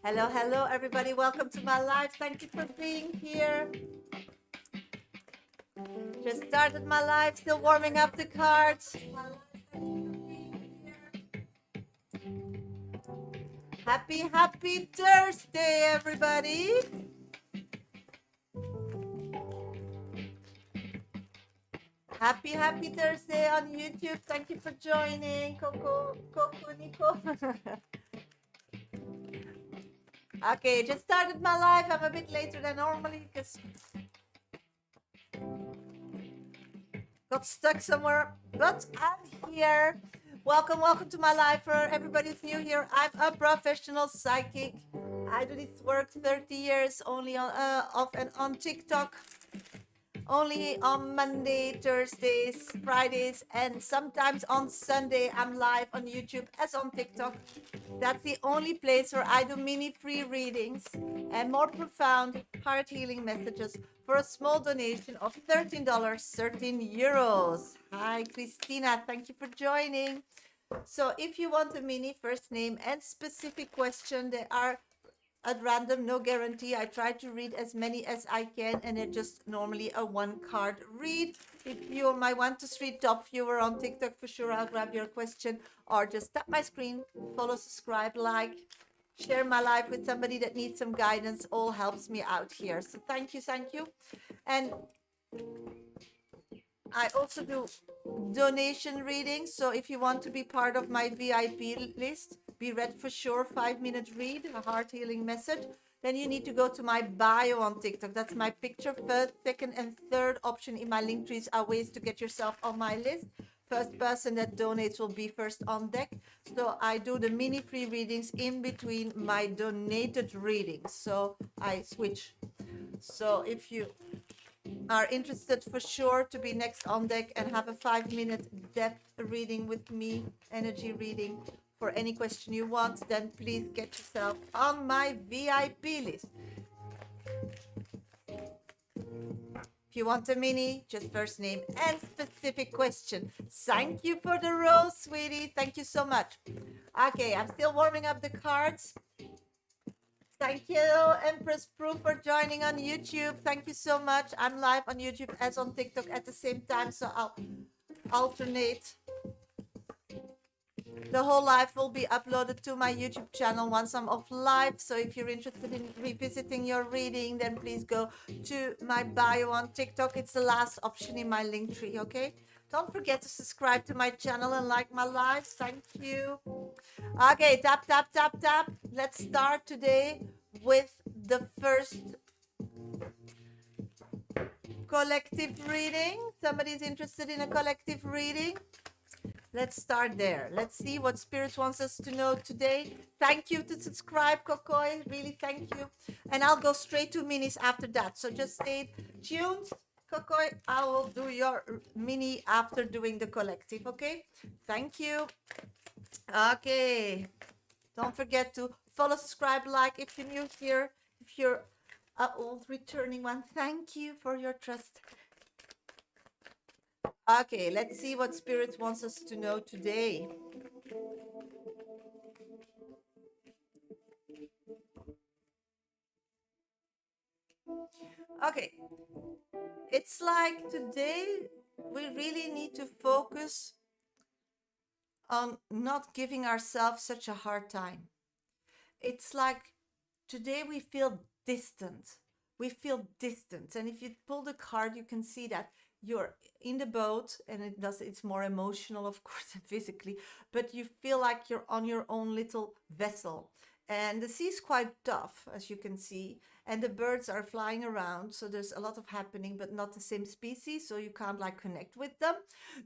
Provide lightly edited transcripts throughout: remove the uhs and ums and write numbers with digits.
Hello, hello, everybody. Welcome to my live. Thank you for being here. Just started my live, still warming up the cards. Happy Thursday, everybody. Happy Thursday on YouTube. Thank you for joining. Coco, Nico. Okay, just started my live. I'm a bit later than normally because got stuck somewhere, but I'm here. Welcome to my live. For everybody who's new here, I'm a professional psychic. I do this work 30 years only on off and on TikTok. Only on Monday, Thursdays, Fridays, and sometimes on Sunday. I'm live on YouTube as on TikTok. That's the only place where I do mini free readings and more profound heart healing messages for a small donation of $13, 13 euros. Hi, Christina. Thank you for joining. So if you want a mini first name and specific question, they are at random, no guarantee. I try to read as many as I can, and it's just normally a one card read. If you might want to see top viewer on TikTok, for sure I'll grab your question, or just tap my screen, follow, subscribe, like, share my life with somebody that needs some guidance. All helps me out here. So thank you. And I also do donation readings. So if you want to be part of my VIP list, be read for sure, 5-minute read, a heart healing message, then you need to go to my bio on TikTok. That's my picture. First, second, and third option in my link trees are ways to get yourself on my list. First person that donates will be first on deck. So I do the mini free readings in between my donated readings. So I switch. So if you are interested for sure to be next on deck and have a 5-minute depth reading with me, energy reading for any question you want, then please get yourself on my VIP list. If you want a mini, just first name and specific question. Thank you for the rose, sweetie. Thank you so much. Okay, I'm still warming up the cards. Thank you, Empress Proof, for joining on YouTube. Thank you so much. I'm live on YouTube as on TikTok at the same time, so I'll alternate. The whole live will be uploaded to my YouTube channel once I'm off live. So if you're interested in revisiting your reading, then please go to my bio on TikTok. It's the last option in my link tree, okay? Don't forget to subscribe to my channel and like my lives. Thank you. Okay, tap. Let's start today with the first collective reading. Somebody's interested in a collective reading? Let's start there. Let's see what Spirit wants us to know today. Thank you to subscribe, Kokoi. Really, thank you. And I'll go straight to minis after that. So just stay tuned, Kokoi. I will do your mini after doing the collective, okay? Thank you. Okay. Don't forget to follow, subscribe, like if you're new here. If you're an old returning one, thank you for your trust. Okay, let's see what Spirit wants us to know today. Okay, it's like today we really need to focus on not giving ourselves such a hard time. It's like today we feel distant. And if you pull the card, you can see that you're in the boat, and it's more emotional, of course, than physically, but you feel like you're on your own little vessel. And the sea is quite tough, as you can see, and the birds are flying around, so there's a lot of happening, but not the same species, so you can't like connect with them.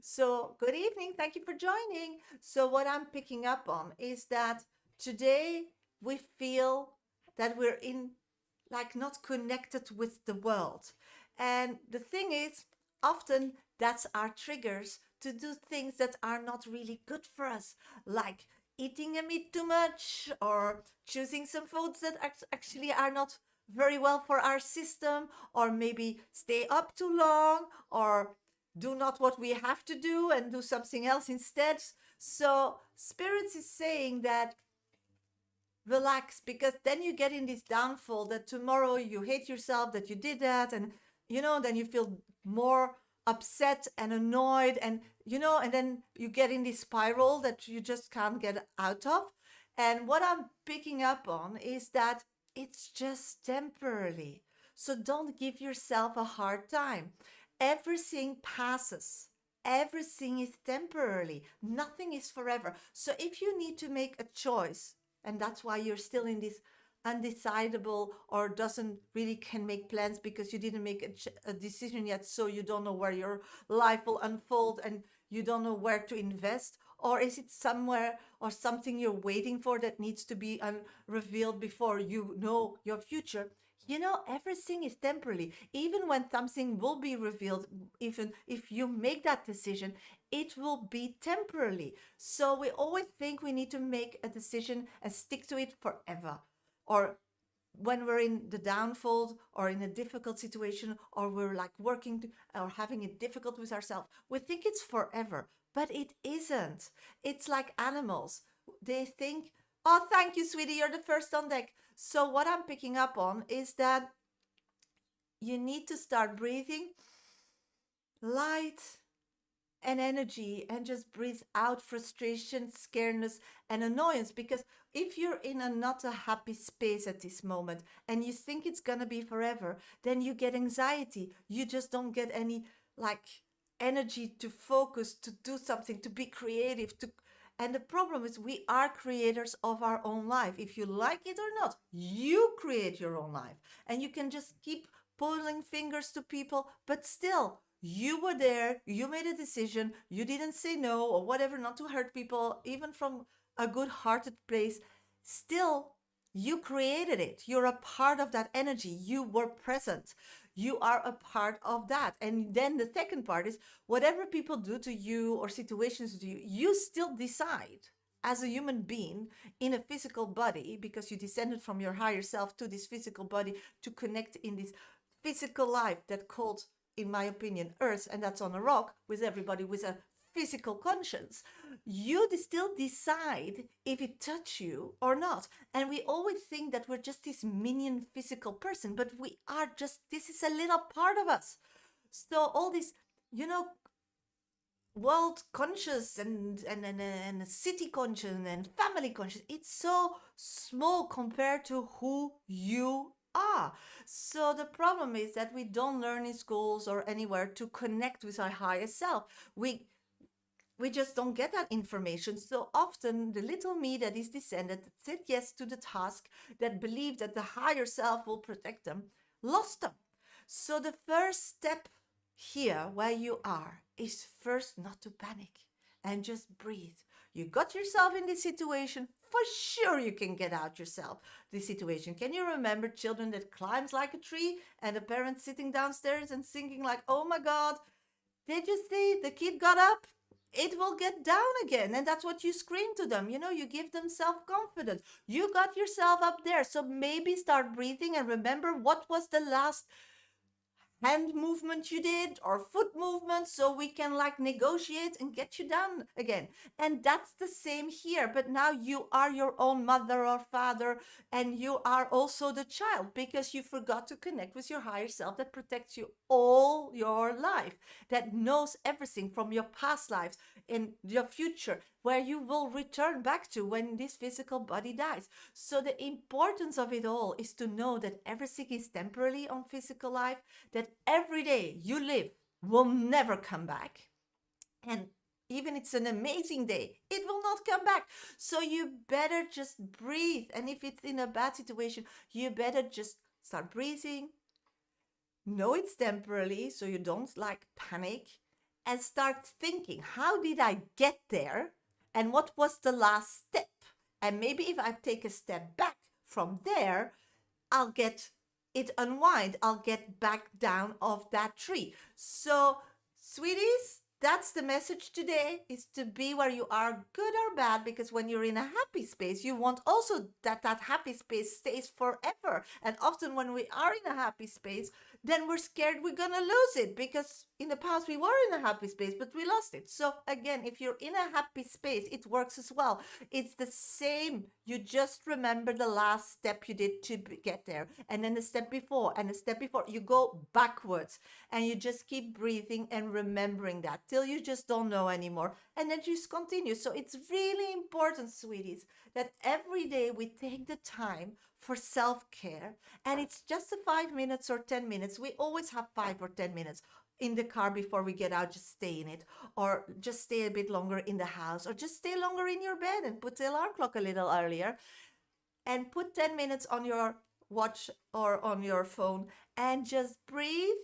So good evening, thank you for joining. So what I'm picking up on is that today we feel that we're in like not connected with the world. And the thing is, often that's our triggers to do things that are not really good for us, like eating a meat too much or choosing some foods that actually are not very well for our system, or maybe stay up too long, or do not what we have to do and do something else instead. So Spirits is saying that relax, because then you get in this downfall that tomorrow you hate yourself that you did that, and then you feel more upset and annoyed, and and then you get in this spiral that you just can't get out of. And what I'm picking up on is that it's just temporarily. So don't give yourself a hard time. Everything passes. Everything is temporarily. Nothing is forever. So if you need to make a choice, and that's why you're still in this undecidable, or doesn't really can make plans because you didn't make a decision yet, so you don't know where your life will unfold and you don't know where to invest, or is it somewhere or something you're waiting for that needs to be revealed before you know your future. Everything is temporary. Even when something will be revealed, even if you make that decision, it will be temporarily. So we always think we need to make a decision and stick to it forever. Or when we're in the downfall or in a difficult situation, or we're like working or having it difficult with ourselves, we think it's forever, but it isn't. It's like animals. They think, oh, thank you, sweetie, you're the first on deck. So what I'm picking up on is that you need to start breathing light and energy, and just breathe out frustration, scaredness, and annoyance. Because if you're in a not a happy space at this moment and you think it's gonna be forever, then you get anxiety. You just don't get any like energy to focus, to do something, to be creative, to and the problem is we are creators of our own life. If you like it or not, you create your own life. And you can just keep pulling fingers to people, but still, you were there, you made a decision, you didn't say no or whatever, not to hurt people, even from a good hearted place. Still, you created it. You're a part of that energy. You were present. You are a part of that. And then the second part is whatever people do to you or situations do you, you still decide as a human being in a physical body, because you descended from your higher self to this physical body to connect in this physical life that called, in my opinion, Earth, and that's on a rock with everybody with a physical conscience. You still decide if it touch you or not. And we always think that we're just this minion physical person, but we are just, this is a little part of us. So all this, world conscious and city conscious and family conscious, it's so small compared to who you are. So the problem is that we don't learn in schools or anywhere to connect with our higher self. We just don't get that information. So often the little me that is descended, that said yes to the task, that believed that the higher self will protect them, lost them. So the first step here where you are is first not to panic and just breathe. You got yourself in this situation, for sure you can get out yourself this situation. Can you remember children that climbs like a tree and the parents sitting downstairs and thinking like, oh my God, did you see the kid got up? It will get down again. And that's what you scream to them. You give them self-confidence. You got yourself up there. So maybe start breathing and remember what was the last hand movement you did or foot movement, so we can like negotiate and get you down again. And that's the same here, but now you are your own mother or father, and you are also the child because you forgot to connect with your higher self that protects you all your life, that knows everything from your past lives in your future, where you will return back to when this physical body dies. So the importance of it all is to know that everything is temporary on physical life, that every day you live will never come back. And even it's an amazing day, it will not come back. So you better just breathe. And if it's in a bad situation, you better just start breathing. Know it's temporary, so you don't like panic, and start thinking, how did I get there? And what was the last step? And maybe if I take a step back from there, I'll get it unwind. I'll get back down off that tree. So, sweeties, that's the message today, is to be where you are, good or bad, because when you're in a happy space, you want also that happy space stays forever. And often when we are in a happy space, then we're scared we're gonna lose it, because in the past we were in a happy space but we lost it. So again, if you're in a happy space, it works as well. It's the same. You just remember the last step you did to get there, and then the step before, and the step before. You go backwards, and you just keep breathing and remembering that till you just don't know anymore, and then just continue. So it's really important, sweeties, that every day we take the time for self-care, and it's just a 5 minutes or 10 minutes. We always have 5 or 10 minutes in the car before we get out. Just stay in it, or just stay a bit longer in the house, or just stay longer in your bed and put the alarm clock a little earlier, and put 10 minutes on your watch or on your phone, and just breathe,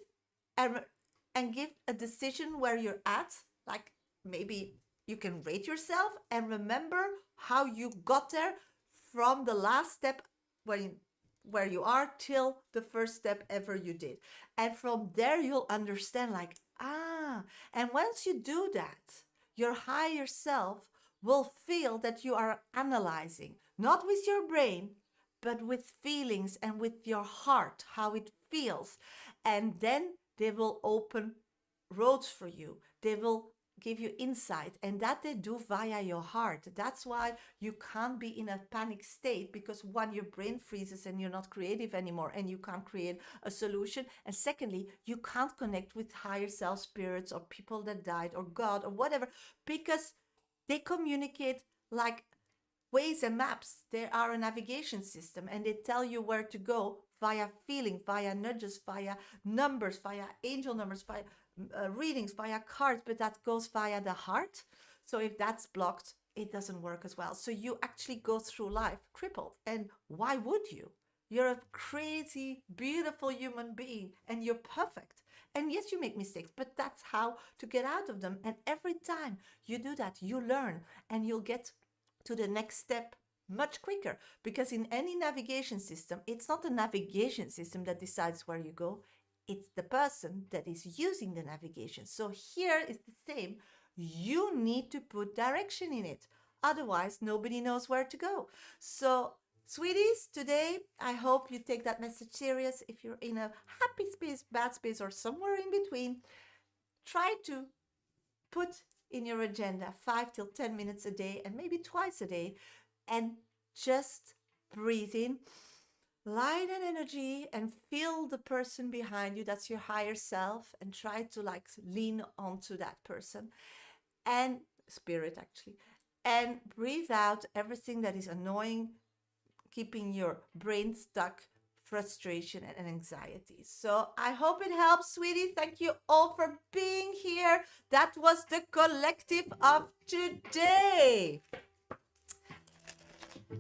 and give a decision where you're at. Like, maybe you can rate yourself and remember how you got there from the last step where you are till the first step ever you did. And from there you'll understand, like, and once you do that, your higher self will feel that you are analyzing, not with your brain, but with feelings and with your heart, how it feels. And then they will open roads for you. They will give you insight, and that they do via your heart. That's why you can't be in a panic state, because one, your brain freezes and you're not creative anymore and you can't create a solution, and secondly, you can't connect with higher self, spirits, or people that died, or God, or whatever, because they communicate like ways and maps. They are a navigation system, and they tell you where to go via feeling, via nudges, via numbers, via angel numbers, via readings, via cards, but that goes via the heart. So if that's blocked, it doesn't work as well. So you actually go through life crippled. And why would you? You're a crazy, beautiful human being, and you're perfect. And yes, you make mistakes, but that's how to get out of them. And every time you do that, you learn, and you'll get to the next step much quicker. Because in any navigation system, it's not the navigation system that decides where you go. It's the person that is using the navigation. So here is the same. You need to put direction in it. Otherwise, nobody knows where to go. So, sweeties, today, I hope you take that message serious. If you're in a happy space, bad space, or somewhere in between, try to put in your agenda 5 till 10 minutes a day, and maybe twice a day, and just breathe in light and energy, and feel the person behind you. That's your higher self, and try to like lean onto that person and spirit, actually, and breathe out everything that is annoying, keeping your brain stuck, frustration and anxiety. So I hope it helps, sweetie. Thank you all for being here. That was the collective of today.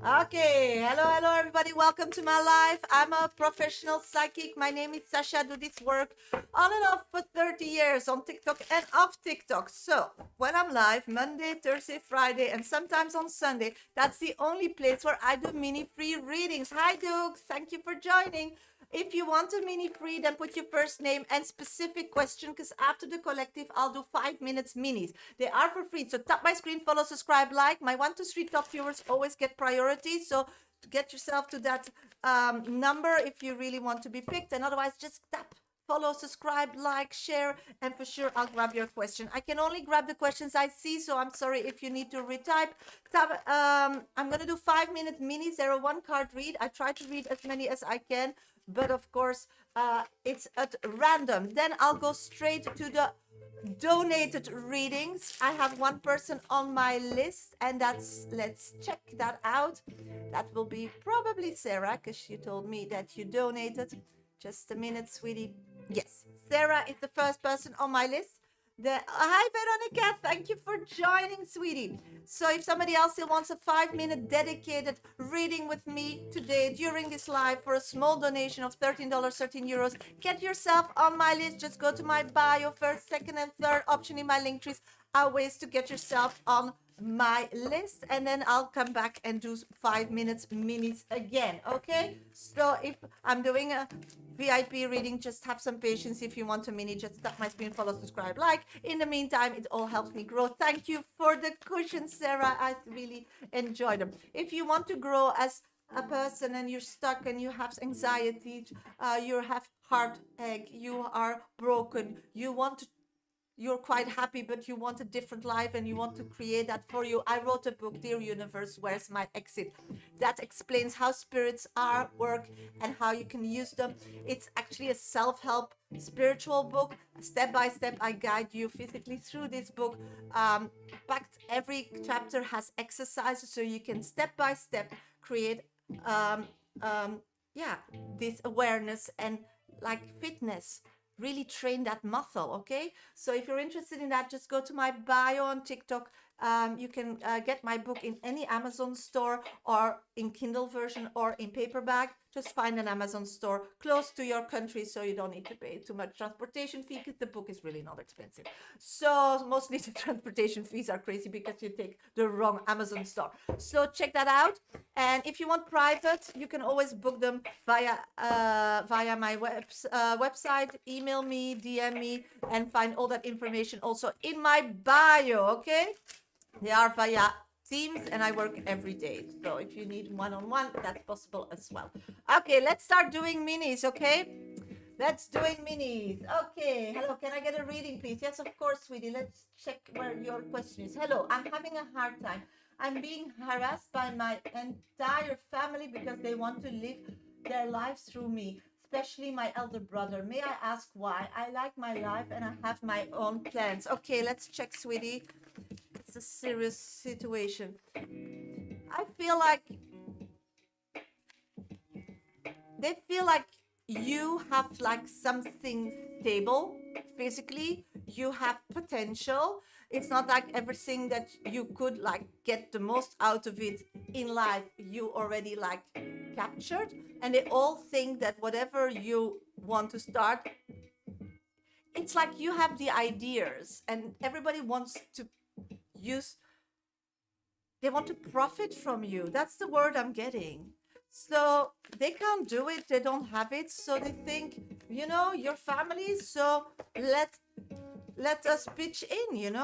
Okay, hello everybody, welcome to my life. I'm a professional psychic. My name is Sasha. I do this work on and off for 30 years on TikTok and off TikTok. So when I'm live, Monday, Thursday, Friday, and sometimes on Sunday, that's the only place where I do mini free readings. Hi Duke, thank you for joining. If you want a mini free, then put your first name and specific question, because after the collective, I'll do 5 minutes minis. They are for free. So tap my screen, follow, subscribe, like. My 1 to 3 top viewers always get priority. So get yourself to that number if you really want to be picked. And otherwise, just tap follow, subscribe, like, share, and for sure I'll grab your question. I can only grab the questions I see, so I'm sorry if you need to retype. I'm going to do 5-minute minis. They're a 1-card read. I try to read as many as I can, but of course it's at random. Then I'll go straight to the donated readings. I have one person on my list, and that's, let's check that out. That will be probably Sarah, because she told me that you donated. Just a minute, sweetie. Yes, Sarah is the first person on my list. Hi, Veronica. Thank you for joining, sweetie. So if somebody else still wants a 5-minute dedicated reading with me today during this live for a small donation of $13, €13, get yourself on my list. Just go to my bio. First, second, and third option in my link trees are ways to get yourself on my list, and then I'll come back and do 5 minutes minis again. Okay, so if I'm doing VIP reading, just have some patience. If you want a mini, just tap my screen, follow, subscribe, like. In the meantime, it all helps me grow. Thank you for the cushions, Sarah. I really enjoy them. If you want to grow as a person and you're stuck and you have anxiety, you have heartache, you are broken, you're quite happy, but you want a different life and you want to create that for you. I wrote a book, Dear Universe, Where's My Exit? That explains how spirits are, work, and how you can use them. It's actually a self-help spiritual book. Step by step, I guide you physically through this book. Every chapter has exercises, so you can step by step create um, this awareness and like fitness, really train that muscle. Okay, so if you're interested in that, just go to my bio on TikTok. You can get my book in any Amazon store, or in Kindle version, or in paperback. Just find an Amazon store close to your country, so you don't need to pay too much transportation fee, because the book is really not expensive. So mostly the transportation fees are crazy because you take the wrong Amazon store. So check that out. And if you want private, you can always book them via my website. Email me, DM me, and find all that information also in my bio. Okay, they are via Teams, and I work every day. So if you need one-on-one, that's possible as well. Okay, let's start doing minis. Okay, let's doing minis. Okay, hello, can I get a reading, please? Yes, of course, sweetie. Let's check where your question is. Hello, I'm having a hard time. I'm being harassed by my entire family because they want to live their lives through me, especially my elder brother. May I ask why? I like my life and I have my own plans. Okay, let's check, sweetie. It's a serious situation. I feel like they feel like you have like something stable physically. You have potential. It's not like everything that you could like get the most out of it in life you already like captured, and they all think that whatever you want to start, it's like you have the ideas and everybody wants to use, they want to profit from you. That's the word I'm getting. So they can't do it, they don't have it, so they think, your family, so let us pitch in.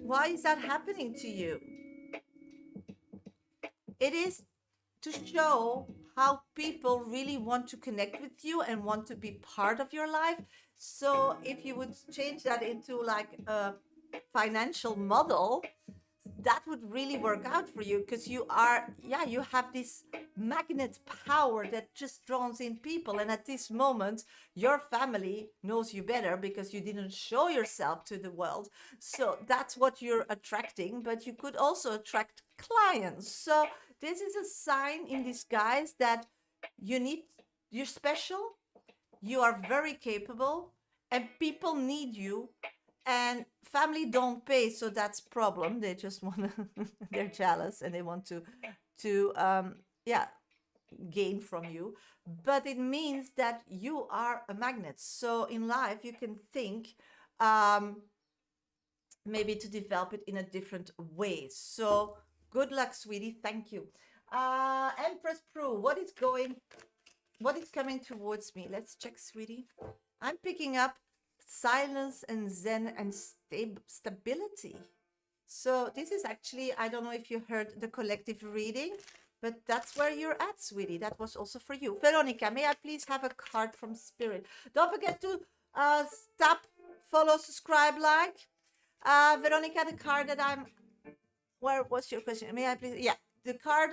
Why is that happening to you? It is to show how people really want to connect with you and want to be part of your life. So if you would change that into like a financial model, that would really work out for you, because you have this magnet power that just draws in people. And at this moment, your family knows you better because you didn't show yourself to the world. So that's what you're attracting, but you could also attract clients. So this is a sign in disguise that you're special, you are very capable, and people need you. And family don't pay, so that's problem. They just want to they're jealous and they want to gain from you. But it means that you are a magnet. So in life you can think maybe to develop it in a different way. So good luck, sweetie. Thank you. Empress Prue, what is coming towards me? Let's check, sweetie. I'm picking up silence and zen and stability. So this is actually, I don't know if you heard the collective reading, but that's where you're at, sweetie. That was also for you. Veronica, may I please have a card from Spirit? Don't forget to stop, follow, subscribe, like. Veronica, the card that where was your question? May I please? Yeah. The card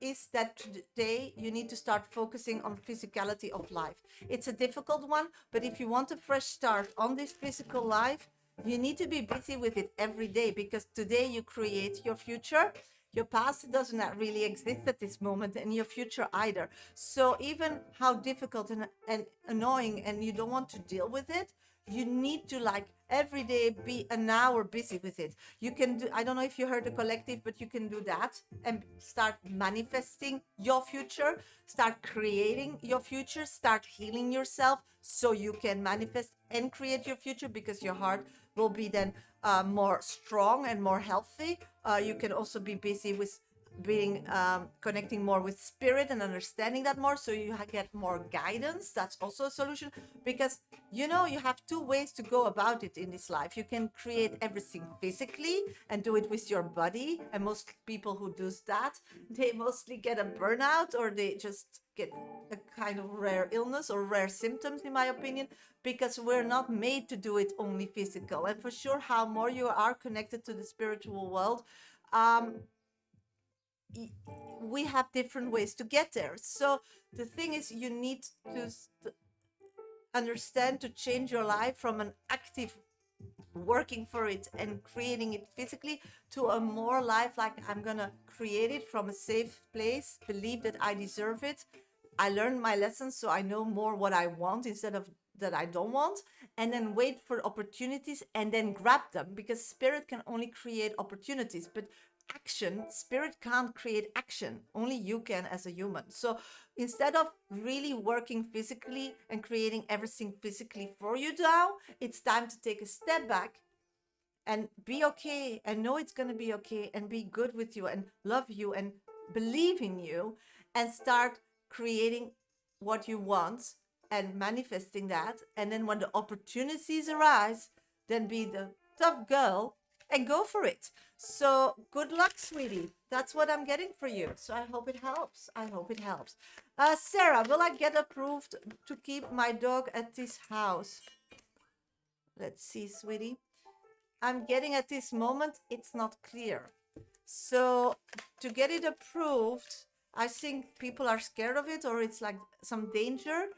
is that today you need to start focusing on physicality of life. It's a difficult one, but if you want a fresh start on this physical life, you need to be busy with it every day, because today you create your future. Your past does not really exist at this moment, and your future either. So even how difficult and annoying, and you don't want to deal with it, you need to like every day be an hour busy with it. You can do, I don't know if you heard the collective, but you can do that and start manifesting your future, start creating your future, start healing yourself so you can manifest and create your future, because your heart will be then more strong and more healthy. You can also be busy with being connecting more with spirit and understanding that more, so you get more guidance. That's also a solution, because you have two ways to go about it in this life. You can create everything physically and do it with your body, and most people who do that, they mostly get a burnout, or they just get a kind of rare illness or rare symptoms, in my opinion, because we're not made to do it only physical. And for sure, how more you are connected to the spiritual world, we have different ways to get there. So the thing is, you need to understand, to change your life from an active working for it and creating it physically, to a more life like, I'm gonna create it from a safe place, believe that I deserve it, I learned my lessons, so I know more what I want instead of that I don't want, and then wait for opportunities and then grab them, because spirit can only create opportunities, but spirit can't create action. Only you can as a human. So instead of really working physically and creating everything physically for you now, it's time to take a step back and be okay, and know it's going to be okay, and be good with you and love you and believe in you, and start creating what you want and manifesting that. And then when the opportunities arise, then be the tough girl and go for it. So good luck, sweetie. That's what I'm getting for you. So I hope it helps. Sarah, will I get approved to keep my dog at this house? Let's see, sweetie. I'm getting at this moment, it's not clear. So to get it approved, I think people are scared of it, or it's like some danger.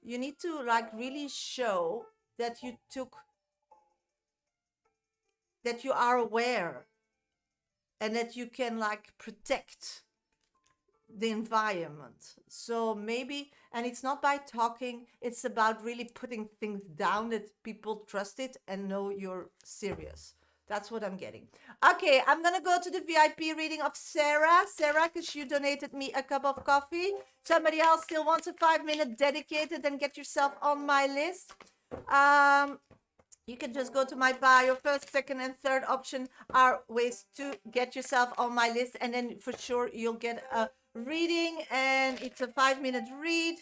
You need to really show that that you are aware, and that you can protect the environment. So maybe, and it's not by talking, it's about really putting things down, that people trust it and know you're serious. That's what I'm getting. Okay, I'm gonna go to the VIP reading of Sarah, because you donated me a cup of coffee. Somebody else still wants a 5-minute dedicated, then get yourself on my list. You can just go to my bio. First, second, and third option are ways to get yourself on my list, and then for sure you'll get a reading, and it's a 5-minute read,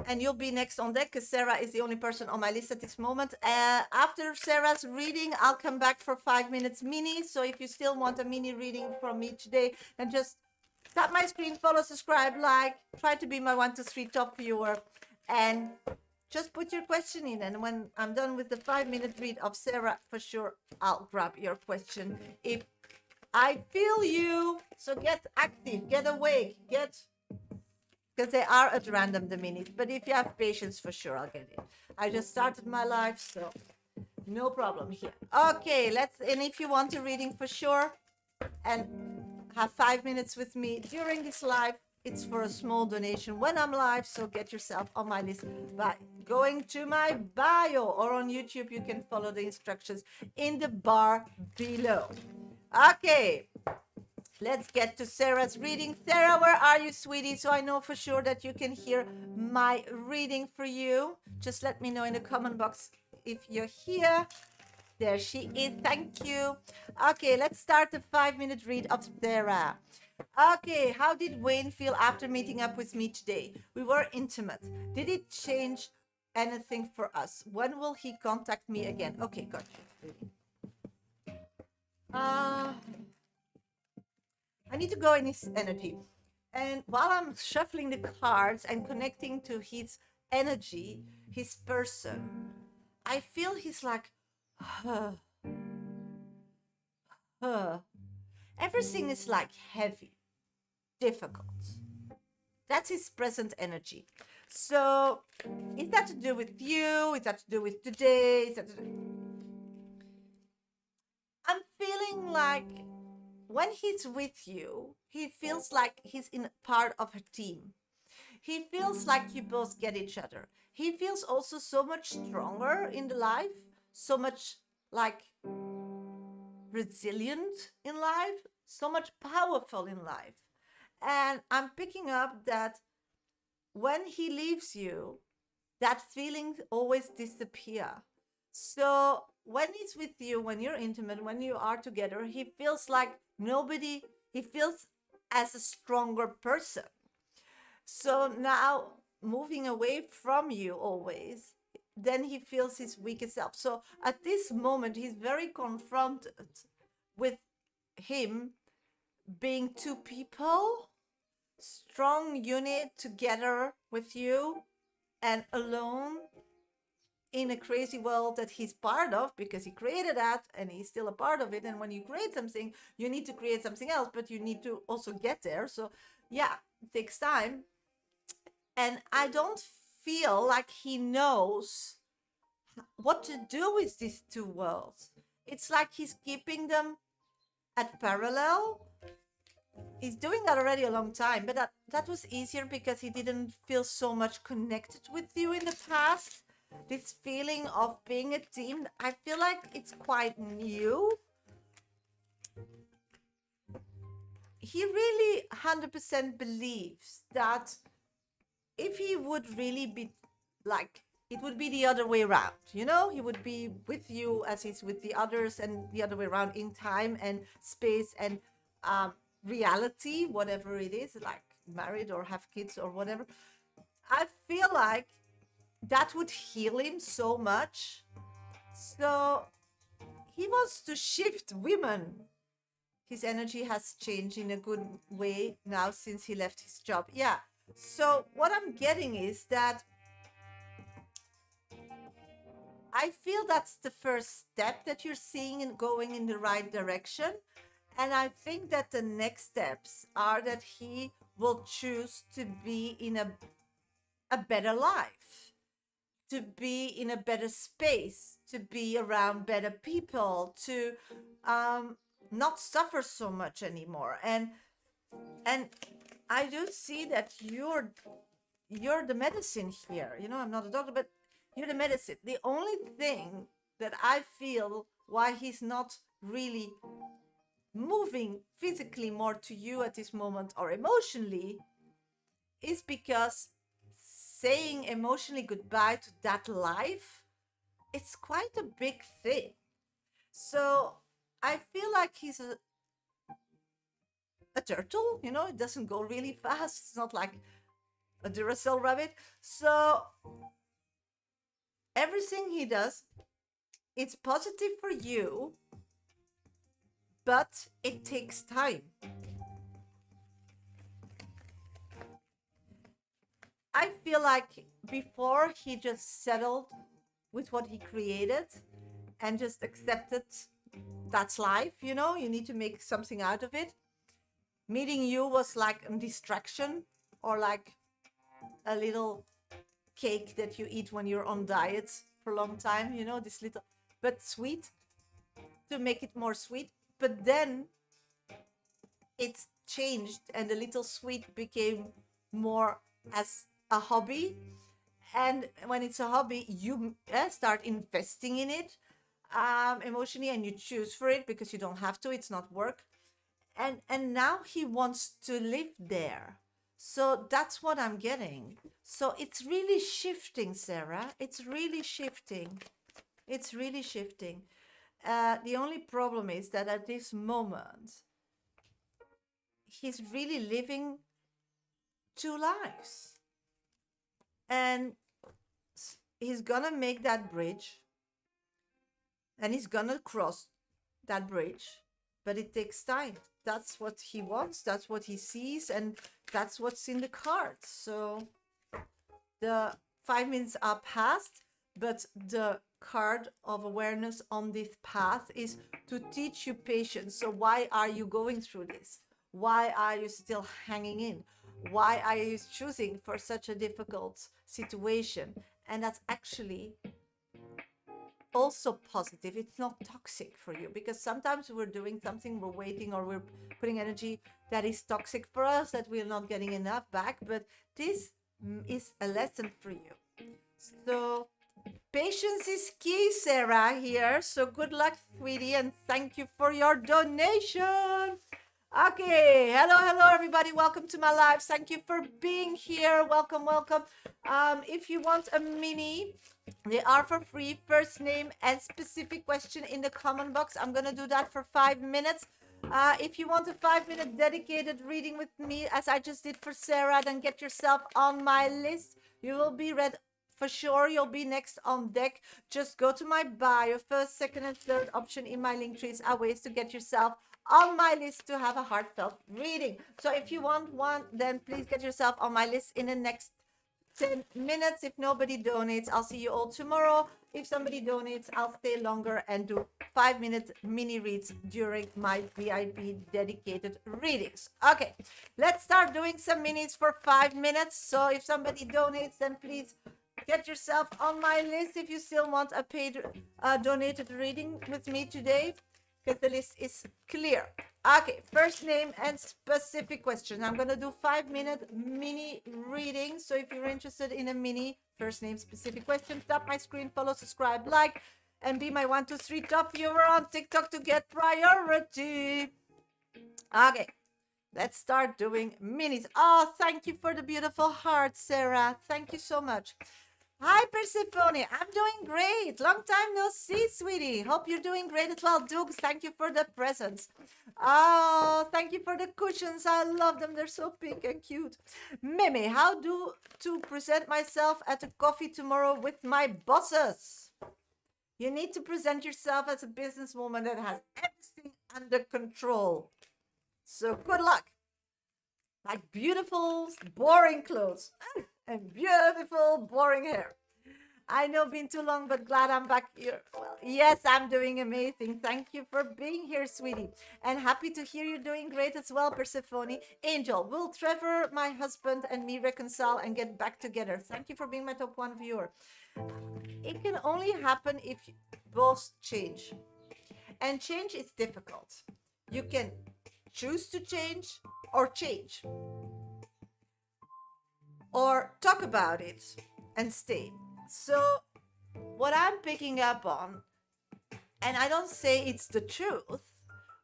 and you'll be next on deck, because Sarah is the only person on my list at this moment. After Sarah's reading, I'll come back for 5 minutes mini. So if you still want a mini reading from me today, then just tap my screen, follow, subscribe, try to be my 1, 2, 3 top viewer, and just put your question in, and when I'm done with the 5-minute read of Sarah, for sure, I'll grab your question if I feel you. So get active, get awake, because they are at random, the minis. But if you have patience, for sure, I'll get it. I just started my life, so no problem here. Okay, and if you want a reading for sure, and have 5 minutes with me during this live, it's for a small donation when I'm live. So get yourself on my list by going to my bio, or on YouTube, you can follow the instructions in the bar below. Okay, let's get to Sarah's reading. Sarah, where are you, sweetie? So I know for sure that you can hear my reading for you. Just let me know in the comment box if you're here. There she is. Thank you. Okay, let's start the 5-minute read of Sarah. Okay, how did Wayne feel after meeting up with me today? We were intimate. Did it change anything for us? When will he contact me again? Okay, gotcha. I need to go in his energy. And while I'm shuffling the cards and connecting to his energy, his person, I feel he's everything is heavy, difficult. That's his present energy. So is that to do with you? Is that to do with today? I'm feeling when he's with you, he feels like he's in part of a team. He feels like you both get each other. He feels also so much stronger in the life, so much resilient in life, so much powerful in life. And I'm picking up that when he leaves you, that feeling always disappear. So when he's with you, when you're intimate, when you are together, he feels like nobody He feels as a stronger person. So now, moving away from you always, then he feels his weakest self. So at this moment, he's very confronted with him being two people, strong unit together with you, and alone in a crazy world that he's part of, because he created that and he's still a part of it. And when you create something, you need to create something else, but you need to also get there. So yeah, it takes time. And I don't feel like he knows what to do with these two worlds. It's like he's keeping them at parallel. He's doing that already a long time, but that was easier because he didn't feel so much connected with you in the past. This feeling of being a team, I feel like it's quite new. He really 100% believes that if he would really be like, it would be the other way around, you know? He would be with you as he's with the others, and the other way around in time and space and reality, whatever it is, like married or have kids or whatever. I feel like that would heal him so much. So he wants to shift women. His energy has changed in a good way now since he left his job. Yeah. So what I'm getting is that I feel that's the first step that you're seeing and going in the right direction. And I think that the next steps are that he will choose to be in a better life, to be in a better space, to be around better people, to not suffer so much anymore. And I do see that you're the medicine here. You know, I'm not a doctor, but you're the medicine. The only thing that I feel why he's not really moving physically more to you at this moment or emotionally is because saying emotionally goodbye to that life, it's quite a big thing. So I feel like he's a turtle, you know, it doesn't go really fast. It's not like a Duracell rabbit. So everything he does, it's positive for you, but it takes time. I feel like before he just settled with what he created and just accepted that's life, you know, you need to make something out of it. Meeting you was like a distraction, or like a little cake that you eat when you're on diet for a long time, you know, this little, but sweet, to make it more sweet. But then it's changed and the little sweet became more as a hobby. And when it's a hobby, you start investing in it emotionally, and you choose for it because you don't have to, it's not work. And now he wants to live there. So that's what I'm getting. So it's really shifting, Sarah. It's really shifting. It's really shifting. The only problem is that at this moment, he's really living two lives. And he's gonna make that bridge. And he's gonna cross that bridge. But it takes time. That's what he wants. That's what he sees. And that's what's in the cards. So the 5 minutes are past. But the card of awareness on this path is to teach you patience. So why are you going through this? Why are you still hanging in? Why are you choosing for such a difficult situation? And that's actually also positive. It's not toxic for you, because sometimes we're doing something, we're waiting, or we're putting energy that is toxic for us, that we're not getting enough back. But this is a lesson for you. So patience is key, Sarah, here. So good luck, sweetie, and thank you for your donation. Okay, hello everybody, welcome to my live. Thank you for being here. Welcome. If you want a mini, they are for free. First name and specific question in the comment box. I'm gonna do that for 5 minutes. If you want a 5-minute dedicated reading with me, as I just did for Sarah, then get yourself on my list. You will be read for sure. You'll be next on deck. Just go to my bio. First, second, and third option in my link trees are ways to get yourself on my list to have a heartfelt reading. So if you want one, then please get yourself on my list in the next 10 minutes. If nobody donates, I'll see you all tomorrow. If somebody donates, I'll stay longer and do 5-minute mini reads during my VIP dedicated readings. Okay, let's start doing some minis for 5 minutes. So if somebody donates, then please get yourself on my list if you still want a paid donated reading with me today, because the list is clear. Okay, first name and specific question. I'm going to do 5-minute mini reading. So if you're interested in a mini first name specific question, tap my screen, follow, subscribe, like, and be my 1, 2, 3 top viewer on TikTok to get priority. Okay, let's start doing minis. Oh, thank you for the beautiful heart, Sarah. Thank you so much. Hi, Persephone. I'm doing great. Long time no see, sweetie. Hope you're doing great as well. Dukes, thank you for the presents. Oh, thank you for the cushions. I love them. They're so pink and cute. Mimi, how to present myself at a coffee tomorrow with my bosses? You need to present yourself as a businesswoman that has everything under control. So good luck. Like beautiful, boring clothes. And beautiful, boring hair. I know been too long, but glad I'm back here. Well, yes, I'm doing amazing. Thank you for being here, sweetie. And happy to hear you're doing great as well, Persephone. Angel, will Trevor, my husband, and me reconcile and get back together? Thank you for being my top 1 viewer. It can only happen if both change. And change is difficult. You can choose to change or change. Or talk about it and stay. So what I'm picking up on, and I don't say it's the truth,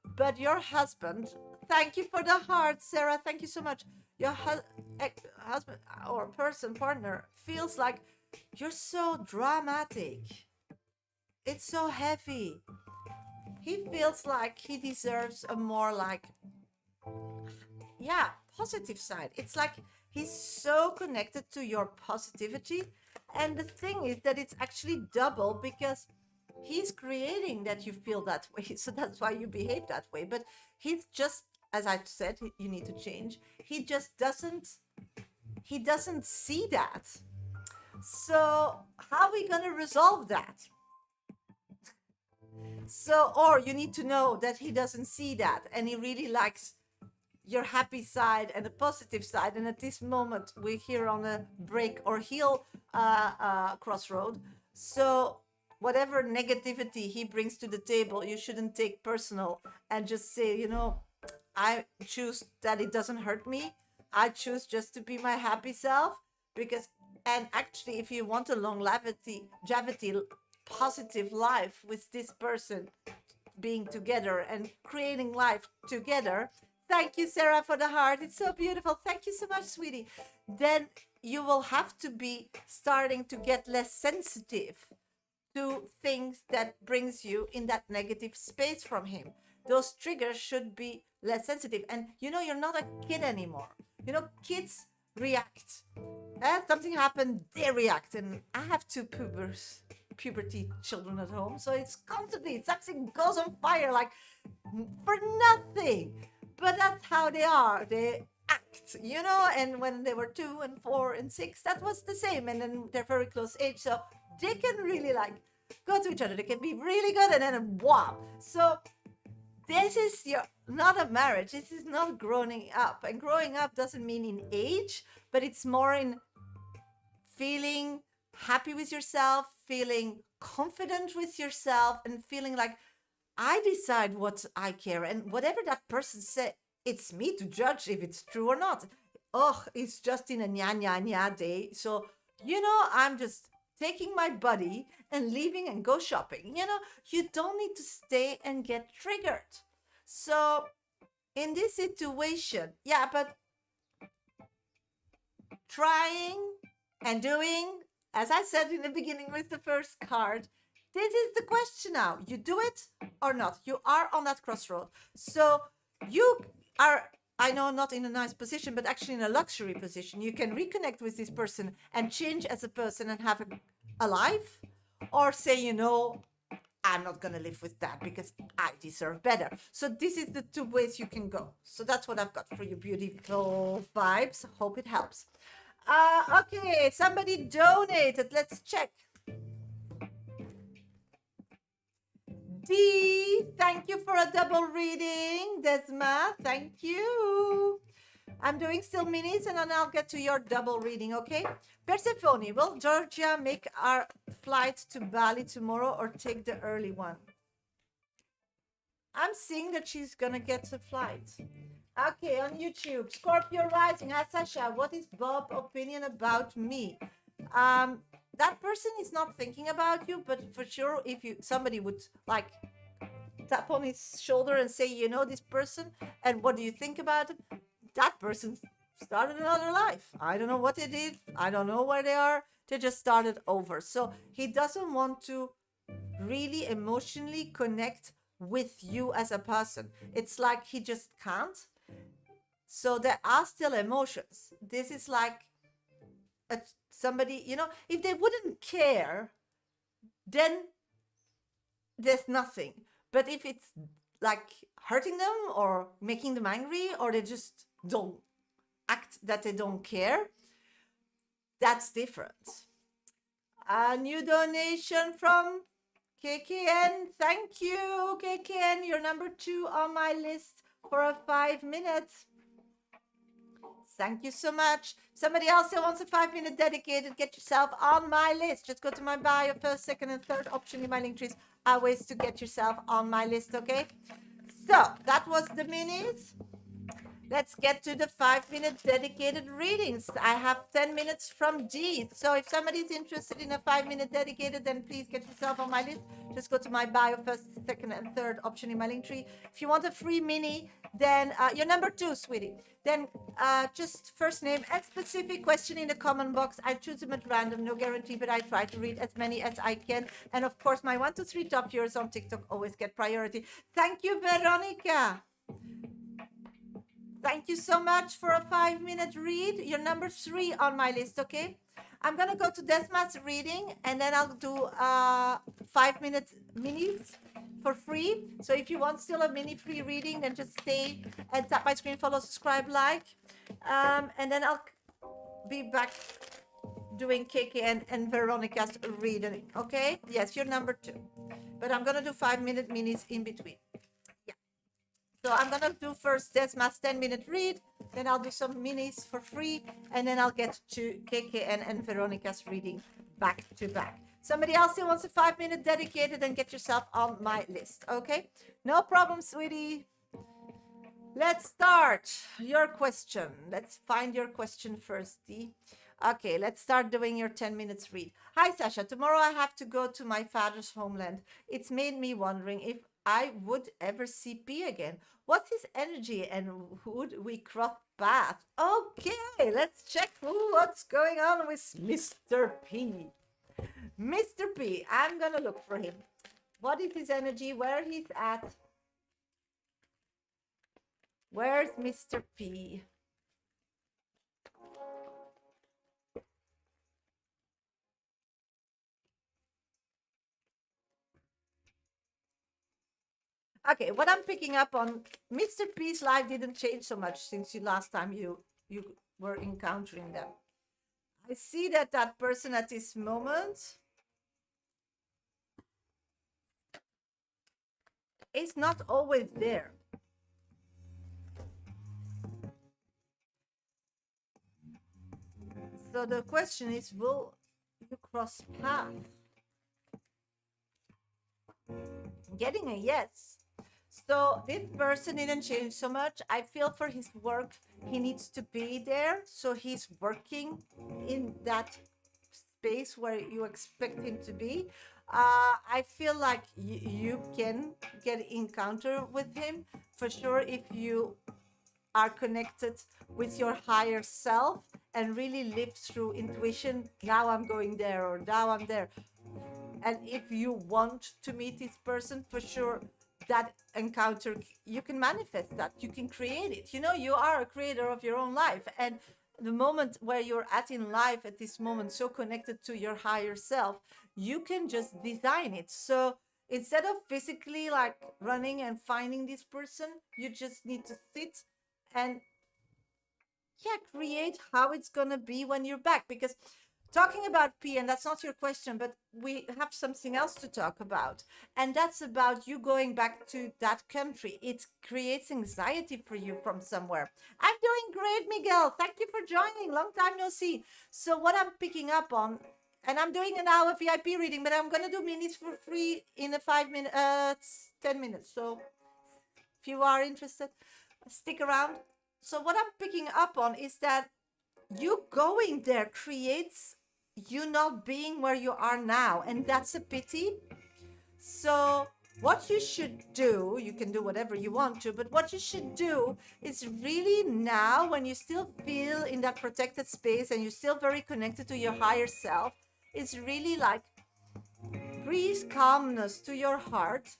but your husband, thank you for the heart, Sarah, thank you so much. Your husband or partner feels like you're so dramatic. It's so heavy. He feels like he deserves a more positive side. It's like he's so connected to your positivity. And the thing is that it's actually double, because he's creating that you feel that way. So that's why you behave that way. But he's just, as I said, you need to change. He just doesn't see that. So how are we going to resolve that? So, or you need to know that he doesn't see that and he really likes your happy side and the positive side. And at this moment, we're here on a break or heal crossroad. So whatever negativity he brings to the table, you shouldn't take personal and just say, I choose that it doesn't hurt me. I choose just to be my happy self. And actually, if you want a longevity, positive life with this person, being together and creating life together. Thank you, Sarah, for the heart. It's so beautiful. Thank you so much, sweetie. Then you will have to be starting to get less sensitive to things that brings you in that negative space from him. Those triggers should be less sensitive. And you're not a kid anymore. Kids react. Something happened, they react. And I have 2 puberty children at home. So it's constantly, something goes on fire, like for nothing. But that's how they are. They act, and when they were 2 and 4 and 6, that was the same. And then they're very close age. So they can really go to each other. They can be really good and then wow. So this is not a marriage. This is not growing up. And growing up doesn't mean in age, but it's more in feeling happy with yourself, feeling confident with yourself, and feeling like I decide what I care, and whatever that person said, it's me to judge if it's true or not. Oh, it's just in a nya day. So, I'm just taking my buddy and leaving and go shopping. You don't need to stay and get triggered. So in this situation, but trying and doing, as I said in the beginning with the first card, this is the question now. You do it or not. You are on that crossroad. So you are, I know, not in a nice position, but actually in a luxury position. You can reconnect with this person and change as a person and have a life, or say, you know, I'm not going to live with that because I deserve better. So this is the two ways you can go. So that's what I've got for you, beautiful vibes. Hope it helps. Okay, somebody donated. Let's check. D, thank you for a double reading. Desma, thank you. I'm doing still minis and then I'll get to your double reading, okay? Persephone, will Georgia make our flight to Bali tomorrow or take the early one? I'm seeing that she's gonna get a flight. Okay, on YouTube, Scorpio rising. Hi, Sasha, what is Bob's opinion about me? That person is not thinking about you, but for sure, if somebody would like tap on his shoulder and say, you know, this person, and what do you think about it? That person started another life. I don't know what they did. I don't know where they are. They just started over. So he doesn't want to really emotionally connect with you as a person. It's like he just can't. So there are still emotions. This is like somebody, you know, if they wouldn't care, then there's nothing. But if it's like hurting them or making them angry, or they just don't act that they don't care, that's different. A new donation from KKN. Thank you, KKN. You're number 2 on my list for a 5 minutes. Thank you so much. Somebody else who wants a 5-minute dedicated, get yourself on my list. Just go to my bio. First, second, and third option in my link trees are ways to get yourself on my list, okay? So that was the minis. Let's get to the 5-minute dedicated readings. I have 10 minutes from G. So if somebody's interested in a 5-minute dedicated, then please get yourself on my list. Just go to my bio, first, second, and third option in my link tree. If you want a free mini, then you're number 2, sweetie. Then just first name and specific question in the comment box. I choose them at random, no guarantee, but I try to read as many as I can. And of course, my 1 to 3 top viewers on TikTok always get priority. Thank you, Veronica. Thank you so much for a 5-minute read. You're number 3 on my list, okay? I'm going to go to Desma's reading, and then I'll do 5-minute minis for free. So if you want still a mini free reading, then just stay and tap my screen, follow, subscribe, like. And then I'll be back doing KK and Veronica's reading, okay? Yes, you're number 2. But I'm going to do 5-minute minis in between. So I'm going to do first Desma's 10-minute read, then I'll do some minis for free, and then I'll get to KKN and Veronica's reading back to back. Somebody else who wants a 5-minute dedicated, then get yourself on my list, okay? No problem, sweetie. Let's start your question. Let's find your question first, Dee. Okay, let's start doing your 10 minutes read. Hi, Sasha. Tomorrow I have to go to my father's homeland. It's made me wondering if I would ever see P again. What's his energy and would we cross paths? Okay, let's check what's going on with Mr. P. Mr. P, I'm gonna look for him. What is his energy? Where he's at? Where's Mr. P? Okay, what I'm picking up on, Mr. P's life didn't change so much since the last time you were encountering them. I see that that person at this moment is not always there. So the question is, will you cross paths? Getting a yes. So this person didn't change so much. I feel for his work, he needs to be there. So he's working in that space where you expect him to be. I feel like you can get encounter with him for sure if you are connected with your higher self and really live through intuition. Now I'm going there, or now I'm there. And if you want to meet this person, for sure, that encounter, you can manifest that, you can create it. You know, you are a creator of your own life. And the moment where you're at in life at this moment, so connected to your higher self, you can just design it. So instead of physically like running and finding this person, you just need to sit and create how it's going to be when you're back. Because talking about P, and that's not your question, but we have something else to talk about, and that's about you going back to that country. It creates anxiety for you from somewhere. I'm doing great, Miguel, thank you for joining, long time no see. So what I'm picking up on, and I'm doing an hour VIP reading, but I'm going to do minis for free in a 10 minutes. So if you are interested, stick around. So what I'm picking up on is that you going there creates you not being where you are now, and that's a pity. So what you should do, you can do whatever you want to, but what you should do is really now, when you still feel in that protected space and you're still very connected to your higher self, it's really like breathe calmness to your heart.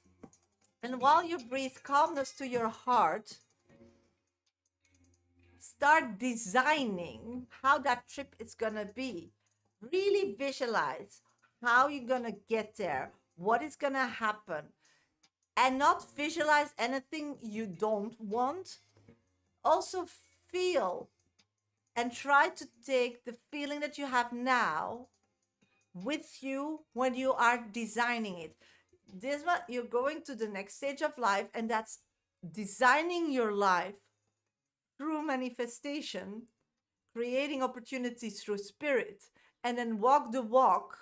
And while you breathe calmness to your heart, start designing how that trip is gonna be. Really visualize how you're gonna get there, what is gonna happen, and not visualize anything you don't want. Also feel and try to take the feeling that you have now with you when you are designing it. This what you're going to the next stage of life, and that's designing your life through manifestation, creating opportunities through spirit, and then walk the walk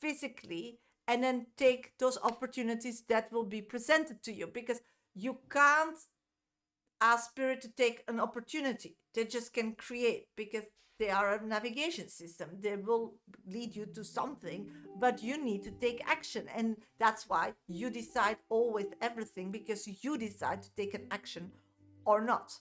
physically, and then take those opportunities that will be presented to you, because you can't ask spirit to take an opportunity. They just can create, because they are a navigation system. They will lead you to something, but you need to take action. And that's why you decide always everything, because you decide to take an action or not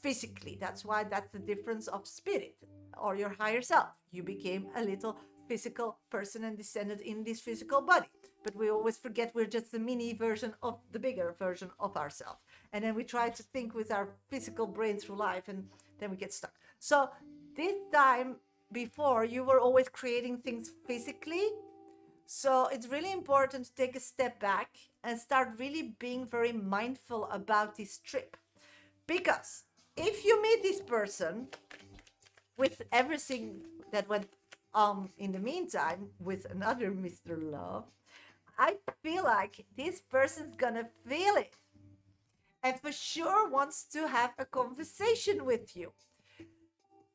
physically. That's why that's the difference of spirit or your higher self. You became a little physical person and descended in this physical body, but we always forget we're just a mini version of the bigger version of ourselves, and then we try to think with our physical brain through life, and then we get stuck. So this time before, you were always creating things physically. So it's really important to take a step back and start really being very mindful about this trip, because if you meet this person with everything that went on in the meantime with another Mr. Love, I feel like this person's gonna feel it and for sure wants to have a conversation with you.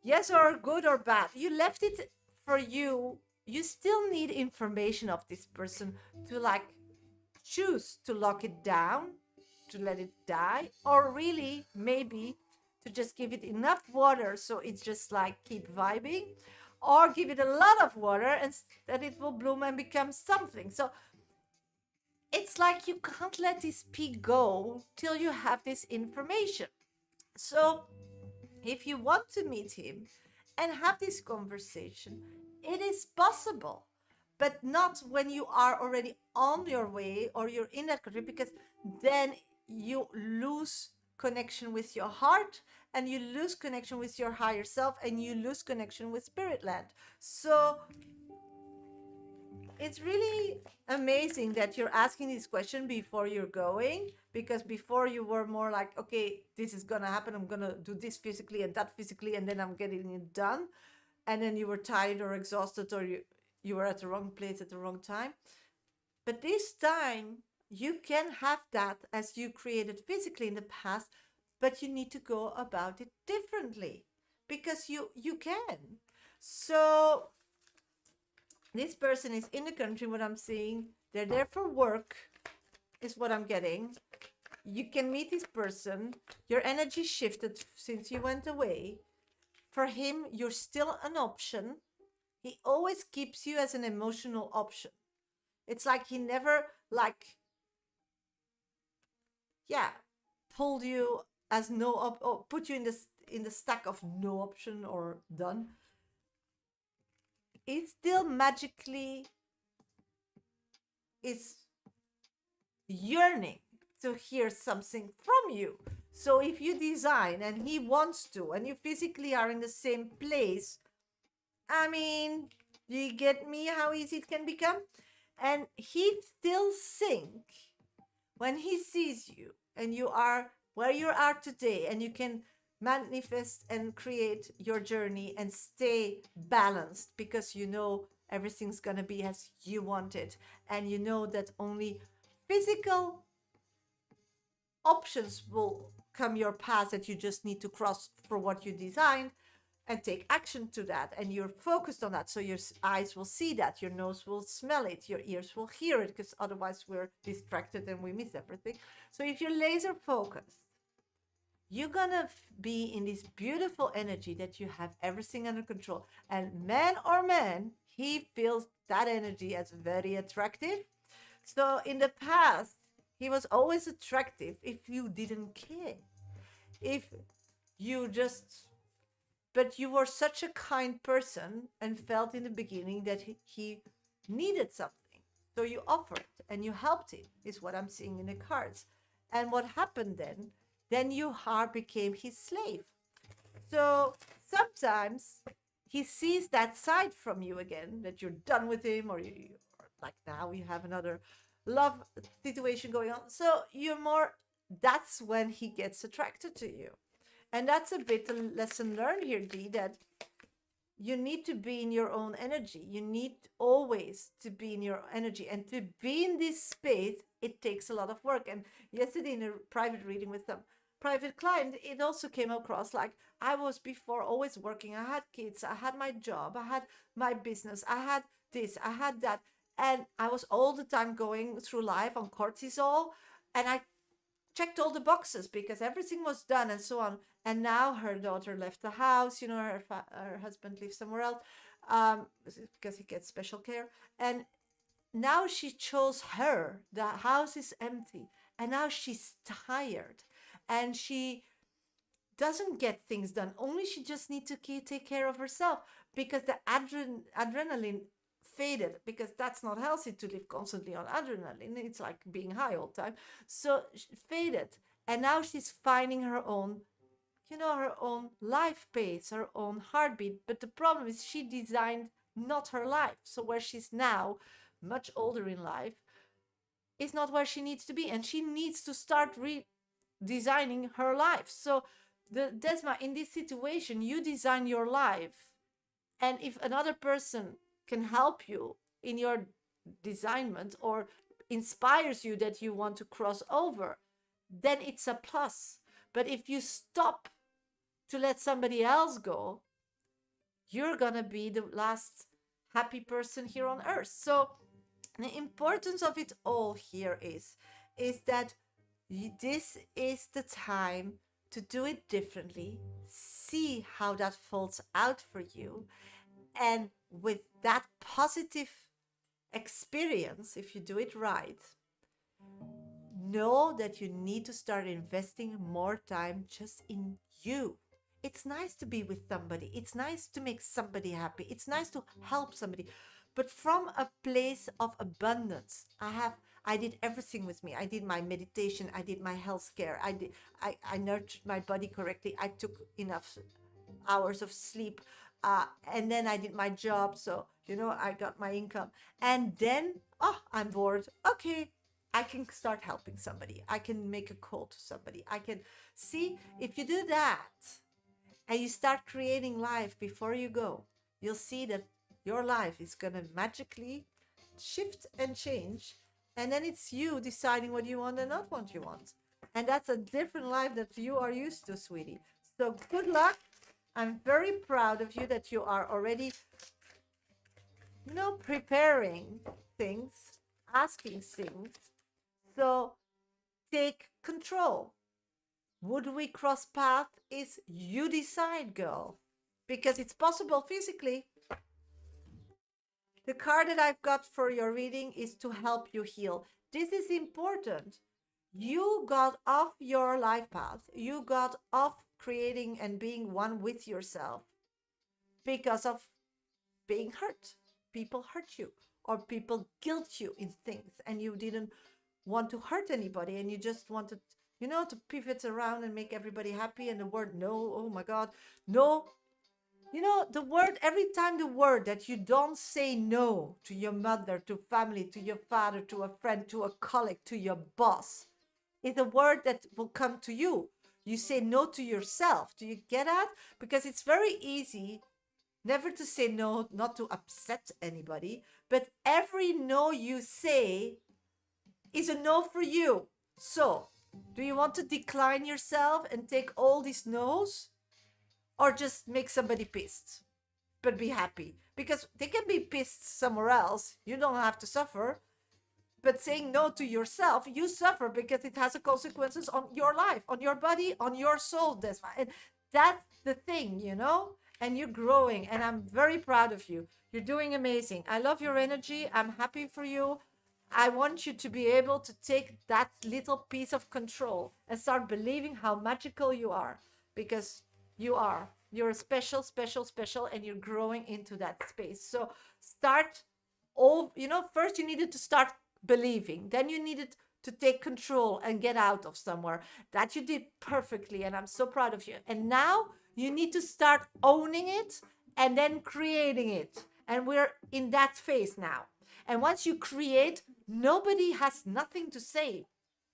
Yes, or good or bad. You left it for you. You still need information of this person to like choose to lock it down, to let it die, or really maybe to just give it enough water so it's just like keep vibing, or give it a lot of water and that it will bloom and become something. So it's like you can't let this pea go till you have this information. So if you want to meet him and have this conversation, it is possible, but not when you are already on your way or you're in that country, because then you lose connection with your heart, and you lose connection with your higher self, and you lose connection with spirit land. So it's really amazing that you're asking this question before you're going, because before you were more like, okay, this is gonna happen, I'm gonna do this physically and that physically, and then I'm getting it done, and then you were tired or exhausted, or you were at the wrong place at the wrong time. But this time you can have that as you created physically in the past, but you need to go about it differently, because you can. So this person is in the country, what I'm seeing. They're there for work, is what I'm getting. You can meet this person. Your energy shifted since you went away. For him, you're still an option. He always keeps you as an emotional option. It's like he never pulled you as or put you in the stack of no option or done. It's still magically is yearning to hear something from you. So if you design and he wants to, and you physically are in the same place, I mean, do you get me how easy it can become? And he still think when he sees you and you are where you are today and you can manifest and create your journey and stay balanced because you know everything's going to be as you want it, and you know that only physical options will come your path that you just need to cross for what you designed and take action to that, and you're focused on that, so your eyes will see that, your nose will smell it, your ears will hear it, because otherwise we're distracted and we miss everything. So if you're laser focused, you're gonna be in this beautiful energy that you have everything under control, and man, he feels that energy as very attractive. So in the past, he was always attractive if you didn't care, if you just, but you were such a kind person and felt in the beginning that he needed something. So you offered and you helped him, is what I'm seeing in the cards. And what happened then? Then your heart became his slave. So sometimes he sees that side from you again, that you're done with him, or or like now you have another love situation going on. So you're more, that's when he gets attracted to you. And that's a bit a lesson learned here, Dee, that you need to be in your own energy. You need always to be in your energy. And to be in this space, it takes a lot of work. And yesterday in a private reading with some private client, it also came across like I was before always working. I had kids, I had my job, I had my business, I had this, I had that. And I was all the time going through life on cortisol. And I checked all the boxes because everything was done and so on. And now her daughter left the house, her husband lives somewhere else, because he gets special care. And now she chose her. The house is empty. And now she's tired. And she doesn't get things done. Only she just needs to take care of herself, because the adrenaline faded, because that's not healthy to live constantly on adrenaline. It's like being high all the time. So faded. And now she's finding her own, her own life pace, her own heartbeat. But the problem is she designed not her life. So where she's now, much older in life, is not where she needs to be. And she needs to start redesigning her life. So Desma, in this situation, you design your life. And if another person can help you in your designment or inspires you that you want to cross over, then it's a plus. But if you stop to let somebody else go, you're gonna be the last happy person here on earth. So the importance of it all here is that this is the time to do it differently, see how that falls out for you, and with that positive experience, if you do it right, know that you need to start investing more time just in you. It's nice to be with somebody. It's nice to make somebody happy. It's nice to help somebody. But from a place of abundance, I did everything with me. I did my meditation. I did my health care. I nurtured my body correctly. I took enough hours of sleep. And then I did my job. So, I got my income. And then, I'm bored. Okay, I can start helping somebody. I can make a call to somebody. I can see, if you do that and you start creating life before you go, you'll see that your life is going to magically shift and change. And then it's you deciding what you want and not what you want. And that's a different life that you are used to, sweetie. So good luck. I'm very proud of you that you are already, preparing things, asking things. So take control. Would we cross path? Is you decide, girl. Because it's possible physically. The card that I've got for your reading is to help you heal. This is important. You got off your life path. You got off creating and being one with yourself because of being hurt. People hurt you. or people guilt you in things and you didn't want to hurt anybody and you just wanted, to pivot around and make everybody happy. And the word no, oh my God, no. The word, every time the word that you don't say no to your mother, to family, to your father, to a friend, to a colleague, to your boss, is a word that will come to you. You say no to yourself. Do you get that? Because it's very easy never to say no, not to upset anybody, but every no you say is a no for you. So, do you want to decline yourself and take all these no's, or just make somebody pissed, but be happy? Because they can be pissed somewhere else. You don't have to suffer. But saying no to yourself, you suffer because it has a consequences on your life, on your body, on your soul. And that's the thing, and you're growing, and I'm very proud of you. You're doing amazing. I love your energy. I'm happy for you. I want you to be able to take that little piece of control and start believing how magical you are, because you are. You're special, special, special, and you're growing into that space. So start first you needed to start believing, then you needed to take control and get out of somewhere. That you did perfectly, and I'm so proud of you. And now you need to start owning it and then creating it. And we're in that phase now. And once you create, nobody has nothing to say,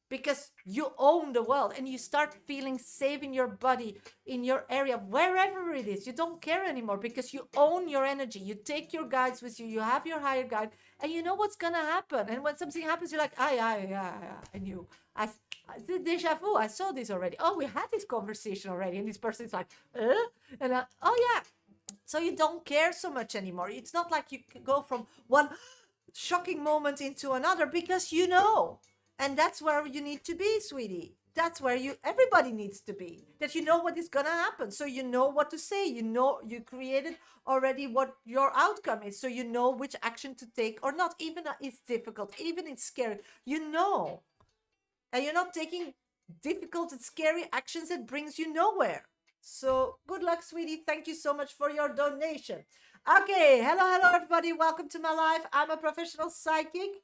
because you own the world and you start feeling safe in your body, in your area, wherever it is. You don't care anymore because you own your energy. You take your guides with you. You have your higher guide, and you know what's going to happen. And when something happens, you're like, I knew. The deja vu, I saw this already. Oh, we had this conversation already. And this person's like, oh yeah. So you don't care so much anymore. It's not like you can go from one shocking moment into another, because you know. And that's where you need to be, sweetie. That's where everybody needs to be. That you know what is going to happen. So you know what to say. You know, you created already what your outcome is. So you know which action to take or not. Even it's difficult, even it's scary. You know. And you're not taking difficult and scary actions that brings you nowhere. So good luck, sweetie. Thank you so much for your donation. Okay. Hello, everybody. Welcome to my life. I'm a professional psychic.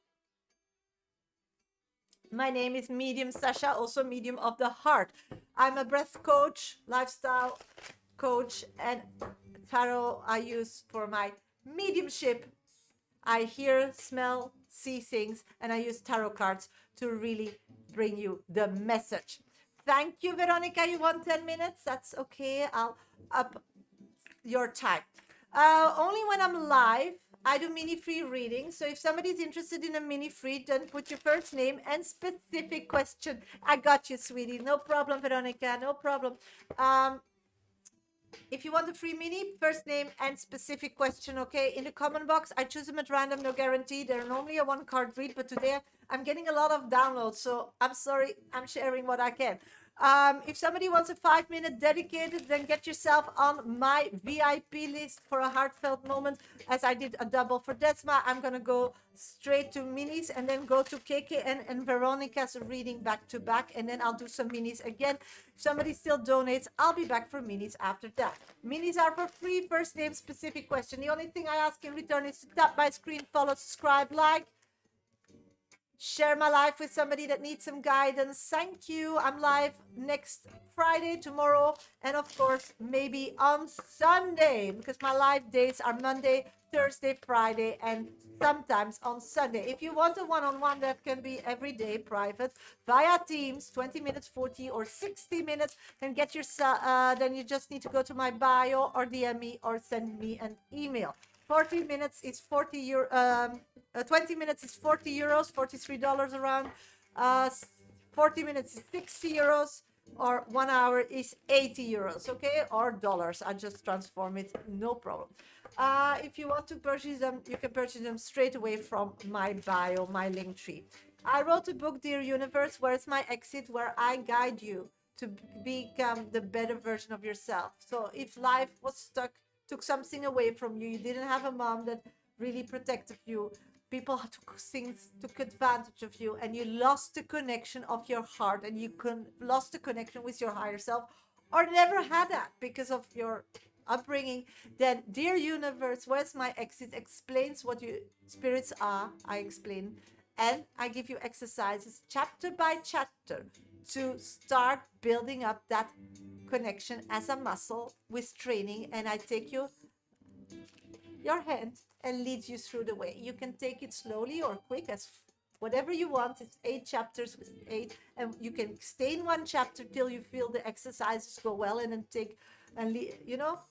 My name is Medium Shasha, also medium of the heart. I'm a breath coach, lifestyle coach, and tarot I use for my mediumship. I hear, smell, see things, and I use tarot cards to really bring you the message. Thank you, Veronica. You want 10 minutes? That's okay. I'll up your time. Only when I'm live, I do mini free readings. So if somebody's interested in a mini free, then put your first name and specific question. I got you, sweetie. No problem, Veronica. No problem. If you want a free mini, first name and specific question, okay? In the comment box, I choose them at random, no guarantee. They're normally a one card read, but today I'm getting a lot of downloads, so I'm sorry. I'm sharing what I can. If somebody wants a 5-minute dedicated, then get yourself on my VIP list for a heartfelt moment. As I did a double for Desma, I'm going to go straight to minis and then go to KKN and Veronica's reading back to back. And then I'll do some minis again. If somebody still donates, I'll be back for minis after that. Minis are for free, first name, specific question. The only thing I ask in return is to tap my screen, follow, subscribe, like. Share my life with somebody that needs some guidance. Thank you. I'm live next Friday, tomorrow, and of course, maybe on Sunday, because my live dates are Monday, Thursday, Friday, and sometimes on Sunday. If you want a one-on-one, that can be every day, private, via Teams, 20 minutes, 40 or 60 minutes, and get your, then you just need to go to my bio or DM me or send me an email. 40 minutes is 40 euro, 20 minutes is 40 euros, $43 around. 40 minutes is 60 euros, or 1 hour is 80 euros, okay? Or dollars. I just transform it, no problem. If you want to purchase them, you can purchase them straight away from my bio, my link tree. I wrote a book, Dear Universe, Where's My Exit, where I guide you to become the better version of yourself. So if life was stuck, took something away from you, you didn't have a mom that really protected you, people took advantage of you, and you lost the connection of your heart, and you lost the connection with your higher self, or never had that because of your upbringing, then dear universe, where's my exit? Explains what you spirits are. I explain, and I give you exercises chapter by chapter to start building up that connection as a muscle with training. And I take your hand and lead you through the way. You can take it slowly or quick, as whatever you want. It's 8 chapters with 8, and you can stay in one chapter till you feel the exercises go well, and then take and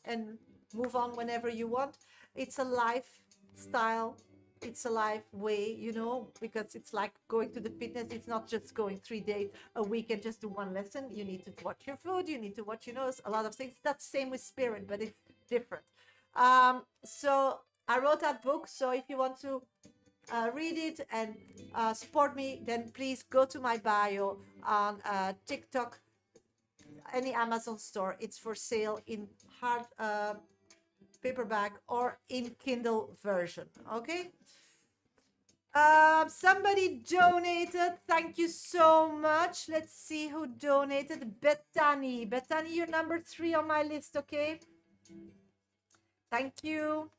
and move on whenever you want. It's a lifestyle. It's a life way, because it's like going to the fitness. It's not just going 3 days a week and just do one lesson. You need to watch your food. You need to watch, a lot of things. That's the same with spirit, but it's different. So I wrote that book. So if you want to read it and support me, then please go to my bio on TikTok, any Amazon store. It's for sale in hard paperback or in Kindle version. Okay. Somebody donated. Thank you so much. Let's see who donated. Bethany, you're number 3 on my list. Okay. Thank you.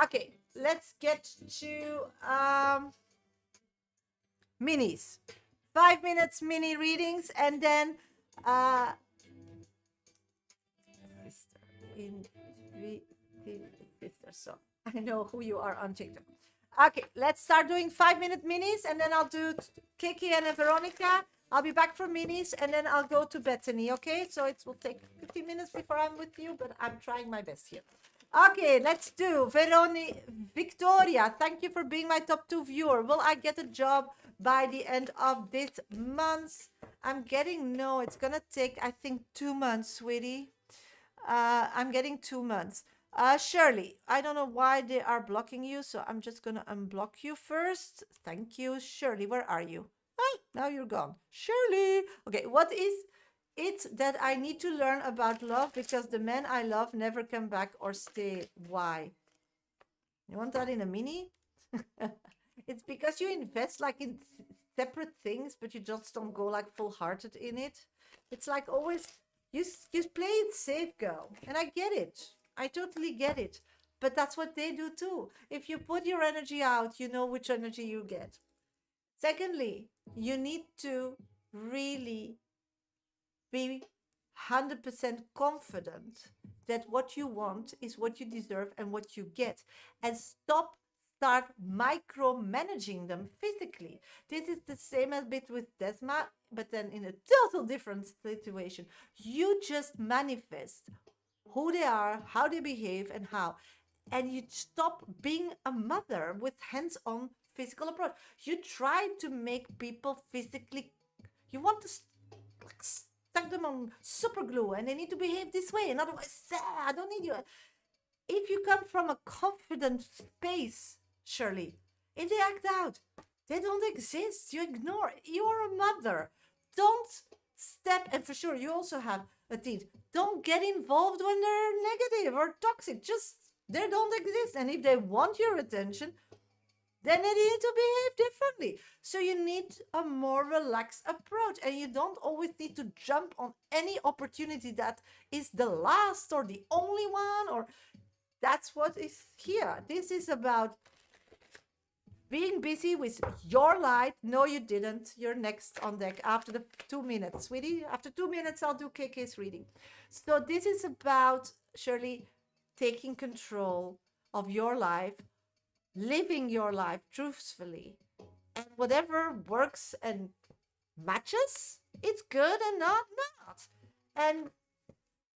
Okay, let's get to minis. 5 minutes mini readings, and then so I know who you are on TikTok. Okay, let's start doing 5-minute minis, and then I'll do Kiki and Veronica. I'll be back for minis, and then I'll go to Bethany. Okay, so it will take 15 minutes before I'm with you, but I'm trying my best here. Okay, let's do Victoria. Thank you for being my top 2 viewer. Will I get a job by the end of this month? I'm getting no. It's gonna take, I think, 2 months, sweetie. I'm getting 2 months. Shirley, I don't know why they are blocking you, so I'm just gonna unblock you first. Thank you, Shirley. Where are you? Ah, now you're gone, Shirley. Okay, what is it that I need to learn about love, because the men I love never come back or stay? Why? You want that in a mini? It's because you invest like in separate things, but you just don't go like full-hearted in it. It's like always you play it safe, girl, and I get it. I totally get it, but that's what they do too. If you put your energy out, you know which energy you get. Secondly, you need to really be 100% confident that what you want is what you deserve and what you get, and start micromanaging them physically. This is the same a bit with Desma, but then in a total different situation. You just manifest who they are, how they behave, and how. And you stop being a mother with hands-on physical approach. You try to make people physically, you want to stuck them on super glue, and they need to behave this way, and otherwise, I don't need you. If you come from a confident space, Shirley, if they act out, they don't exist. You ignore. You're a mother. Don't step, and for sure, you also have a teen. Don't get involved when they're negative or toxic. Just, they don't exist. And if they want your attention, then they need to behave differently. So you need a more relaxed approach, and you don't always need to jump on any opportunity that is the last or the only one, or that's what is here. This is about being busy with your light. No, you didn't. You're next on deck after the 2 minutes, sweetie. After 2 minutes, I'll do KK's reading. So this is about, Shirley, taking control of your life, living your life truthfully, and whatever works and matches, it's good, and not. And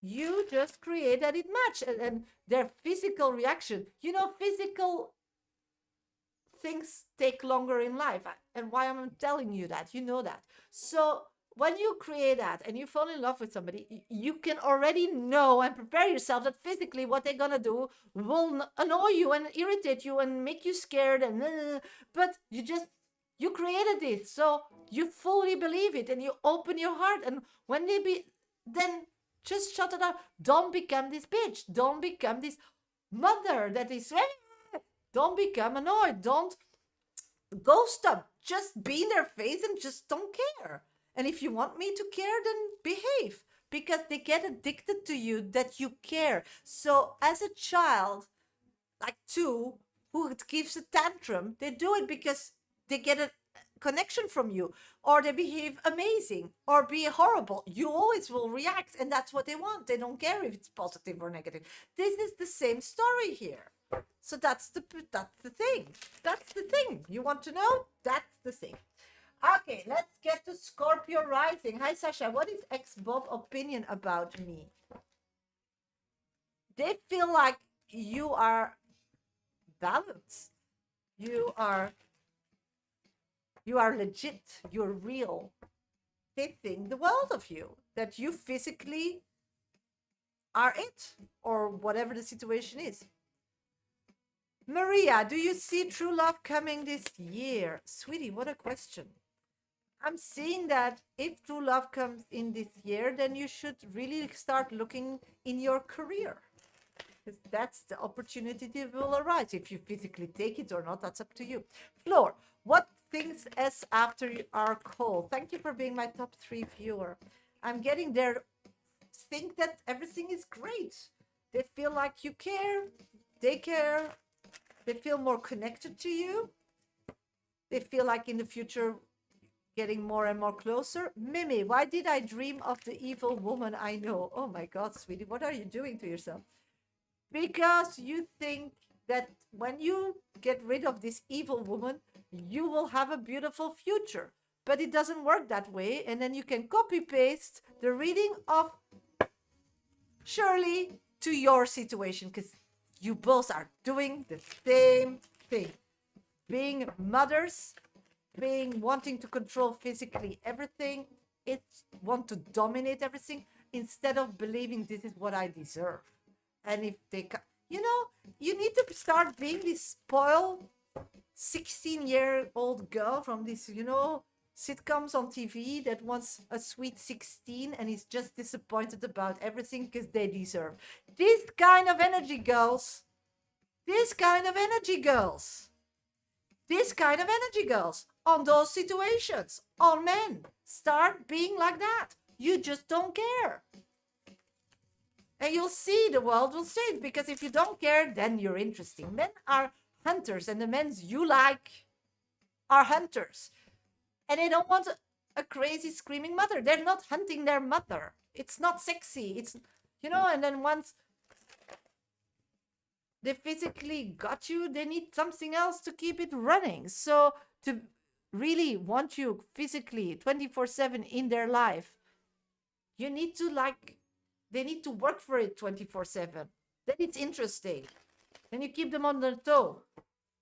you just create that it match, and their physical reaction. Physical things take longer in life, and why I'm telling you that, that. So when you create that and you fall in love with somebody, you can already know and prepare yourself that physically what they're gonna do will annoy you and irritate you and make you scared, but you created it, so you fully believe it, and you open your heart. And when then just shut it out. Don't become this bitch. Don't become this mother that is. Don't become annoyed. Don't ghost them. Just be in their face and just don't care. And if you want me to care, then behave. because they get addicted to you, that you care. So as a child, like 2, who gives a tantrum, they do it because they get a connection from you, or they behave amazing or be horrible. You always will react, and that's what they want. They don't care if it's positive or negative. This is the same story here. So that's the thing. That's the thing. You want to know? That's the thing. Okay, let's get to Scorpio rising. Hi, Sasha. What is ex-Bob opinion about me? They feel like you are balanced. You are legit. You're real. They think the world of you, that you physically are it, or whatever the situation is. Maria, do you see true love coming this year? Sweetie, what a question. I'm seeing that if true love comes in this year, then you should really start looking in your career. Because that's the opportunity that will arise. If you physically take it or not, that's up to you. Floor, what things as after you are cold? Thank you for being my top 3 viewer. I'm getting there. Think that everything is great. They feel like you care. They care. They feel more connected to you. They feel like in the future getting more and more closer. Mimi, why did I dream of the evil woman I know? Oh my God, sweetie, what are you doing to yourself? Because you think that when you get rid of this evil woman, you will have a beautiful future. But it doesn't work that way. And then you can copy paste the reading of Shirley to your situation, because you both are doing the same thing. Being mothers, wanting to control physically everything, want to dominate everything, instead of believing this is what I deserve. And if they, you need to start being this spoiled 16-year-old girl from this, sitcoms on TV that wants a sweet 16 and is just disappointed about everything because they deserve. This kind of energy, girls. This kind of energy, girls. This kind of energy, girls. On those situations. On men. Start being like that. You just don't care. And you'll see the world will change, because if you don't care, then you're interesting. Men are hunters, and the men you like are hunters. And they don't want a crazy screaming mother. They're not hunting their mother. It's not sexy. It's, and then once they physically got you, they need something else to keep it running. So to really want you physically 24/7 in their life, you need to they need to work for it 24/7. Then it's interesting. Then you keep them on their toe.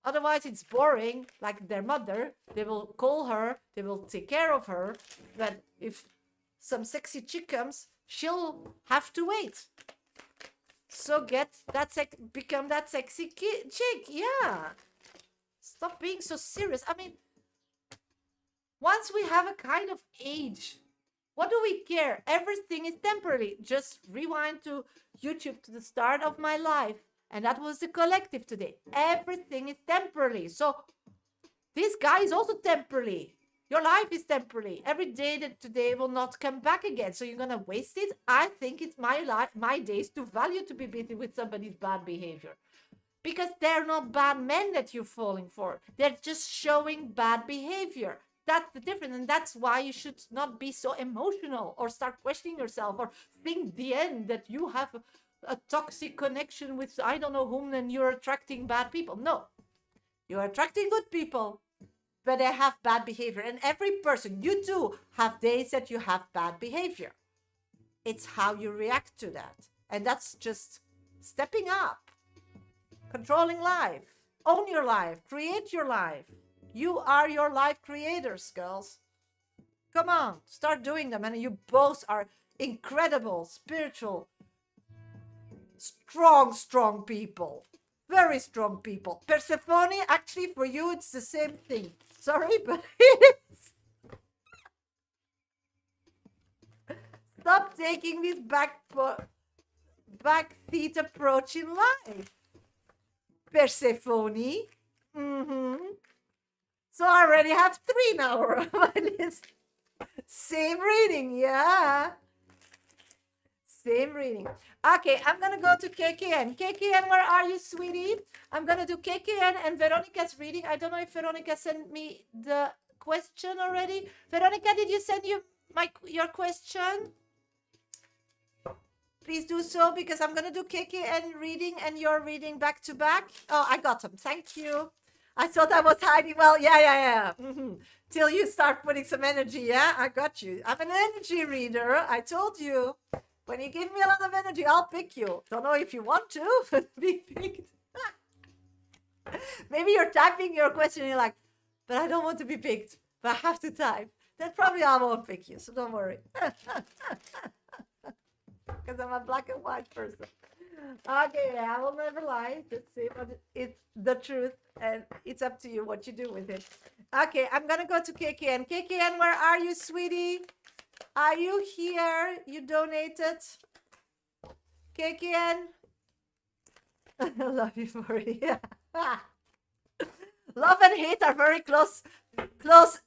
Otherwise, it's boring, like their mother. They will call her, they will take care of her. But if some sexy chick comes, she'll have to wait. So become that sexy chick. Yeah. Stop being so serious. I mean, once we have a kind of age, what do we care? Everything is temporary. Just rewind to YouTube, to the start of my life. And that was the collective today. Everything is temporary. So this guy is also temporary. Your life is temporary. Every day that today will not come back again. So you're going to waste it. I think it's my days to value to be busy with somebody's bad behavior. Because they're not bad men that you're falling for. They're just showing bad behavior. That's the difference. And that's why you should not be so emotional or start questioning yourself or think the end that you have a toxic connection with I don't know whom and you're attracting bad people. No, you're attracting good people, but they have bad behavior. And every person, you too, have days that you have bad behavior. It's how you react to that. And that's just stepping up, controlling life, own your life, create your life. You are your life creators, girls. Come on, start doing them. And you both are incredible, spiritual, strong people. Very strong people. Persephone, actually, for you, it's the same thing. Sorry, but it's... Stop taking this backseat approach in life. Persephone. So I already have 3 now on my list. Same reading, yeah. Same reading. Okay, I'm gonna go to KKN. KKN, where are you, sweetie? I'm gonna do KKN and Veronica's reading. I don't know if Veronica sent me the question already. Veronica, did you send your question? Please do so, because I'm gonna do KKN reading and your reading back to back. Oh, I got them. Thank you. I thought I was hiding. Well, yeah. Till you start putting some energy. Yeah, I got you. I'm an energy reader. I told you. When you give me a lot of energy, I'll pick you. Don't know if you want to, but be picked. Maybe you're typing your question and you're like, but I don't want to be picked, but I have to type. Then probably I won't pick you, so don't worry. Because I'm a black and white person. Okay, I will never lie. Just say what it's the truth, and it's up to you what you do with it. Okay, I'm gonna go to KKN. KKN, where are you, sweetie? Are you here? You donated. KKN. I love you for it. Love and hate are very close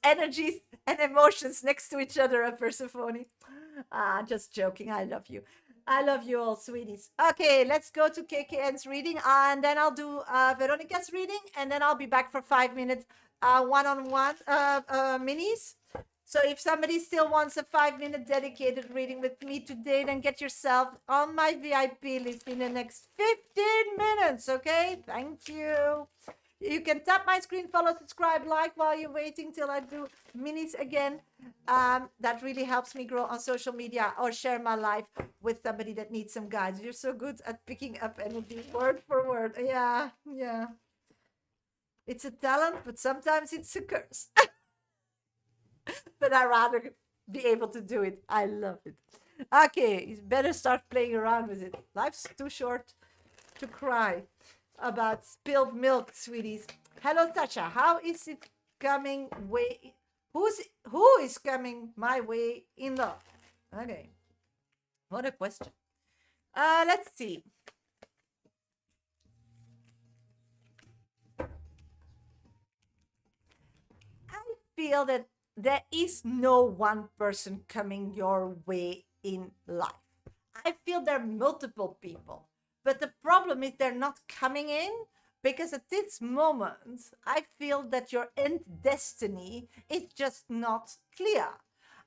energies and emotions next to each other, Persephone. Just joking. I love you. I love you all, sweeties. Okay, let's go to KKN's reading, and then I'll do Veronica's reading, and then I'll be back for 5 minutes one-on-one minis. So if somebody still wants a 5-minute dedicated reading with me today, then get yourself on my VIP list in the next 15 minutes, okay? Thank you. You can tap my screen, follow, subscribe, like while you're waiting till I do minis again. That really helps me grow on social media, or share my life with somebody that needs some guides. You're so good at picking up energy word for word. Yeah. It's a talent, but sometimes it's a curse. But I rather be able to do it. I love it. Okay, you better start playing around with it. Life's too short to cry about spilled milk, sweeties. Hello, Tasha. How is it coming way? Who is coming my way in love? Okay. What a question. Let's see. I feel that there is no one person coming your way in life. I feel there are multiple people, but the problem is they're not coming in, because at this moment, I feel that your end destiny is just not clear.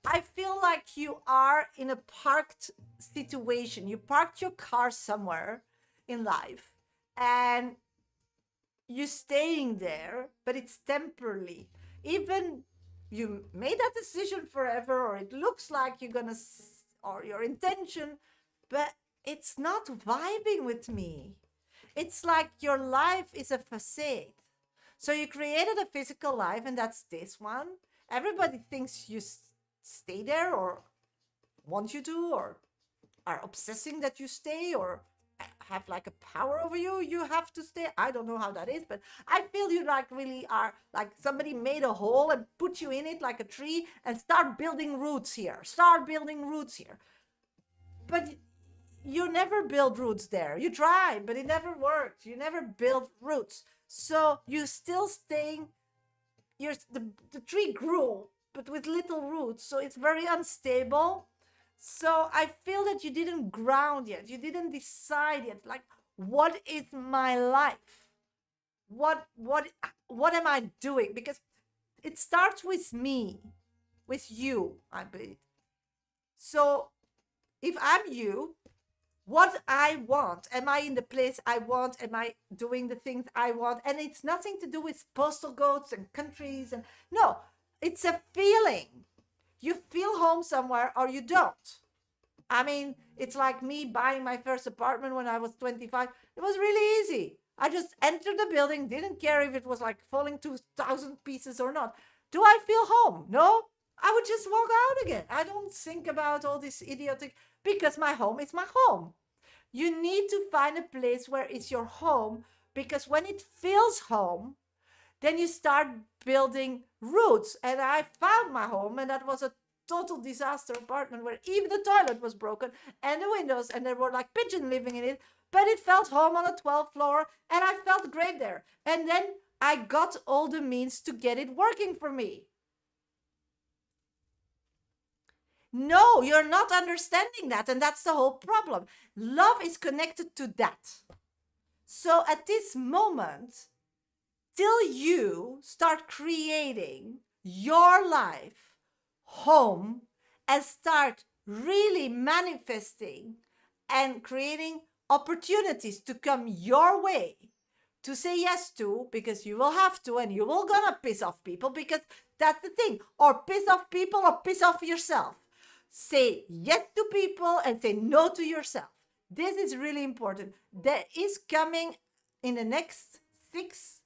I feel like you are in a parked situation. You parked your car somewhere in life, and you're staying there, but it's temporarily. Even you made that decision forever, or it looks like you're gonna, or your intention, but it's not vibing with me. It's like your life is a facade. So you created a physical life, and that's this one. Everybody thinks you stay there, or want you to, or are obsessing that you stay, or have like a power over you. You have to stay. I don't know how that is, but I feel you like really are like somebody made a hole and put you in it like a tree, and start building roots here. But you never build roots there. You try, but it never worked. You never build roots. So you still staying. The tree grew, but with little roots. So it's very unstable. So I feel that you didn't ground yet. You didn't decide yet. Like, what is my life? What am I doing? Because it starts with me, with you, I believe. So if I'm you, what I want, am I in the place I want? Am I doing the things I want? And it's nothing to do with postal codes and countries. And no, it's a feeling. You feel home somewhere, or you don't. I mean, it's like me buying my first apartment when I was 25. It was really easy. I just entered the building, didn't care if it was like falling to 1,000 pieces or not. Do I feel home? No. I would just walk out again. I don't think about all this idiotic, because my home is my home. You need to find a place where it's your home, because when it feels home, then you start building roots. And I found my home, and that was a total disaster apartment where even the toilet was broken and the windows, and there were like pigeons living in it, but it felt home on the 12th floor, and I felt great there. And then I got all the means to get it working for me. No, you're not understanding that. And that's the whole problem. Love is connected to that. So at this moment, till you start creating your life, home, and start really manifesting and creating opportunities to come your way, to say yes to, because you will have to, and you will gonna piss off people, because that's the thing, or piss off people or piss off yourself. Say yes to people and say no to yourself. This is really important. There is coming in the next 6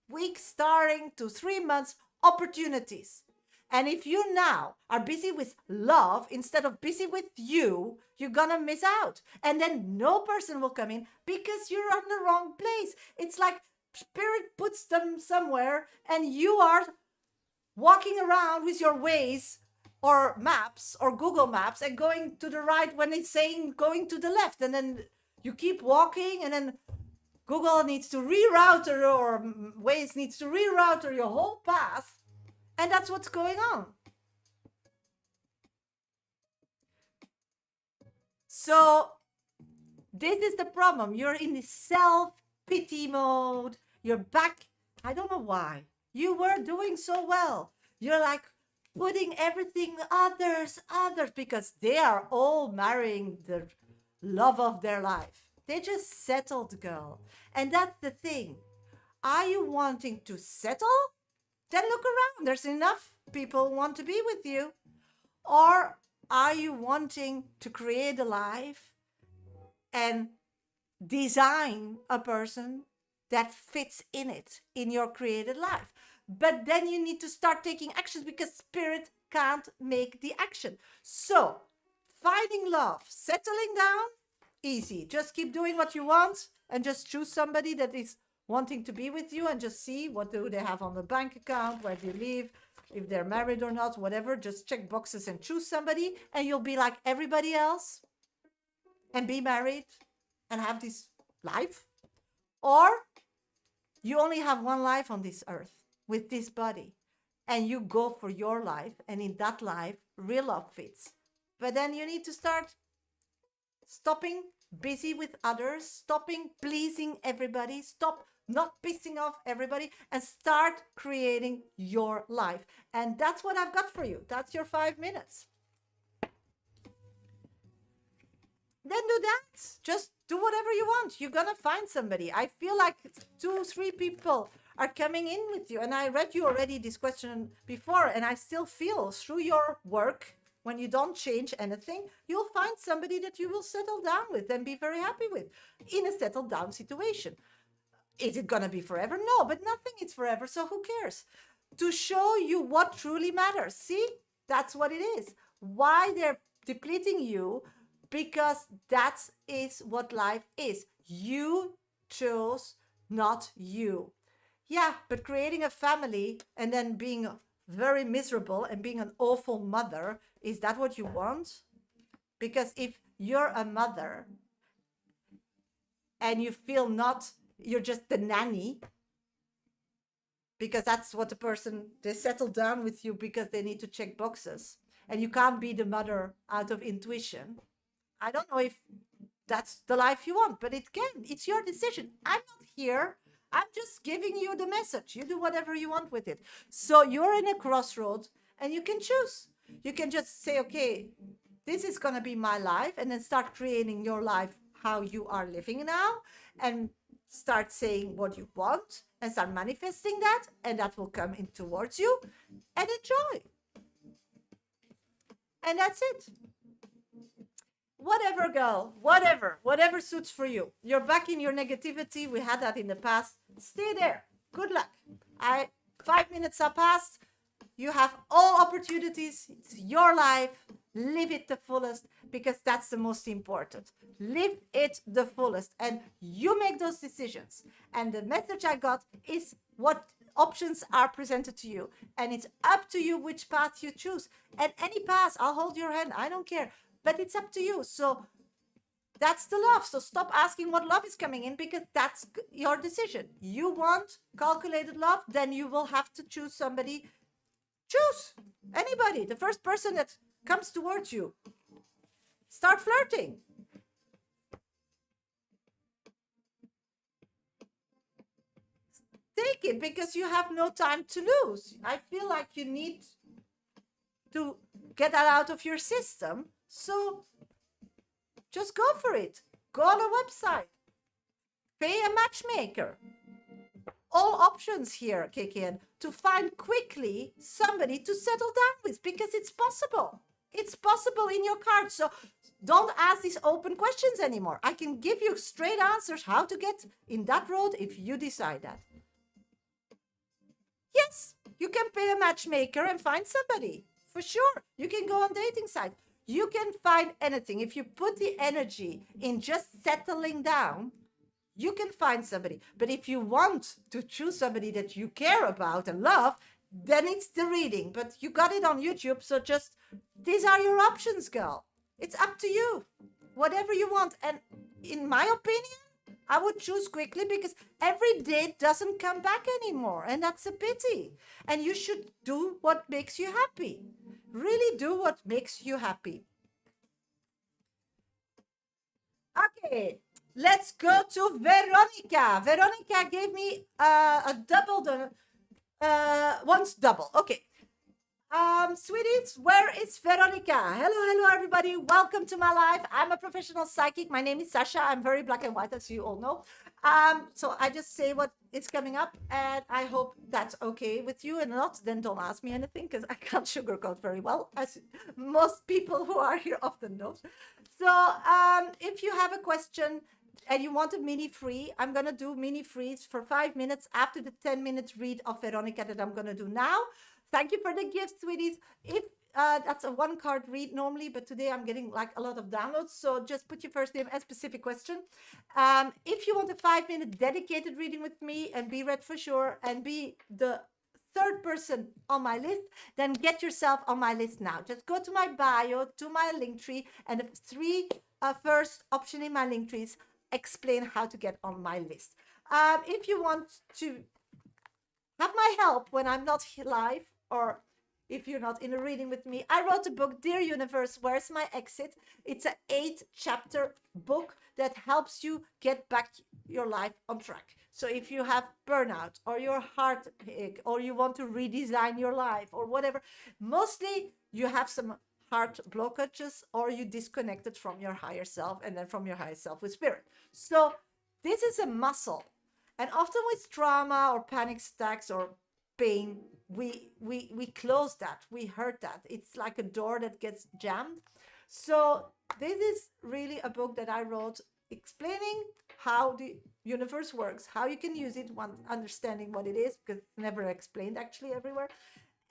weeks, starting to 3 months, opportunities. And if you now are busy with love instead of busy with you, you're gonna miss out. And then no person will come in because you're on the wrong place. It's like spirit puts them somewhere and you are walking around with your Waze or maps or Google Maps and going to the right when it's saying going to the left. And then you keep walking and then Google needs to reroute or Waze needs to reroute your whole path. And that's what's going on. So this is the problem. You're in the self-pity mode. You're back. I don't know why. You were doing so well. You're like putting everything others, because they are all marrying the love of their life. They just settled, girl. And that's the thing. Are you wanting to settle? Then look around. There's enough people who want to be with you. Or are you wanting to create a life and design a person that fits in it, in your created life? But then you need to start taking actions because spirit can't make the action. So finding love, settling down, easy. Just keep doing what you want and just choose somebody that is wanting to be with you and just see what do they have on the bank account, where do you live, if they're married or not, whatever. Just check boxes and choose somebody and you'll be like everybody else and be married and have this life. Or you only have one life on this earth with this body and you go for your life, and in that life real love fits. But then you need to start stopping busy with others, stopping pleasing everybody, stop not pissing off everybody, and start creating your life. And that's what I've got for you. That's your 5 minutes. Then do that. Just do whatever you want. You're gonna find somebody. I feel like 2-3 people are coming in with you. And I read you already this question before, and I still feel through your work, when you don't change anything, you'll find somebody that you will settle down with and be very happy with in a settled down situation. Is it gonna be forever? No, but nothing is forever, so who cares? To show you what truly matters. See, that's what it is. Why they're depleting you, because that is what life is. You chose, not you. Yeah, but creating a family and then being very miserable and being an awful mother, is that what you want? Because if you're a mother and you feel not, you're just the nanny, because that's what the person, they settle down with you because they need to check boxes, and you can't be the mother out of intuition. I don't know if that's the life you want, but it can. It's your decision. I'm not here. I'm just giving you the message. You do whatever you want with it. So you're in a crossroad and you can choose. You can just say, okay, this is going to be my life, and then start creating your life how you are living now, and start saying what you want and start manifesting that, and that will come in towards you, and enjoy. And that's it. Whatever, girl, whatever suits for you. You're back in your negativity. We had that in the past. Stay there. Good luck. 5 minutes are past. You have all opportunities. It's your life. Live it the fullest, because that's the most important. Live it the fullest, and you make those decisions. And the message I got is what options are presented to you, and it's up to you which path you choose. And any path, I'll hold your hand. I don't care. But it's up to you. So that's the love. So stop asking what love is coming in, because that's your decision. You want calculated love, then you will have to choose somebody. Choose anybody. The first person that comes towards you, start flirting. Take it, because you have no time to lose. I feel like you need to get that out of your system. So just go for it. Go on a website. Pay a matchmaker. All options here kick in to find quickly somebody to settle down with, because it's possible. It's possible in your cards. So don't ask these open questions anymore. I can give you straight answers how to get in that road if you decide that. Yes, you can pay a matchmaker and find somebody. For sure. You can go on dating sites. You can find anything. If you put the energy in just settling down, you can find somebody. But if you want to choose somebody that you care about and love, then it's the reading. But you got it on YouTube, so just, these are your options, girl. It's up to you. Whatever you want. And in my opinion, I would choose quickly, because every date doesn't come back anymore. And that's a pity. And you should do what makes you happy. Really do what makes you happy. Okay, let's go to Veronica. Veronica gave me a double, once double. Okay. Sweeties, where is Veronica? Hello, everybody. Welcome to my life. I'm a professional psychic. My name is Sasha. I'm very black and white, as you all know. So I just say what is coming up, and I hope that's okay with you. And not, then don't ask me anything, because I can't sugarcoat very well, as most people who are here often know. So if you have a question and you want a mini free, I'm going to do mini frees for 5 minutes after the 10-minute read of Veronica that I'm going to do now. Thank you for the gift, sweeties. If that's a one card read normally, but today I'm getting like a lot of downloads. So just put your first name and specific question. If you want a 5-minute dedicated reading with me and be read for sure and be the third person on my list, then get yourself on my list now. Just go to my bio, to my link tree, and the three first option in my link trees explain how to get on my list. If you want to have my help when I'm not live, or if you're not in a reading with me, I wrote a book, Dear Universe, Where's My Exit? It's an 8-chapter book that helps you get back your life on track. So if you have burnout or your heartache, or you want to redesign your life or whatever, mostly you have some heart blockages, or you disconnected from your higher self, and then from your higher self with spirit. So this is a muscle. And often with trauma or panic attacks or pain, we close that, we hurt that. It's like a door that gets jammed. So this is really a book that I wrote explaining how the universe works, how you can use it, one, understanding what it is, because it's never explained actually everywhere.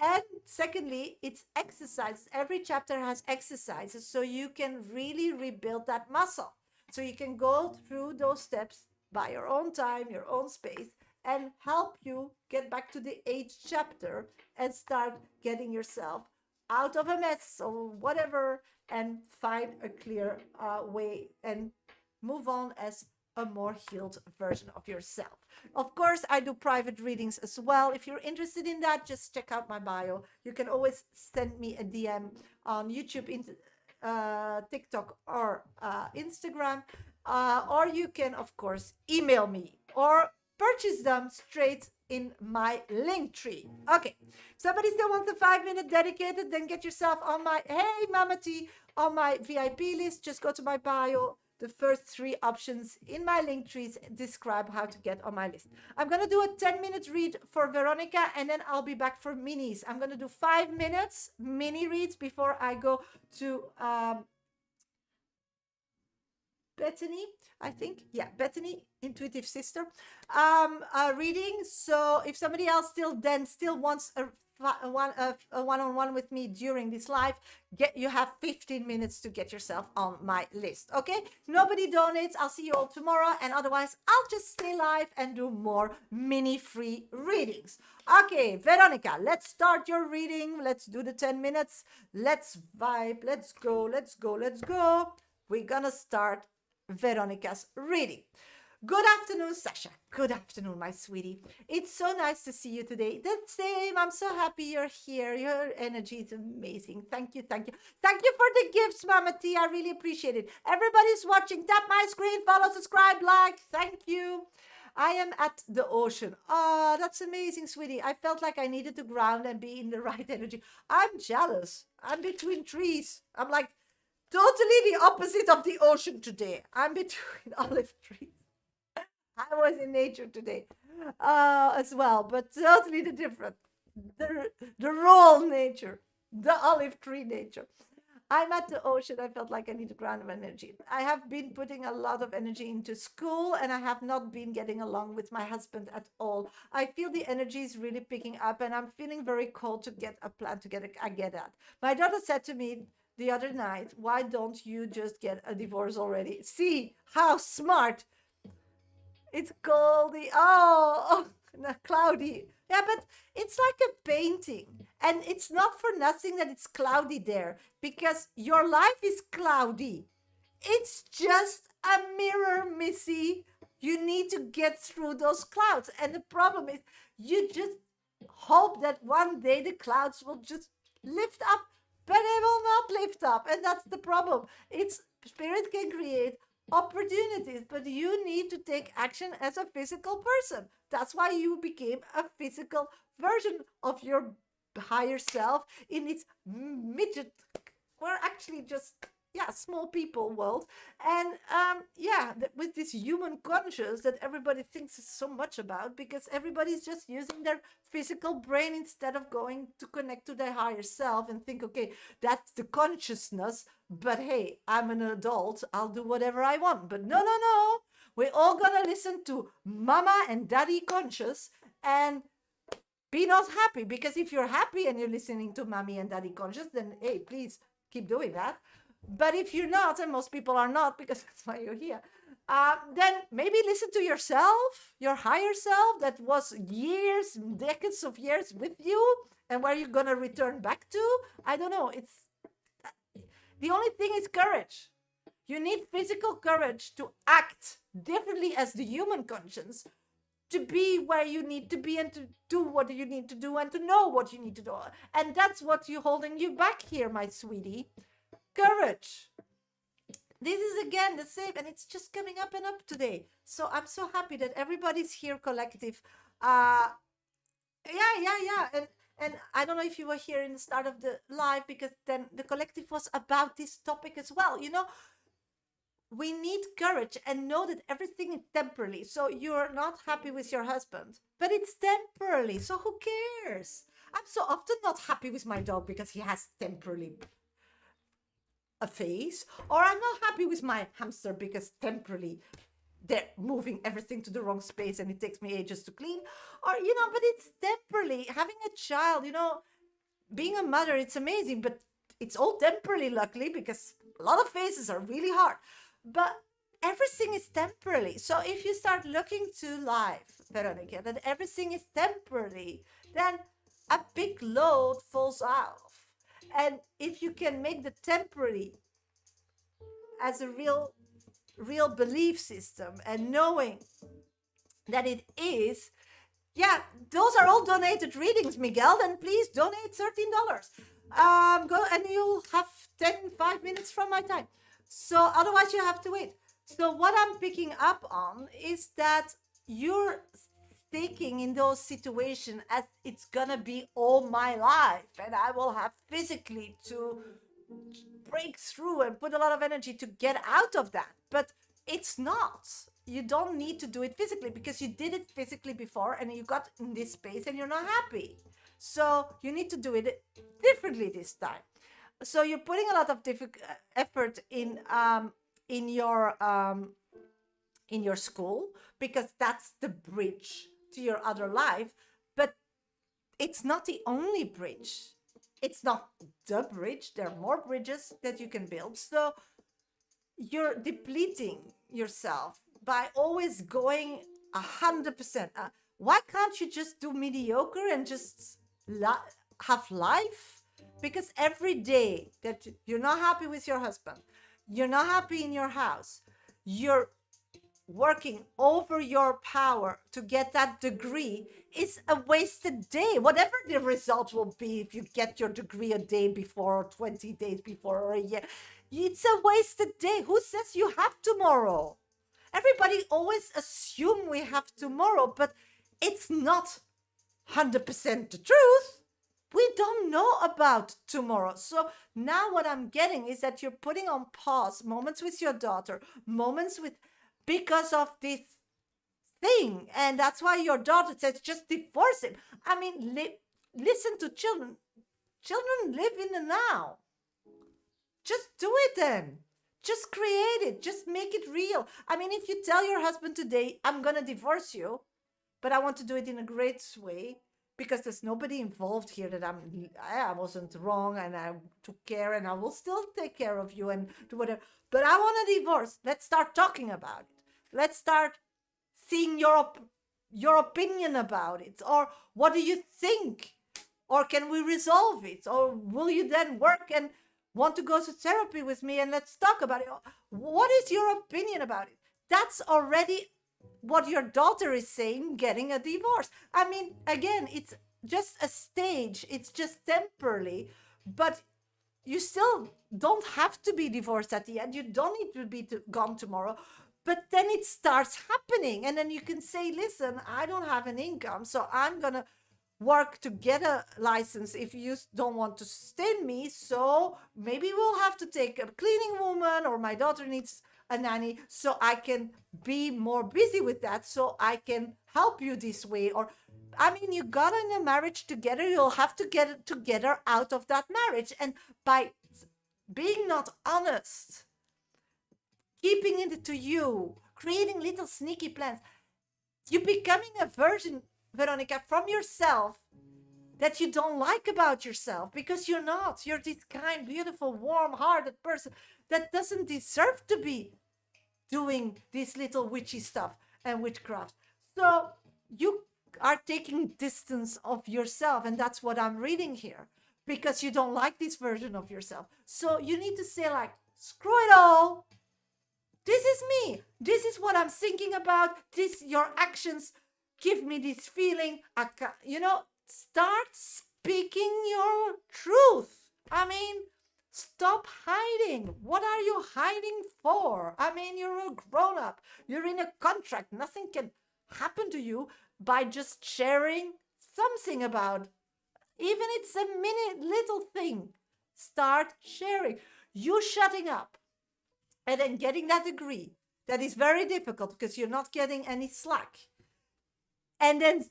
And secondly, it's exercises. Every chapter has exercises, so you can really rebuild that muscle. So you can go through those steps by your own time, your own space, and help you get back to the 8th chapter and start getting yourself out of a mess or whatever, and find a clear way and move on as a more healed version of yourself. Of course, I do private readings as well. If you're interested in that, just check out my bio. You can always send me a DM on YouTube, TikTok, or Instagram. Or you can, of course, email me or purchase them straight in my link tree. Okay, somebody still wants a 5-minute dedicated, then get yourself on my, hey, Mama T, on my VIP list. Just go to my bio. The first 3 options in my link trees describe how to get on my list. I'm going to do a 10-minute read for Veronica, and then I'll be back for minis. I'm going to do 5 minutes mini reads before I go to Bethany, I think. Yeah, Bethany, Intuitive Sister, reading. So if somebody else still wants a one-on-one with me during this live, you have 15 minutes to get yourself on my list. Okay, nobody donates. I'll see you all tomorrow, and otherwise I'll just stay live and do more mini free readings. Okay, Veronica, let's start your reading. Let's do the 10 minutes. Let's vibe. Let's go. We're gonna start Veronica's reading. Good afternoon, Sasha. Good afternoon, my sweetie. It's so nice to see you today. The same. I'm so happy you're here. Your energy is amazing. Thank you, thank you. Thank you for the gifts, Mama T. I really appreciate it. Everybody's watching. Tap my screen, follow, subscribe, like. Thank you. I am at the ocean. Oh, that's amazing, sweetie. I felt like I needed to ground and be in the right energy. I'm jealous. I'm between trees. I'm like totally the opposite of the ocean today. I'm between olive trees. I was in nature today as well, but totally the different. The raw nature, the olive tree nature. I'm at the ocean. I felt like I need a ground of energy. I have been putting a lot of energy into school and I have not been getting along with my husband at all. I feel the energy is really picking up and I'm feeling very cold to get a plan together. I get that. My daughter said to me the other night, why don't you just get a divorce already? See how smart. It's coldy. Oh, no, cloudy. Yeah, but it's like a painting. And it's not for nothing that it's cloudy there because your life is cloudy. It's just a mirror, Missy. You need to get through those clouds. And the problem is, you just hope that one day the clouds will just lift up, but they will not lift up. And that's the problem. It's spirit can create opportunities, but you need to take action as a physical person. That's why you became a physical version of your higher self in its midget. We're actually just small people world, and with this human conscious that everybody thinks so much about because everybody's just using their physical brain instead of going to connect to their higher self and think, okay, that's the consciousness, but hey, I'm an adult, I'll do whatever I want. But no, we're all gonna listen to mama and daddy conscious and be not happy, because if you're happy and you're listening to mommy and daddy conscious, then hey, please keep doing that. But if you're not, and most people are not, because that's why you're here, then maybe listen to yourself, your higher self that was years, decades of years with you, and where you're gonna return back to. I don't know. It's the only thing is courage. You need physical courage to act differently as the human conscience, to be where you need to be and to do what you need to do and to know what you need to do. And that's what you're holding you back here, my sweetie. Courage. This is again the same, and it's just coming up and up today. So I'm so happy that everybody's here collective. And I don't know if you were here in the start of the live, because then the collective was about this topic as well. You know, we need courage and know that everything is temporary. So you're not happy with your husband, but it's temporary. So who cares? I'm so often not happy with my dog because he has temporarily a phase, or I'm not happy with my hamster because temporarily they're moving everything to the wrong space and it takes me ages to clean, or but it's temporary. Having a child, being a mother, it's amazing, but it's all temporary, luckily, because a lot of phases are really hard, but everything is temporary. So if you start looking to life, Veronica, that everything is temporary, then a big load falls off. And if you can make the temporary as a real belief system and knowing that it is, those are all donated readings, Miguel, then please donate $13. Go and you'll have 5 minutes from my time. So otherwise you have to wait. So what I'm picking up on is that you're thinking in those situations as it's gonna be all my life and I will have physically to break through and put a lot of energy to get out of that, but it's not. You don't need to do it physically because you did it physically before and you got in this space and you're not happy. So you need to do it differently this time. So you're putting a lot of effort in your school, because that's the bridge to your other life, but it's not the only bridge. It's not the bridge. There are more bridges that you can build. So you're depleting yourself by always going 100%. Why can't you just do mediocre and just have life? Because every day that you're not happy with your husband, you're not happy in your house, you're working over your power to get that degree is a wasted day. Whatever the result will be, if you get your degree a day before or 20 days before or a year, it's a wasted day. Who says you have tomorrow? Everybody always assume we have tomorrow, but it's not 100% the truth. We don't know about tomorrow. So now what I'm getting is that you're putting on pause moments with your daughter, moments with, because of this thing. And that's why your daughter says, just divorce him. I mean, listen to children. Children live in the now. Just do it then. Just create it. Just make it real. I mean, if you tell your husband today, I'm going to divorce you, but I want to do it in a great way, because there's nobody involved here that I wasn't wrong and I took care and I will still take care of you and do whatever. But I want a divorce. Let's start talking about it. Let's start seeing your opinion about it. Or what do you think? Or can we resolve it? Or will you then work and want to go to therapy with me and let's talk about it? What is your opinion about it? That's already what your daughter is saying, getting a divorce. I mean, again, it's just a stage. It's just temporarily, but you still don't have to be divorced at the end. You don't need to be gone tomorrow. But then it starts happening. And then you can say, listen, I don't have an income, so I'm going to work to get a license if you don't want to sustain me. So maybe we'll have to take a cleaning woman, or my daughter needs a nanny, so I can be more busy with that, so I can help you this way. Or, I mean, you got in a marriage together, you'll have to get it together out of that marriage. And by being not honest, keeping it to you, creating little sneaky plans, you're becoming a version, Veronica, from yourself that you don't like about yourself, because you're not. You're this kind, beautiful, warm-hearted person that doesn't deserve to be doing this little witchy stuff and witchcraft. So you are taking distance of yourself, and that's what I'm reading here, because you don't like this version of yourself. So you need to say, like, screw it all. This is me. This is what I'm thinking about. Your actions give me this feeling. Start speaking your truth. I mean, stop hiding. What are you hiding for? I mean, you're a grown-up. You're in a contract. Nothing can happen to you by just sharing something about, even it's a little thing. Start sharing. You shutting up and then getting that degree, that is very difficult because you're not getting any slack. And then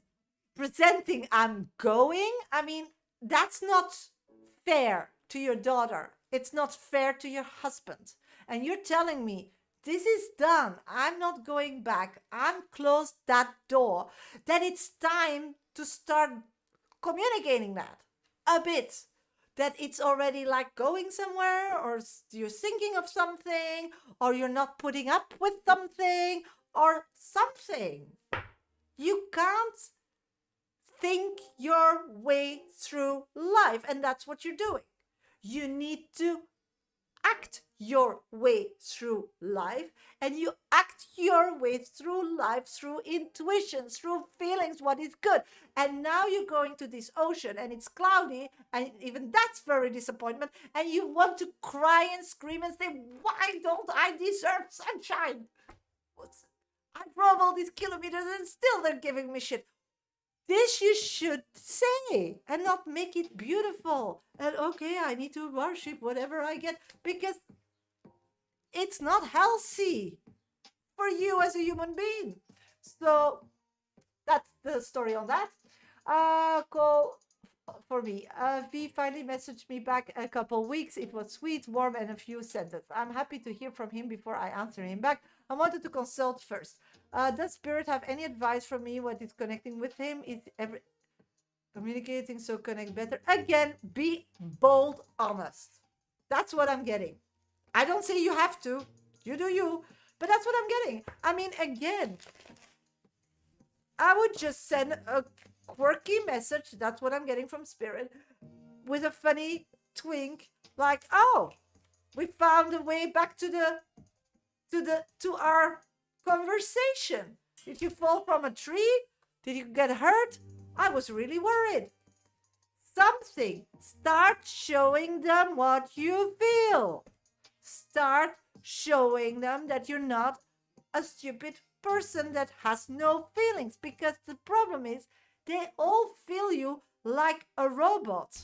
presenting, I'm going. I mean, that's not fair to your daughter. It's not fair to your husband. And you're telling me, this is done. I'm not going back. I'm closed that door. Then it's time to start communicating that a bit. That it's already like going somewhere, or you're thinking of something, or you're not putting up with something, or something. You can't think your way through life, and that's what you're doing. You need to act your way through life, and you act your way through life through intuition, through feelings, what is good. And now you're going to this ocean and it's cloudy, and even that's very disappointment, and you want to cry and scream and say, why don't I deserve sunshine? I drove all these kilometers and still they're giving me shit. This you should say and not make it beautiful. And okay, I need to worship whatever I get, because it's not healthy for you as a human being. So that's the story on that. Call for me. V finally messaged me back a couple weeks. It was sweet, warm, and a few sentences. I'm happy to hear from him before I answer him back. I wanted to consult first. Does Spirit have any advice for me? What is connecting with him? Is communicating so connect better? Again, be bold, honest. That's what I'm getting. I don't say you have to. You do you. But that's what I'm getting. I mean, again, I would just send a quirky message. That's what I'm getting from Spirit, with a funny twink, like, oh, we found a way back to our conversation. Did you fall from a tree? Did you get hurt? I was really worried. Something. Start showing them what you feel. Start showing them that you're not a stupid person that has no feelings, because the problem is they all feel you like a robot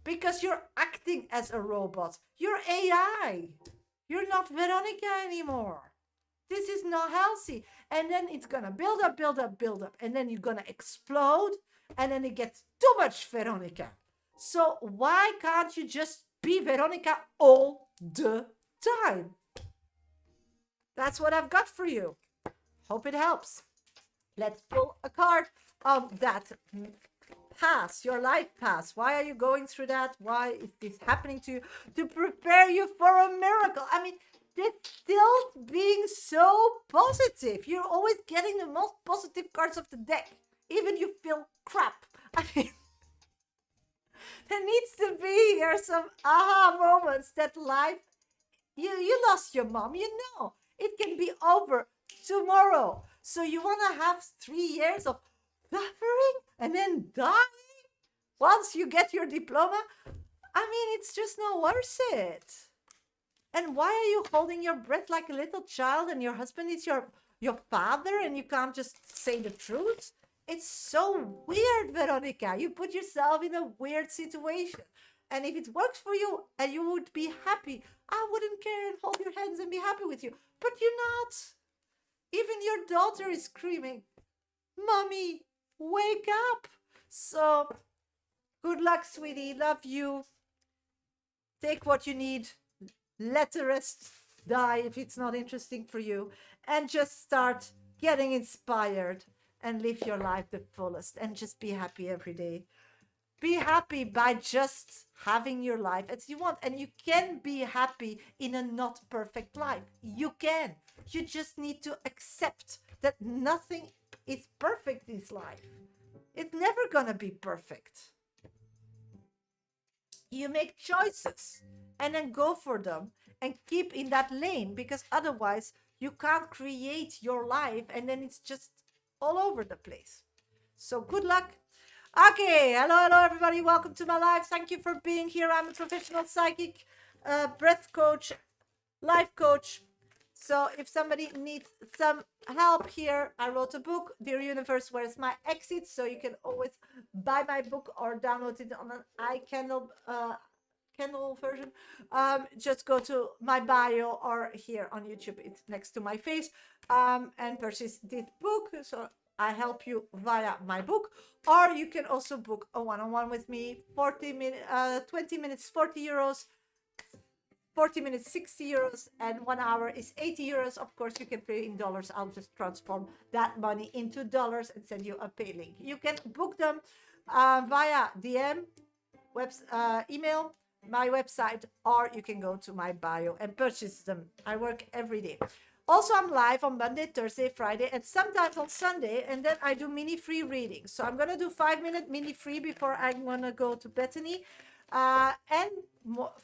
because you're acting as a robot. You're AI. You're not Veronica anymore. This is not healthy. And then it's gonna build up, build up, build up. And then you're gonna explode. And then it gets too much Veronica. So why can't you just be Veronica all the time? That's what I've got for you. Hope it helps. Let's pull a card of that path, your life path. Why are you going through that? Why is this happening to you? To prepare you for a miracle. I mean, they're still being so positive. You're always getting the most positive cards of the deck. Even you feel crap. I mean, there needs to be here some aha moments that life, you lost your mom, you know. It can be over tomorrow. So you want to have 3 years of suffering and then dying once you get your diploma? I mean, it's just not worth it. And why are you holding your breath like a little child and your husband is your father and you can't just say the truth? It's so weird, Veronica. You put yourself in a weird situation. And if it works for you and you would be happy, I wouldn't care and hold your hands and be happy with you. But you're not. Even your daughter is screaming, Mommy, wake up. So good luck, sweetie. Love you. Take what you need. Let the rest die if it's not interesting for you. And just start getting inspired and live your life the fullest. And just be happy every day. Be happy by just having your life as you want. And you can be happy in a not perfect life. You can. You just need to accept that nothing is perfect in this life. It's never gonna be perfect. You make choices and then go for them and keep in that lane, because otherwise you can't create your life and then it's just all over the place. So good luck. Okay, hello everybody, welcome to my life. Thank you for being here. I'm a professional psychic, breath coach, life coach. So if somebody needs some help here, I wrote a book, Dear Universe, Where's My Exit? So you can always buy my book or download it on an iKindle Kindle version. Just go to my bio or here on YouTube, it's next to my face, and purchase this book. So I help you via my book, or you can also book a one-on-one with me, 20 minutes, 40 euros, 40 minutes, 60 euros, and 1 hour is 80 euros. Of course, you can pay in dollars. I'll just transform that money into dollars and send you a pay link. You can book them via DM, email, my website, or you can go to my bio and purchase them. I work every day. Also, I'm live on Monday, Thursday, Friday, and sometimes on Sunday, and then I do mini free readings. So I'm going to do 5-minute mini free before I'm going to go to Bethany, and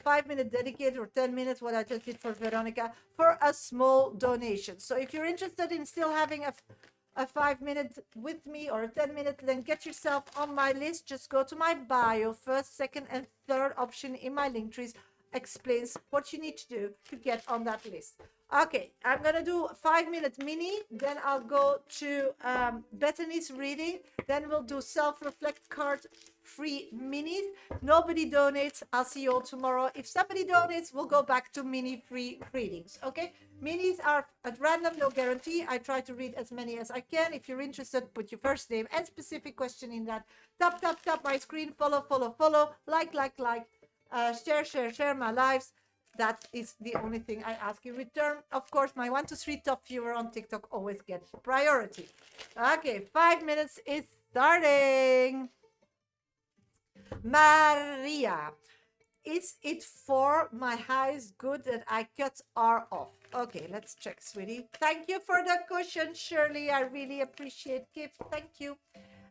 5-minute dedicated, or 10 minutes, what I just did for Veronica, for a small donation. So if you're interested in still having a 5-minute with me or a 10-minute, then get yourself on my list. Just go to my bio. First, second, and third option in my link trees explains what you need to do to get on that list. Okay, I'm gonna do a 5-minute mini, then I'll go to Bethany's reading, then we'll do self-reflect card free minis. Nobody donates. I'll see you all tomorrow. If somebody donates, we'll go back to mini free readings. Okay, minis are at random, no guarantee. I try to read as many as I can. If you're interested, put your first name and specific question in that. Tap my screen, follow, like, share my lives. That is the only thing I ask in return. Of course, my 1 to 3 top viewer on TikTok always gets priority. Okay, 5 minutes is starting. Maria, is it for my highest good that I cut R off? Okay, let's check, sweetie. Thank you for the cushion, Shirley. I really appreciate gift. Thank you.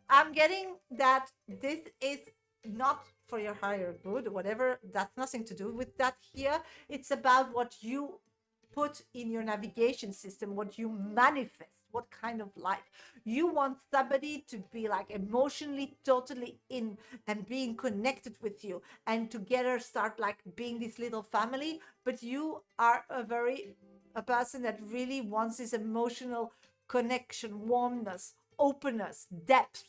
I'm getting that this is not for your higher good, whatever. That's nothing to do with that here. It's about what you put in your navigation system, what you manifest, what kind of life. You want somebody to be like emotionally totally in and being connected with you, and together start like being this little family. But you are a person that really wants this emotional connection, warmness, openness, depth.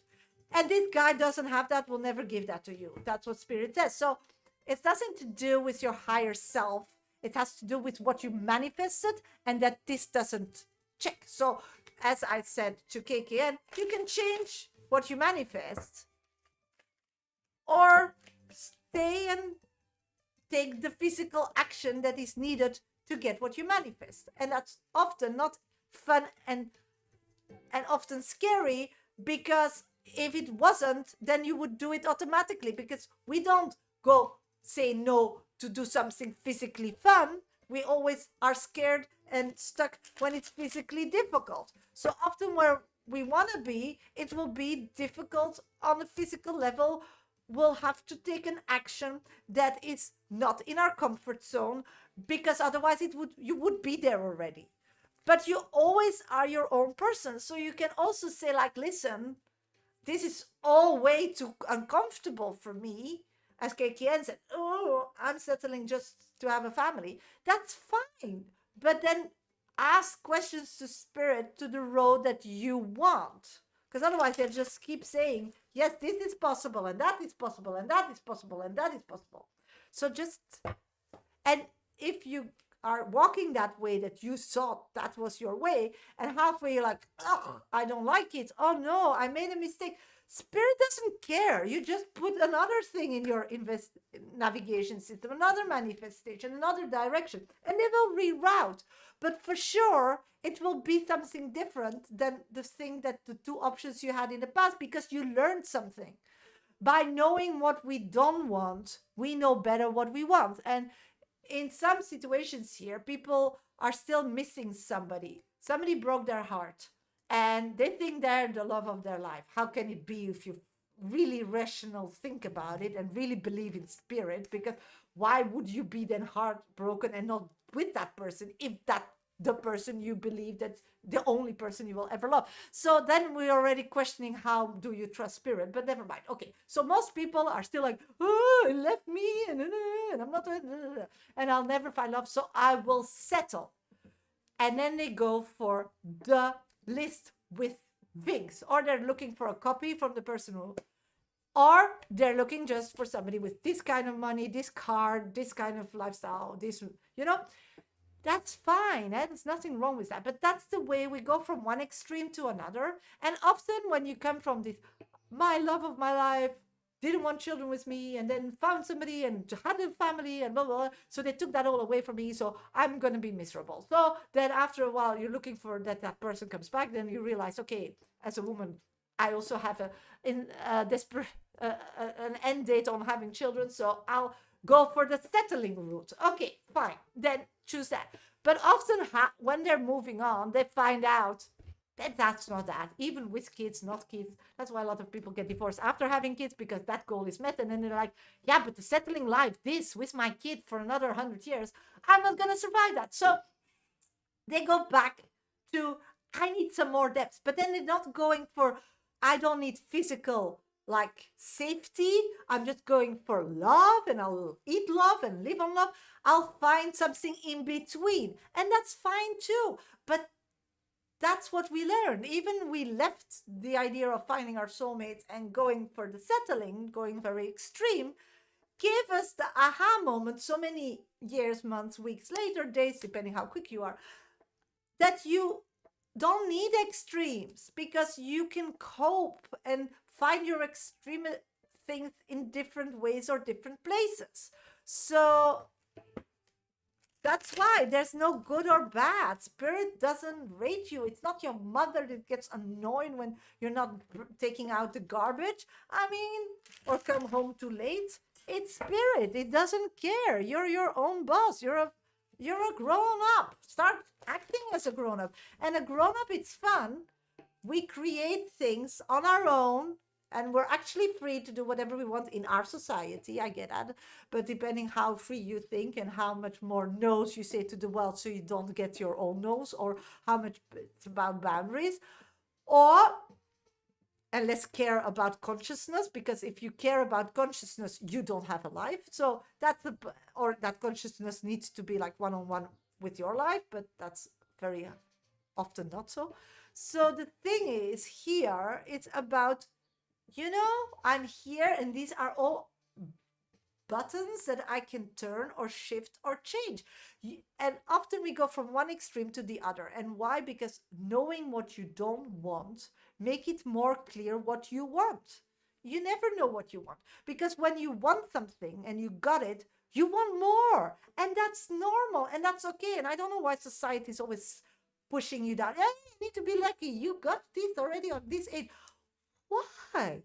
And this guy doesn't have that, will never give that to you. That's what spirit says. So it's nothing to do with your higher self. It has to do with what you manifested, and that this doesn't check. So as I said to KKN, you can change what you manifest, or stay and take the physical action that is needed to get what you manifest. And that's often not fun and often scary, because if it wasn't, then you would do it automatically, because we don't go say no to do something physically fun. We always are scared and stuck when it's physically difficult. So often where we want to be, it will be difficult on a physical level. We'll have to take an action that is not in our comfort zone, because otherwise you would be there already. But you always are your own person. So you can also say like, listen, this is all way too uncomfortable for me. As KKN said, oh, I'm settling just to have a family. That's fine. But then ask questions to spirit, to the road that you want. Because otherwise they'll just keep saying, yes, this is possible, and that is possible, and that is possible, and that is possible. So and if you are walking that way that you thought that was your way, and halfway you're like, oh, I don't like it. Oh no, I made a mistake. Spirit doesn't care. You just put another thing in your navigation system, another manifestation, another direction, and they will reroute. But for sure, it will be something different than the two options you had in the past, because you learned something. By knowing what we don't want, we know better what we want. And in some situations here, people are still missing somebody. Somebody broke their heart, and they think they're the love of their life. How can it be if you really rational think about it and really believe in spirit? Because why would you be then heartbroken and not with that person, if that the person you believe that's the only person you will ever love? So then we're already questioning, how do you trust spirit? But never mind. Okay, so most people are still like, oh, it left me, and I'm not, and I'll never find love, so I will settle. And then they go for the list with things, or they're looking for a copy from the person who, or they're looking just for somebody with this kind of money, this car, this kind of lifestyle, this, that's fine. There's nothing wrong with that. But that's the way we go from one extreme to another. And often when you come from this, my love of my life didn't want children with me, and then found somebody and had a family and blah, blah, blah. So they took that all away from me. So I'm going to be miserable. So then after a while, you're looking for that person comes back. Then you realize, okay, as a woman, I also have an end date on having children. So I'll go for the settling route. Okay, fine. Then choose that. But often when they're moving on, they find out that that's not that. Even with kids, not kids. That's why a lot of people get divorced after having kids, because that goal is met. And then they're like, yeah, but the settling life, this with my kid for another 100 years, I'm not going to survive that. So they go back to, I need some more depth. But then they're not going for, I don't need physical like safety. I'm just going for love, and I'll eat love and live on love. I'll find something in between, and that's fine too. But that's what we learned. Even we left the idea of finding our soulmates and going for the settling, going very extreme, gave us the aha moment so many years, months, weeks later, days, depending how quick you are, that you don't need extremes, because you can cope and find your extreme things in different ways or different places. So that's why there's no good or bad. Spirit doesn't rate you. It's not your mother that gets annoyed when you're not taking out the garbage. Or come home too late. It's spirit. It doesn't care. You're your own boss. You're a grown up. Start acting as a grown up. And a grown up, it's fun. We create things on our own And we're actually free to do whatever we want in our society. I get that. But depending how free you think and how much more no's you say to the world so you don't get your own no's, or how much it's about boundaries, or and less care about consciousness, because if you care about consciousness, you don't have a life. So that's or that consciousness needs to be like one-on-one with your life, but that's very often not so. So the thing is, here it's about, I'm here, and these are all buttons that I can turn or shift or change. And often we go from one extreme to the other. And why? Because knowing what you don't want, make it more clear what you want. You never know what you want, because when you want something and you got it, you want more. And that's normal and that's okay. And I don't know why society is always pushing you down. Hey, you need to be lucky. You got this already on this age. Why?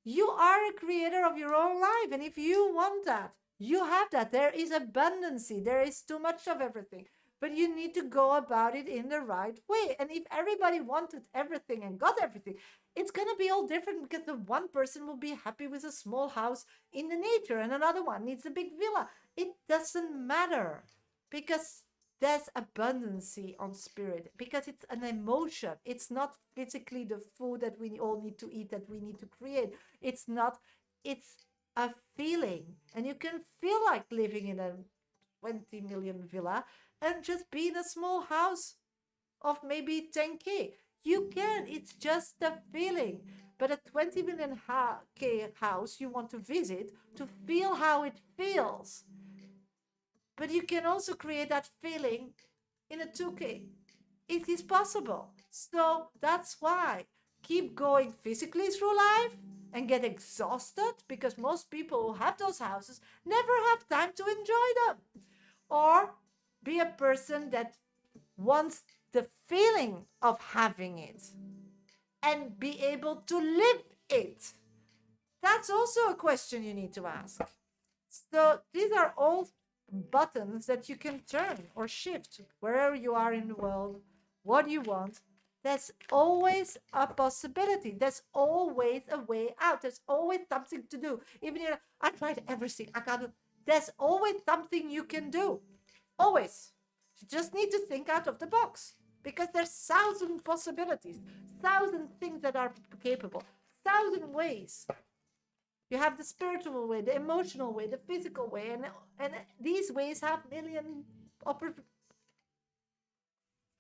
You are a creator of your own life. And if you want that, you have that. There is abundancy. There is too much of everything. But you need to go about it in the right way. And if everybody wanted everything and got everything, it's going to be all different, because the one person will be happy with a small house in the nature and another one needs a big villa. It doesn't matter, because there's abundancy on spirit, because it's an emotion. It's not physically the food that we all need to eat, that we need to create. It's not, it's a feeling. And you can feel like living in a 20 million villa and just be in a small house of maybe 10K. You can, it's just a feeling. But a 20 million K house you want to visit to feel how it feels. But you can also create that feeling in a 2K. It is possible. So that's why keep going physically through life and get exhausted, because most people who have those houses never have time to enjoy them. Or be a person that wants the feeling of having it and be able to live it. That's also a question you need to ask. So these are all buttons that you can turn or shift wherever you are in the world, what you want. There's always a possibility. There's always a way out. There's always something to do. Even if I tried everything, I can't do. There's always something you can do. Always. You just need to think out of the box, because there's 1,000 possibilities, 1,000 things that are capable, 1,000 ways. You have the spiritual way, the emotional way, the physical way, and these ways have million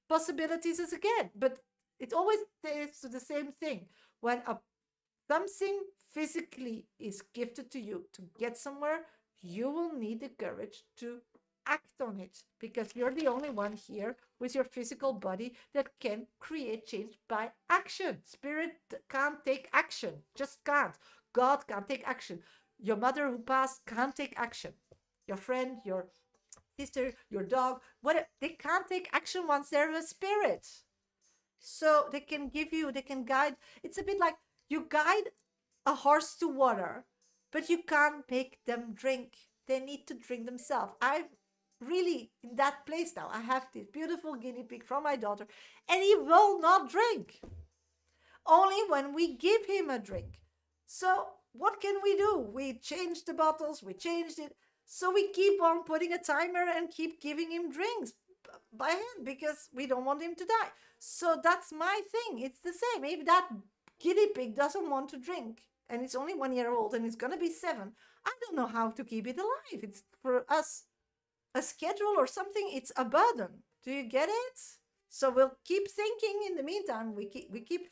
possibilities as again. But it always is to the same thing. When something physically is gifted to you to get somewhere, you will need the courage to act on it, because you're the only one here with your physical body that can create change by action. Spirit can't take action, just can't. God can't take action. Your mother who passed can't take action. Your friend, your sister, your dog, what, they can't take action once they're a spirit. So they can give you, they can guide. It's a bit like you guide a horse to water, but you can't make them drink. They need to drink themselves. I'm really in that place now. I have this beautiful guinea pig from my daughter, and he will not drink. Only when we give him a drink. So what can we do? We changed the bottles, we changed it. So we keep on putting a timer and keep giving him drinks by hand, because we don't want him to die. So that's my thing. It's the same. If that guinea pig doesn't want to drink, and it's only 1 year old and it's going to be 7, I don't know how to keep it alive. It's for us a schedule or something. It's a burden. Do you get it? So we'll keep thinking. In the meantime, we keep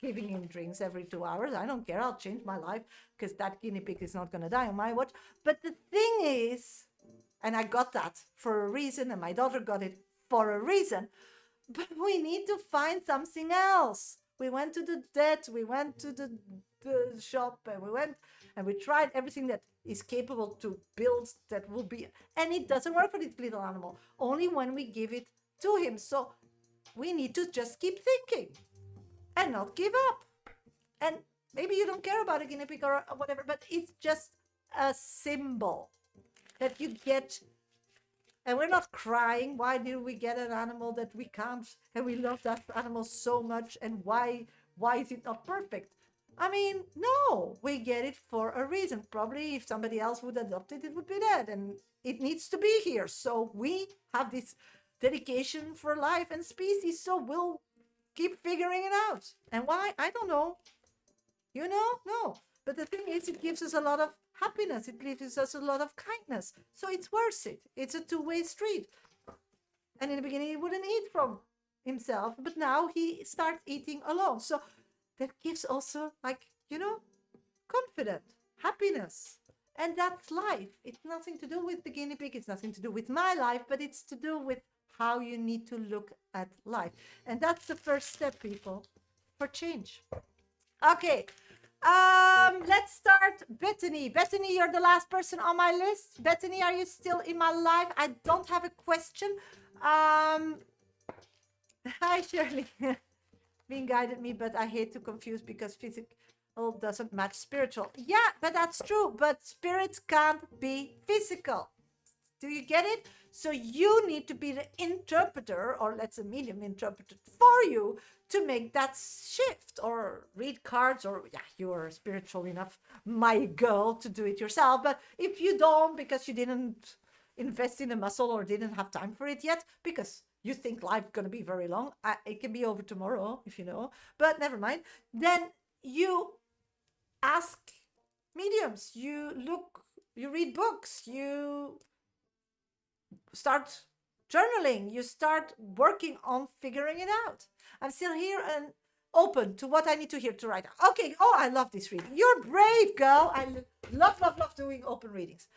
giving him drinks every 2 hours. I don't care. I'll change my life, because that guinea pig is not going to die on my watch. But the thing is, and I got that for a reason, and my daughter got it for a reason, but we need to find something else. We went to the vet, we went to the shop, and we tried everything that is capable to build that will be, and it doesn't work for this little animal, only when we give it to him. So we need to just keep thinking and not give up. And maybe you don't care about a guinea pig or whatever, but it's just a symbol that you get. And we're not crying, why do we get an animal that we can't, and we love that animal so much, and why is it not perfect? I mean, no, we get it for a reason. Probably if somebody else would adopt it, it would be dead, and it needs to be here. So we have this dedication for life and species, so we'll keep figuring it out. And why? I don't know. You know? No. But the thing is, it gives us a lot of happiness. It gives us a lot of kindness. So it's worth it. It's a two-way street. And in the beginning, he wouldn't eat from himself, but now he starts eating alone. So that gives also, like, confidence, happiness. And that's life. It's nothing to do with the guinea pig. It's nothing to do with my life, but it's to do with how you need to look at life. And that's the first step, people, for change. Okay. Let's start. Bethany. Bethany, you're the last person on my list. Bethany, are you still in my life? I don't have a question. Hi, Shirley. Being guided me, but I hate to confuse because physical doesn't match spiritual. Yeah, but that's true. But spirit can't be physical. Do you get it? So you need to be the interpreter, or let's say medium interpreter for you to make that shift, or read cards, or yeah, you're spiritual enough, my girl, to do it yourself. But if you don't, because you didn't invest in the muscle or didn't have time for it yet, because you think life's going to be very long, it can be over tomorrow, if you know, but never mind. Then you ask mediums, you read books, you start journaling, you start working on figuring it out. I'm still here and open to what I need to hear to write. Okay. Oh, I love this reading. You're brave, girl. I love doing open readings.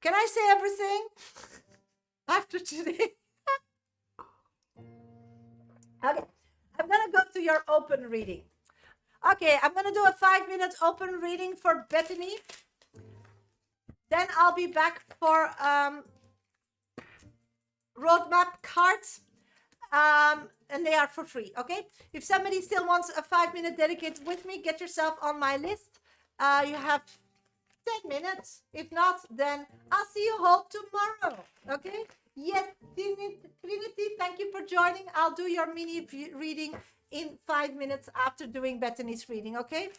Can I say everything after today? Okay. I'm going to go to your open reading. Okay. I'm going to do a 5-minute open reading for Bethany. Then I'll be back for roadmap cards. And they are for free, okay? If somebody still wants a 5-minute dedicated with me, get yourself on my list. You have 10 minutes. If not, then I'll see you all tomorrow, okay? Yes, Trinity, thank you for joining. I'll do your mini reading in 5 minutes after doing Bethany's reading, okay?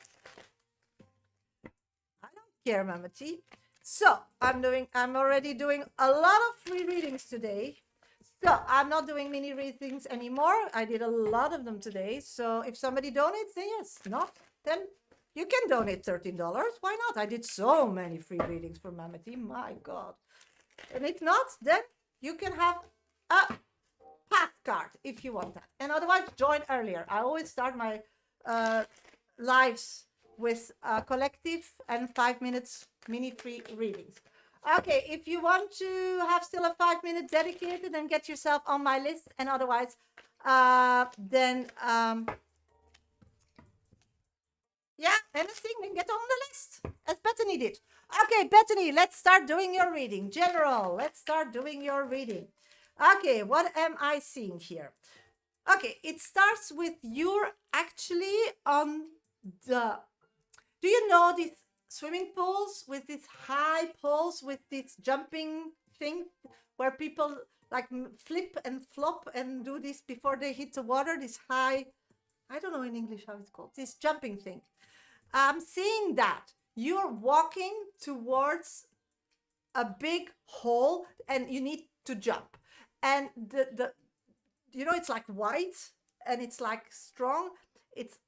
I don't care, Mama T. So I'm already doing a lot of free readings today. So I'm not doing mini readings anymore. I did a lot of them today. So if somebody donates, then yes. Not, then you can donate $13. Why not? I did so many free readings for Mama T. My God. And if not, then you can have a path card if you want that. And otherwise, join earlier. I always start my lives with a collective and 5 minutes mini free readings. Okay, if you want to have still a 5-minute dedicated, then get yourself on my list. And otherwise, then anything, then get on the list, as Bethany did. Okay, Bethany, let's start doing your reading. General, let's start doing your reading. Okay, what am I seeing here? Okay, it starts with you're actually on the... Do you know these swimming pools with these high poles with this jumping thing where people like flip and flop and do this before they hit the water? This high, I don't know in English how it's called, this jumping thing. I'm seeing that you're walking towards a big hole and you need to jump. And the it's like white and it's like strong. It's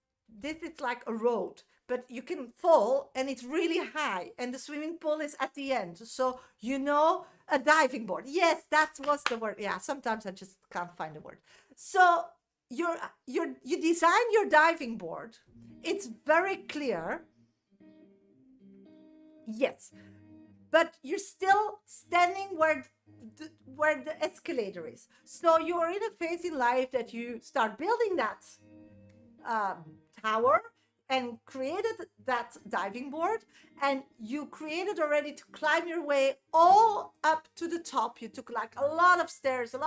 like a road, but you can fall and it's really high and the swimming pool is at the end. So, a diving board. Yes, that was the word. Yeah, sometimes I just can't find the word. So you design your diving board. It's very clear. Yes, but you're still standing where the escalator is. So you're in a phase in life that you start building that tower and created that diving board, and you created already to climb your way all up to the top. You took like a lot of stairs. It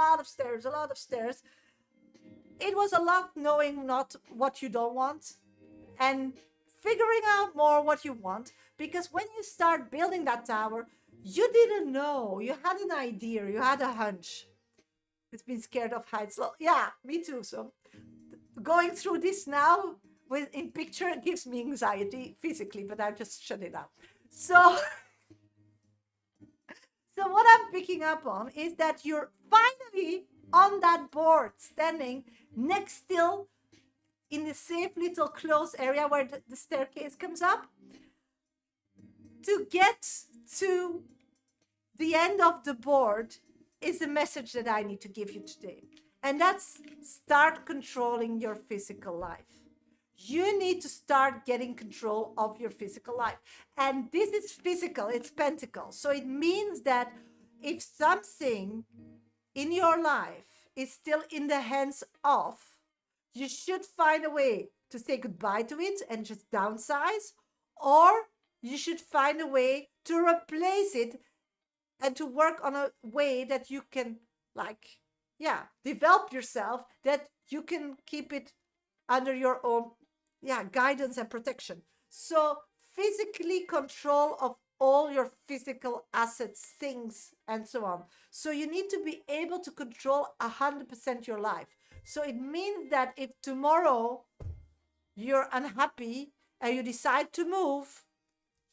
was a lot knowing not what you don't want and figuring out more what you want, because when you start building that tower, you didn't know. You had an idea. You had a hunch. It's been scared of heights. Yeah, me too. So going through this now in picture, it gives me anxiety physically, but I just shut it up. So, so what I'm picking up on is that you're finally on that board, standing next still in the safe little closed area where the staircase comes up. To get to the end of the board is the message that I need to give you today. And that's start controlling your physical life. You need to start getting control of your physical life. And this is physical, it's pentacle. So it means that if something in your life is still in the hands of, you should find a way to say goodbye to it and just downsize, or you should find a way to replace it and to work on a way that you can, like, develop yourself, that you can keep it under your own guidance and protection. So physically control of all your physical assets, things, and so on. So you need to be able to control 100% your life. So it means that if tomorrow you're unhappy and you decide to move,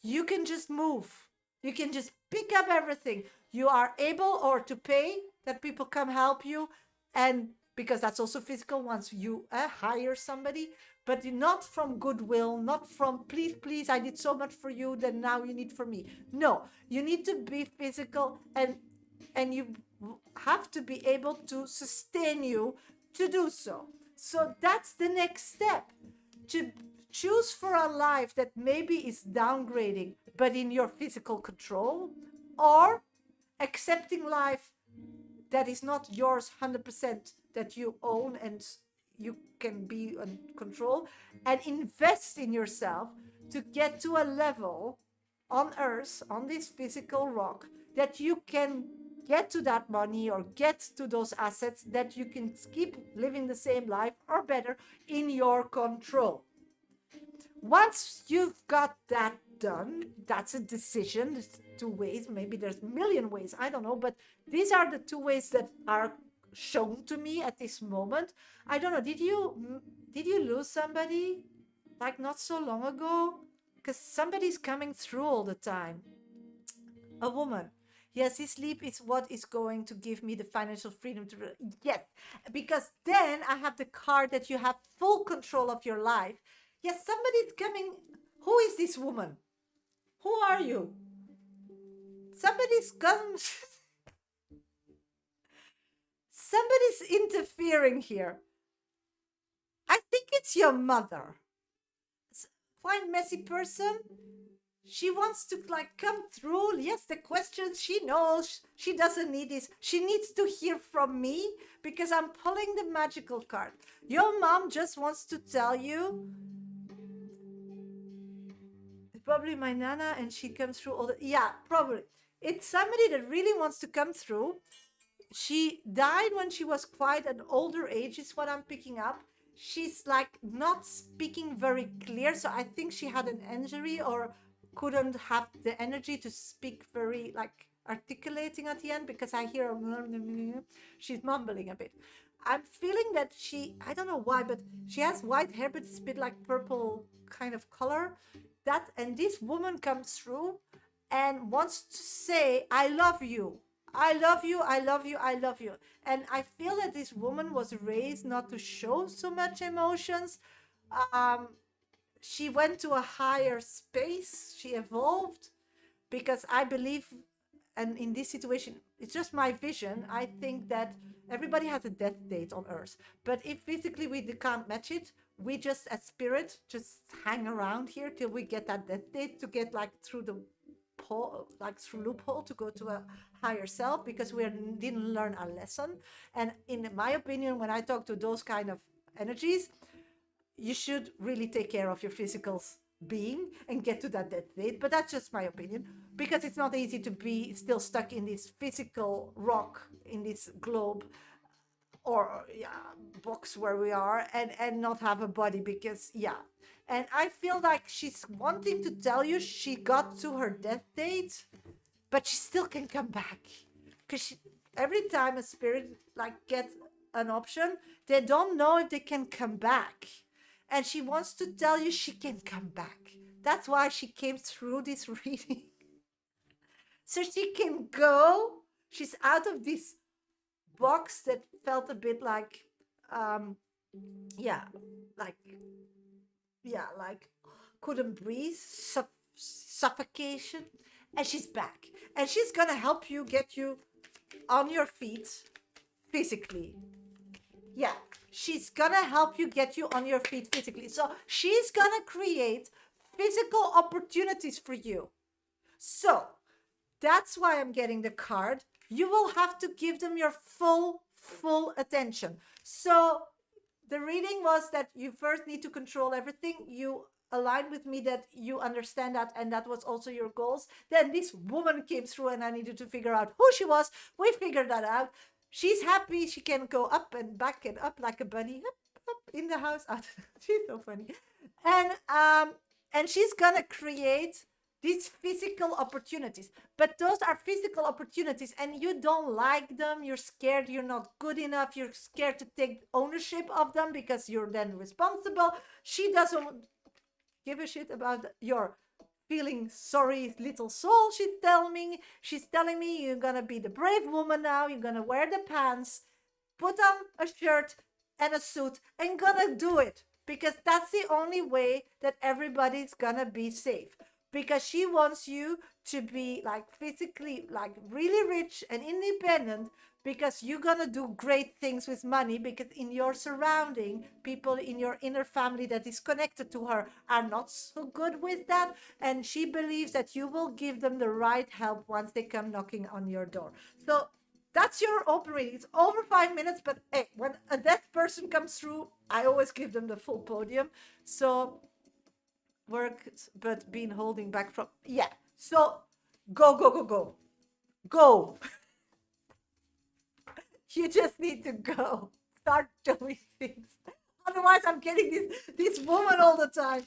you can just move. You can just pick up everything. You are able or to pay that people come help you. And because that's also physical once you hire somebody, but not from goodwill, not from please, I did so much for you, then now you need for me. No, you need to be physical, and you have to be able to sustain you to do so. So that's the next step, to choose for a life that maybe is downgrading, but in your physical control, or accepting life that is not yours 100%, that you own and you can be in control, and invest in yourself to get to a level on earth, on this physical rock, that you can get to that money or get to those assets, that you can keep living the same life or better in your control. Once you've got that done, that's a decision. There's two ways, maybe there's a million ways, I don't know, but these are the two ways that are shown to me at this moment. I don't know, did you lose somebody like not so long ago? Because somebody's coming through all the time. A woman. Yes, this sleep is what is going to give me the financial freedom to... Yes, because then I have the card that you have full control of your life. Yes, somebody's coming. Who is this woman? Who are you? Somebody's come. Somebody's interfering here. I think it's your mother. Quite messy person. She wants to come through. Yes, the questions she knows. She doesn't need this. She needs to hear from me because I'm pulling the magical card. Your mom just wants to tell you. It's probably my nana, and she comes through all the... Yeah, probably. It's somebody that really wants to come through. She died when she was quite an older age, is what I'm picking up. She's not speaking very clear. So I think she had an injury or couldn't have the energy to speak very articulating at the end, because I hear she's mumbling a bit. I'm feeling that I don't know why, but she has white hair, but it's a bit like purple kind of color. And this woman comes through and wants to say, I love you. I love you, I love you, I love you. And I feel that this woman was raised not to show so much emotions. She went to a higher space. She evolved, because I believe, and in this situation, it's just my vision. I think that everybody has a death date on Earth. But if physically we can't match it, we just, as spirit, just hang around here till we get that death date, to get through the through loophole to go to a higher self, because we didn't learn a lesson. And in my opinion, when I talk to those kind of energies, you should really take care of your physical being and get to that death date. But that's just my opinion, because it's not easy to be still stuck in this physical rock, in this globe or box where we are, and not have a body, because and I feel like she's wanting to tell you she got to her death date, but she still can come back, because every time a spirit gets an option, they don't know if they can come back. and she wants to tell you she can come back. That's why she came through this reading. So she can go. She's out of this box that felt a bit like, yeah, like, like couldn't breathe, suffocation. And she's back. And she's gonna help you get you on your feet physically. Yeah, she's gonna help you get you on your feet physically. So she's gonna create physical opportunities for you. So that's why I'm getting the card. You will have to give them your full attention. So the reading was that you first need to control everything. You aligned with me that you understand that, and that was also your goals. Then this woman came through and I needed to figure out who she was. We figured that out. She's happy. She can go up and back and up like a bunny, up in the house. She's so funny. And she's gonna create these physical opportunities. But those are physical opportunities and you don't like them. You're scared you're not good enough. You're scared to take ownership of them because you're then responsible. She doesn't give a shit about your feeling sorry little soul. She's telling me you're gonna be the brave woman now. You're gonna wear the pants, put on a shirt and a suit and gonna do it, because that's the only way that everybody's gonna be safe. Because she wants you to be like physically like really rich and independent, because you're gonna do great things with money, because in your surrounding, people in your inner family that is connected to her are not so good with that, and she believes that you will give them the right help once they come knocking on your door. So that's your open reading. It's over 5 minutes, but hey, when a deaf person comes through, I always give them the full podium. So worked but been holding back from, yeah, so go you just need to go start doing things, otherwise I'm getting this woman all the time.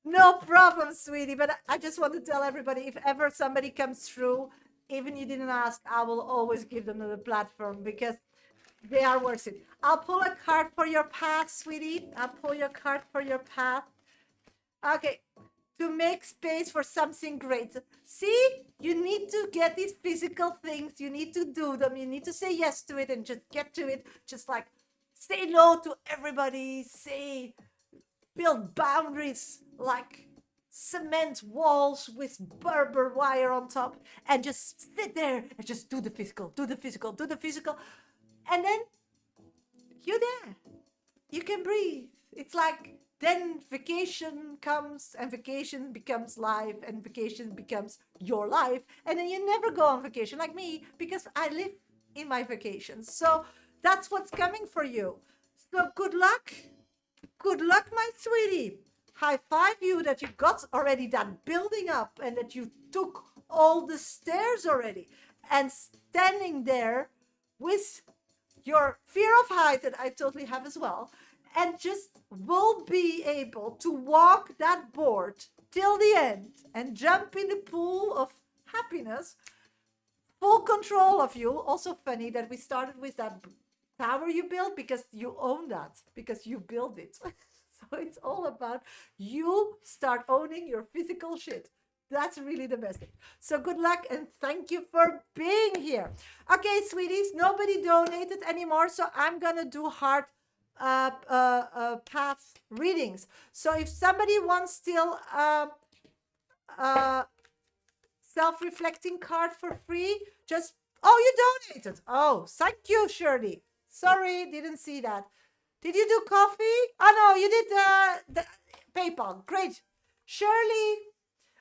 No problem, sweetie, but I just want to tell everybody, if ever somebody comes through, even you didn't ask, I will always give them the platform, because they are worth it. I'll pull a card for your path, sweetie. I'll pull your card for your path. Okay. To make space for something great. See, you need to get these physical things. You need to do them. You need to say yes to it and just get to it. Just like say no to everybody. Build boundaries like cement walls with Berber wire on top, and just sit there and just do the physical. And then you're there. You can breathe. It's like then vacation comes, and vacation becomes life, and vacation becomes your life. And then you never go on vacation like me, because I live in my vacations. So that's what's coming for you. So good luck. Good luck, my sweetie. High five you that you got already that building up, and that you took all the stairs already, and standing there with your fear of height that I totally have as well, and just will be able to walk that board till the end and jump in the pool of happiness. Full control of you. Also funny that we started with that tower you built, because you own that, because you build it. So it's all about you start owning your physical shit. That's really the message. So good luck and thank you for being here. Okay, sweeties, nobody donated anymore, so I'm gonna do heart path readings. So if somebody wants still self-reflecting card for free, just, oh, you donated. Oh, thank you, Shirley. Sorry, didn't see that. Did you do coffee? Oh no, you did the PayPal. Great. Shirley.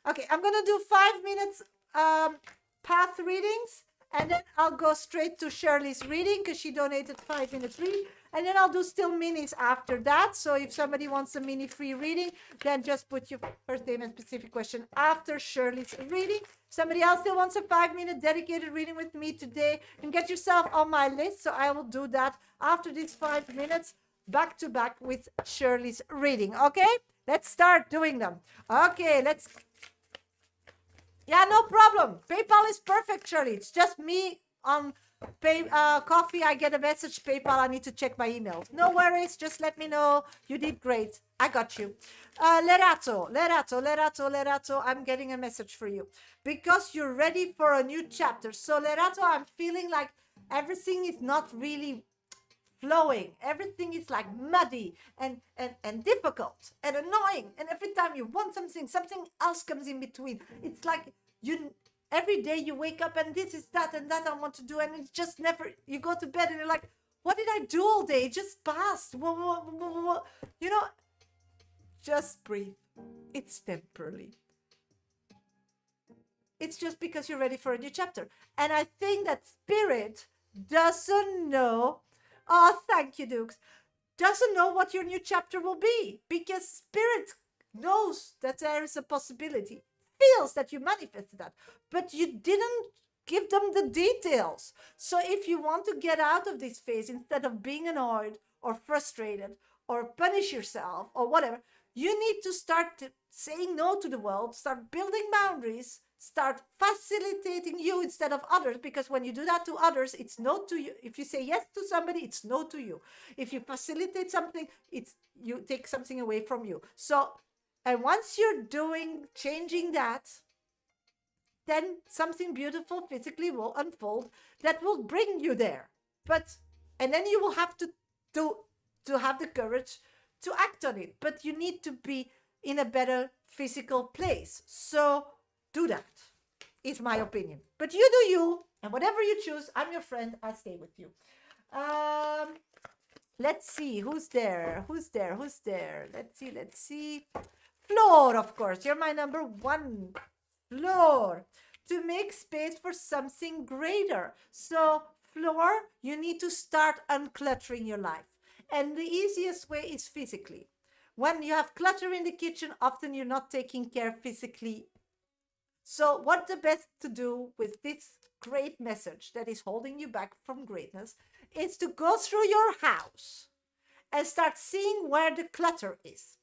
Okay, I'm gonna do 5 minutes path readings, and then I'll go straight to Shirley's reading because she donated 5 minutes reading, and then I'll do still minis after that. So if somebody wants a mini free reading, then just put your first name and specific question after Shirley's reading. Somebody else still wants a 5-minute dedicated reading with me today, and get yourself on my list. So I will do that after these 5 minutes, back to back with Shirley's reading. Okay, let's start doing them. Okay, let's. Yeah, no problem. PayPal is perfect, Shirley. It's just me on Coffee, I get a message. PayPal, I need to check my emails. No worries. Just let me know. You did great. I got you. Lerato. I'm getting a message for you because you're ready for a new chapter. So, Lerato, I'm feeling like everything is not really flowing. Everything is like muddy and difficult and annoying. And every time you want something else comes in between. It's like every day you wake up and this is that and that I want to do, and it's just never. You go to bed and you're like, what did I do all day? It just passed. You know, just breathe. It's temporary. It's just because you're ready for a new chapter. And I think that spirit doesn't know. Oh, thank you, Dukes. Doesn't know what your new chapter will be, because spirit knows that there is a possibility, feels that you manifested that, but you didn't give them the details. So if you want to get out of this phase, instead of being annoyed or frustrated or punish yourself or whatever, you need to start saying no to the world, start building boundaries, start facilitating you instead of others, because when you do that to others, it's no to you. If you say yes to somebody, it's no to you. If you facilitate something, it's you take something away from you. So, and once you're changing that, then something beautiful physically will unfold that will bring you there. And then you will have to have the courage to act on it. But you need to be in a better physical place. So do that, is my opinion. But you do you, and whatever you choose, I'm your friend. I stay with you. Let's see, who's there? Let's see. Floor, of course. You're my number one. Floor. To make space for something greater. So, Floor, you need to start uncluttering your life. And the easiest way is physically. When you have clutter in the kitchen, often you're not taking care physically. So what the best to do with this great message that is holding you back from greatness is to go through your house and start seeing where the clutter is.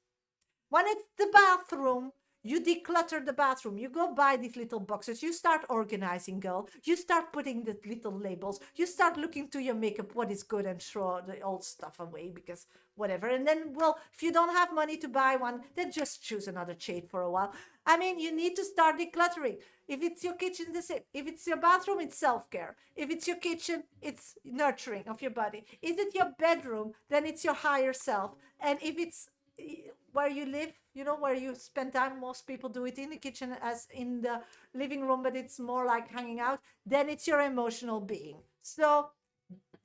When it's the bathroom, you declutter the bathroom. You go buy these little boxes. You start organizing, girl. You start putting the little labels. You start looking to your makeup, what is good, and throw the old stuff away because whatever. And then, well, if you don't have money to buy one, then just choose another shade for a while. I mean, you need to start decluttering. If it's your kitchen, the same. If it's your bathroom, it's self-care. If it's your kitchen, it's nurturing of your body. If it's your bedroom, then it's your higher self. And if it's where you live, where you spend time, most people do it in the kitchen as in the living room, but it's more like hanging out, then it's your emotional being. So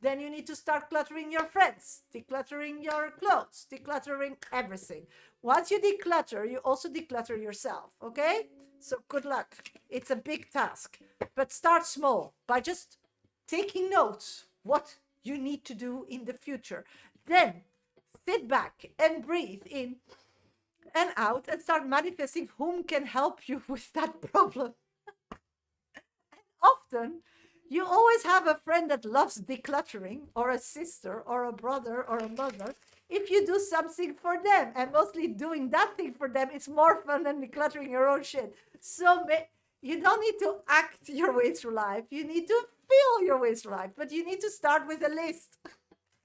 then you need to start cluttering your friends, decluttering your clothes, decluttering everything. Once you declutter, you also declutter yourself, okay? So good luck. It's a big task, but start small by just taking notes what you need to do in the future. Then sit back and breathe in and out and start manifesting whom can help you with that problem. And often, you always have a friend that loves decluttering, or a sister, or a brother, or a mother, if you do something for them. And mostly doing that thing for them is more fun than decluttering your own shit. So you don't need to act your way through life. You need to feel your way through life. But you need to start with a list.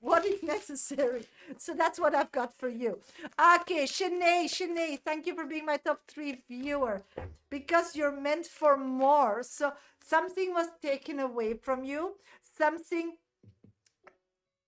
What is necessary? So that's what I've got for you. Okay, Shanae, thank you for being my top 3 viewer. Because you're meant for more. So something was taken away from you. Something,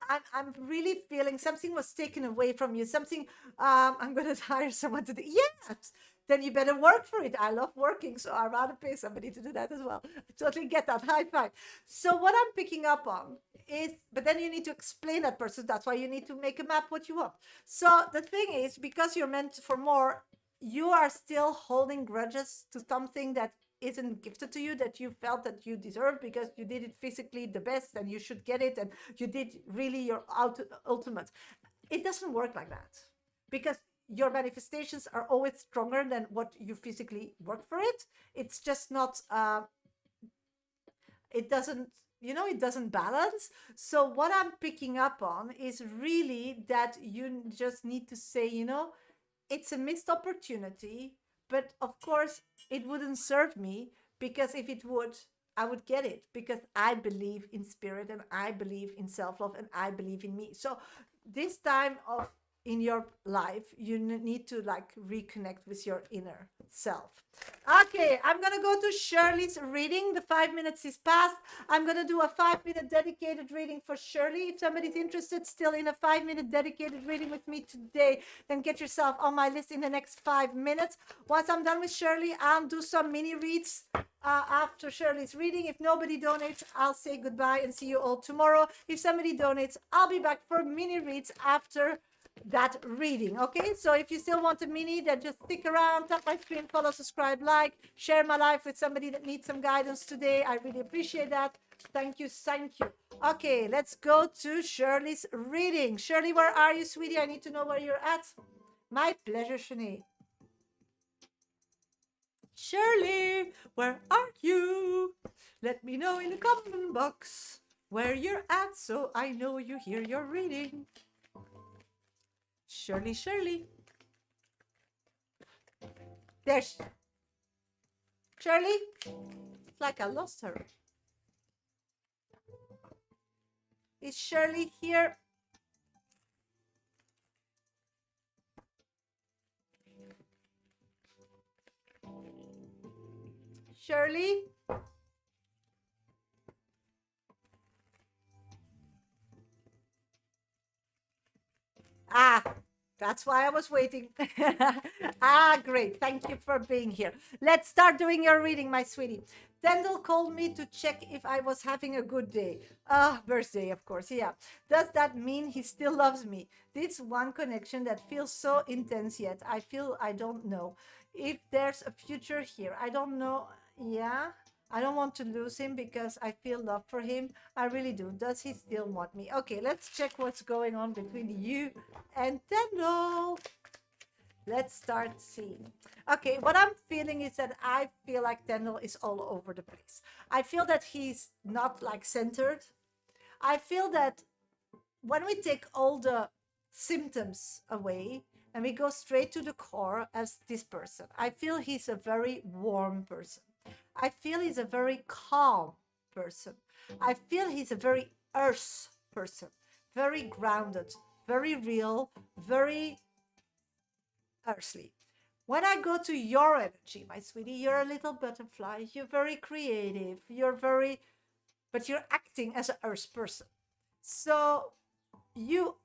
I'm really feeling something was taken away from you. Something, I'm going to hire someone to do. Yes, then you better work for it. I love working, so I'd rather pay somebody to do that as well. I totally get that. High five. So what I'm picking up on is, but then you need to explain that person. That's why you need to make a map what you want. So the thing is, because you're meant for more, you are still holding grudges to something that isn't gifted to you, that you felt that you deserved because you did it physically the best and you should get it and you did really your ultimate. It doesn't work like that, because your manifestations are always stronger than what you physically work for it. It's just not, it doesn't balance. So what I'm picking up on is really that you just need to say, it's a missed opportunity, but of course it wouldn't serve me, because if it would, I would get it because I believe in spirit and I believe in self-love and I believe in me. So this time of in your life, you need to like reconnect with your inner self. Okay, I'm gonna go to Shirley's reading. The 5 minutes is past. I'm gonna do a 5 minute dedicated reading for Shirley. If somebody's interested still in a 5 minute dedicated reading with me today, then get yourself on my list in the next 5 minutes. Once I'm done with Shirley, I'll do some mini reads after Shirley's reading. If nobody donates, I'll say goodbye and see you all tomorrow. If somebody donates, I'll be back for mini reads after that reading. Okay, so if you still want a mini, then just stick around, tap my screen, follow, subscribe, like, share my life with somebody that needs some guidance today. I really appreciate that. Thank you. Okay, let's go to Shirley's reading. Shirley, where are you, sweetie? I need to know where you're at. My pleasure, Shanae. Shirley, where are you? Let me know in the comment box where you're at so I know you hear your reading. Shirley. There's Shirley. It's like I lost her. Is Shirley here? Shirley? That's why I was waiting. Great. Thank you for being here. Let's start doing your reading, my sweetie. Tendel called me to check if I was having a good day. Birthday, of course. Yeah. Does that mean he still loves me? This one connection that feels so intense yet. I don't know if there's a future here. I don't know. Yeah. I don't want to lose him because I feel love for him. I really do. Does he still want me? Okay, let's check what's going on between you and Tendel. Let's start seeing. Okay, what I'm feeling is that I feel like Tendel is all over the place. I feel that he's not like centered. I feel that when we take all the symptoms away and we go straight to the core as this person, I feel he's a very warm person. I feel he's a very calm person. I feel he's a very earth person, very grounded, very real, very earthly. When I go to your energy, my sweetie, you're a little butterfly. You're very creative. But you're acting as an earth person. So you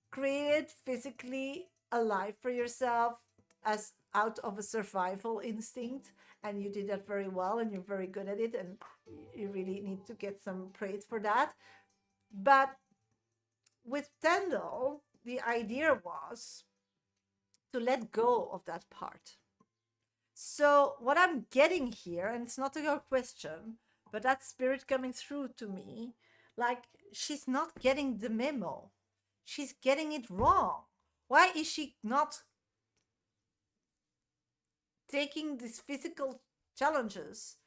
created physically a life for yourself as out of a survival instinct, and you did that very well and you're very good at it, and you really need to get some praise for that. But with Tendel, the idea was to let go of that part. So what I'm getting here, and it's not your question, but that spirit coming through to me, like she's not getting the memo. She's getting it wrong. Why is she not taking these physical challenges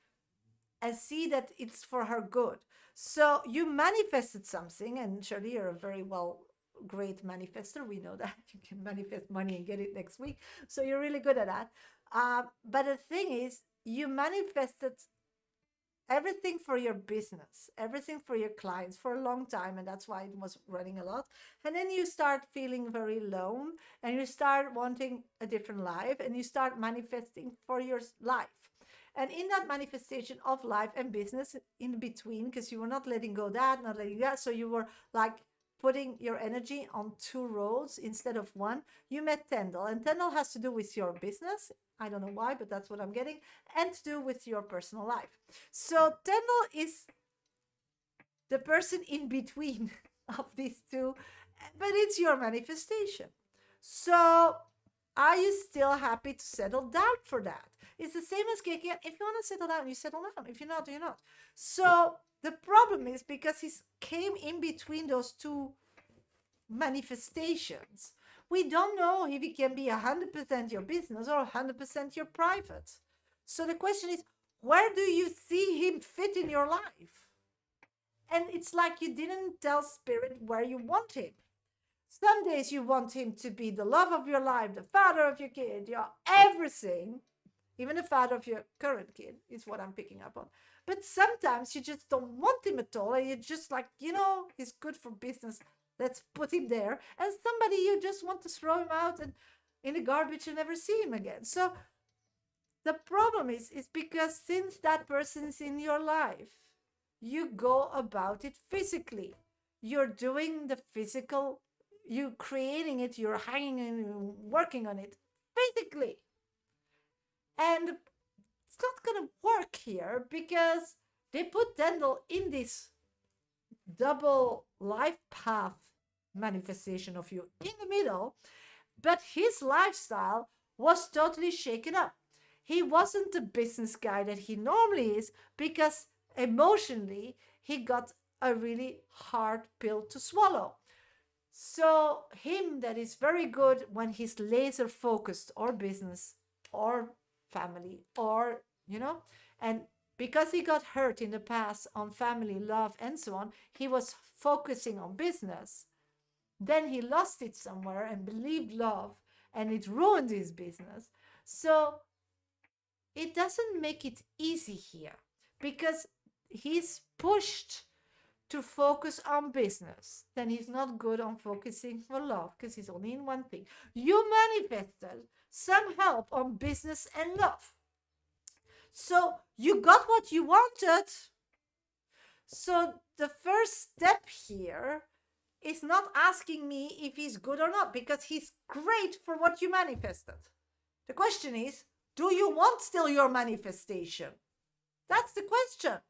and see that it's for her good? So you manifested something, and Shirley, you're a very great manifester. We know that you can manifest money and get it next week. So you're really good at that. But the thing is, you manifested everything for your business, everything for your clients for a long time, and that's why it was running a lot. And then you start feeling very alone, and you start wanting a different life, and you start manifesting for your life. And in that manifestation of life and business in between, because you were not letting go that, not letting that, so you were like putting your energy on two roads instead of one, you met Tendel. And Tendel has to do with your business. I don't know why, but that's what I'm getting. And to do with your personal life. So Tendel is the person in between of these two, but it's your manifestation. So are you still happy to settle down for that? It's the same as Kiki. If you want to settle down, you settle down. If you're not, you're not. So the problem is because he came in between those two manifestations, we don't know if it can be 100% your business or 100% your private. So the question is, where do you see him fit in your life? And it's like you didn't tell spirit where you want him. Some days you want him to be the love of your life, the father of your kid, your everything even the father of your current kid is what I'm picking up on. But sometimes you just don't want him at all, and you're just like, he's good for business. Let's put him there. And somebody you just want to throw him out and in the garbage and never see him again. So the problem is because since that person is in your life, you go about it physically. You're doing the physical, you're creating it, you're hanging and working on it physically. And it's not going to work here because they put Dendel in this double life path manifestation of you in the middle, but his lifestyle was totally shaken up. He wasn't the business guy that he normally is because emotionally he got a really hard pill to swallow. So him that is very good when he's laser focused or business or family or, and because he got hurt in the past on family, love, and so on, he was focusing on business. Then he lost it somewhere and believed love, and it ruined his business. So it doesn't make it easy here because he's pushed to focus on business. Then he's not good on focusing for love because he's only in one thing. You manifested some help on business and love. So you got what you wanted. So the first step here is not asking me if he's good or not, because he's great for what you manifested. The question is, do you want still your manifestation? That's the question.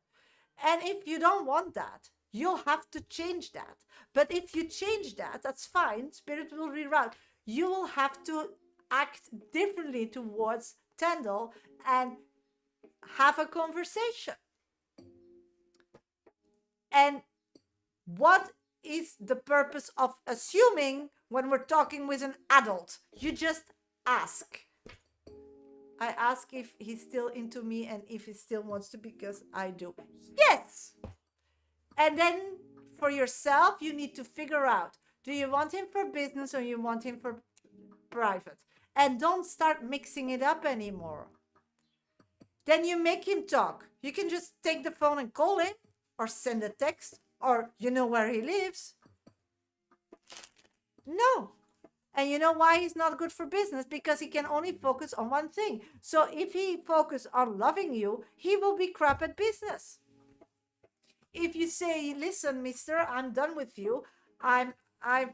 And if you don't want that, you'll have to change that. But if you change that, that's fine. Spirit will reroute. You will have to act differently towards Tendel and have a conversation. And what is the purpose of assuming when we're talking with an adult? You just ask. I ask if he's still into me and if he still wants to, because I do. Yes! And then for yourself, you need to figure out, do you want him for business or you want him for private? And don't start mixing it up anymore. Then you make him talk. You can just take the phone and call him or send a text, or you know where he lives. No. And you know why he's not good for business? Because he can only focus on one thing. So if he focuses on loving you, he will be crap at business. If you say, listen, mister, I'm done with you. I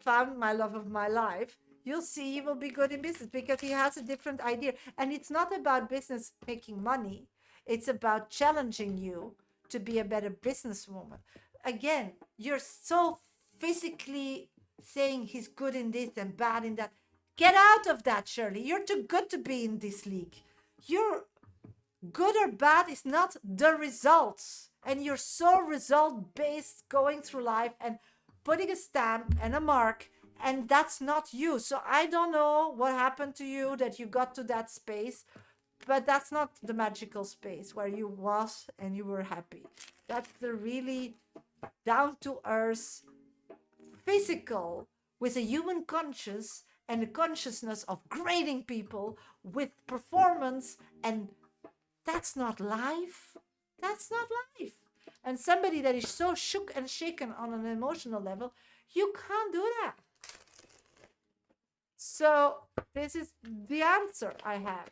found my love of my life. You'll see he will be good in business because he has a different idea. And it's not about business making money. It's about challenging you to be a better businesswoman. Again, you're so physically saying he's good in this and bad in that. Get out of that, Shirley. You're too good to be in this league. You're good or bad is not the results. And you're so result-based going through life and putting a stamp and a mark, and that's not you. So I don't know what happened to you that you got to that space, but that's not the magical space where you was and you were happy. That's the really down-to-earth, physical, with a human conscious and the consciousness of grading people with performance, and that's not life. That's not life. And somebody that is so shook and shaken on an emotional level, you can't do that. So this is the answer I have.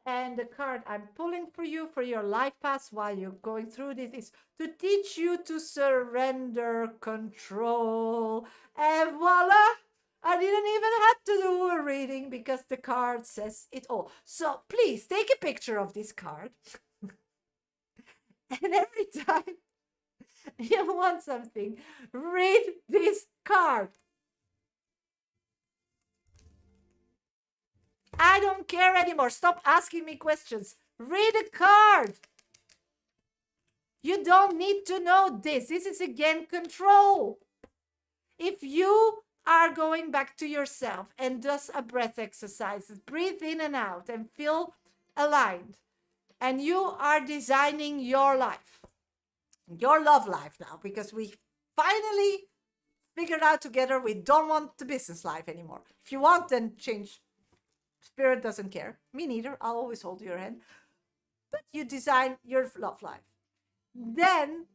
And the card I'm pulling for you for your life path while you're going through this is to teach you to surrender control. And voila! I didn't even have to do a reading because the card says it all. So please take a picture of this card. And every time you want something, read this card. I don't care anymore. Stop asking me questions. Read a card. You don't need to know this. This is again control. If you are going back to yourself and does a breath exercise, breathe in and out and feel aligned, and you are designing your life, your love life now, because we finally figured out together we don't want the business life anymore. If you want, then change Spirit doesn't care. Me neither. I'll always hold your hand. But you design your love life. Then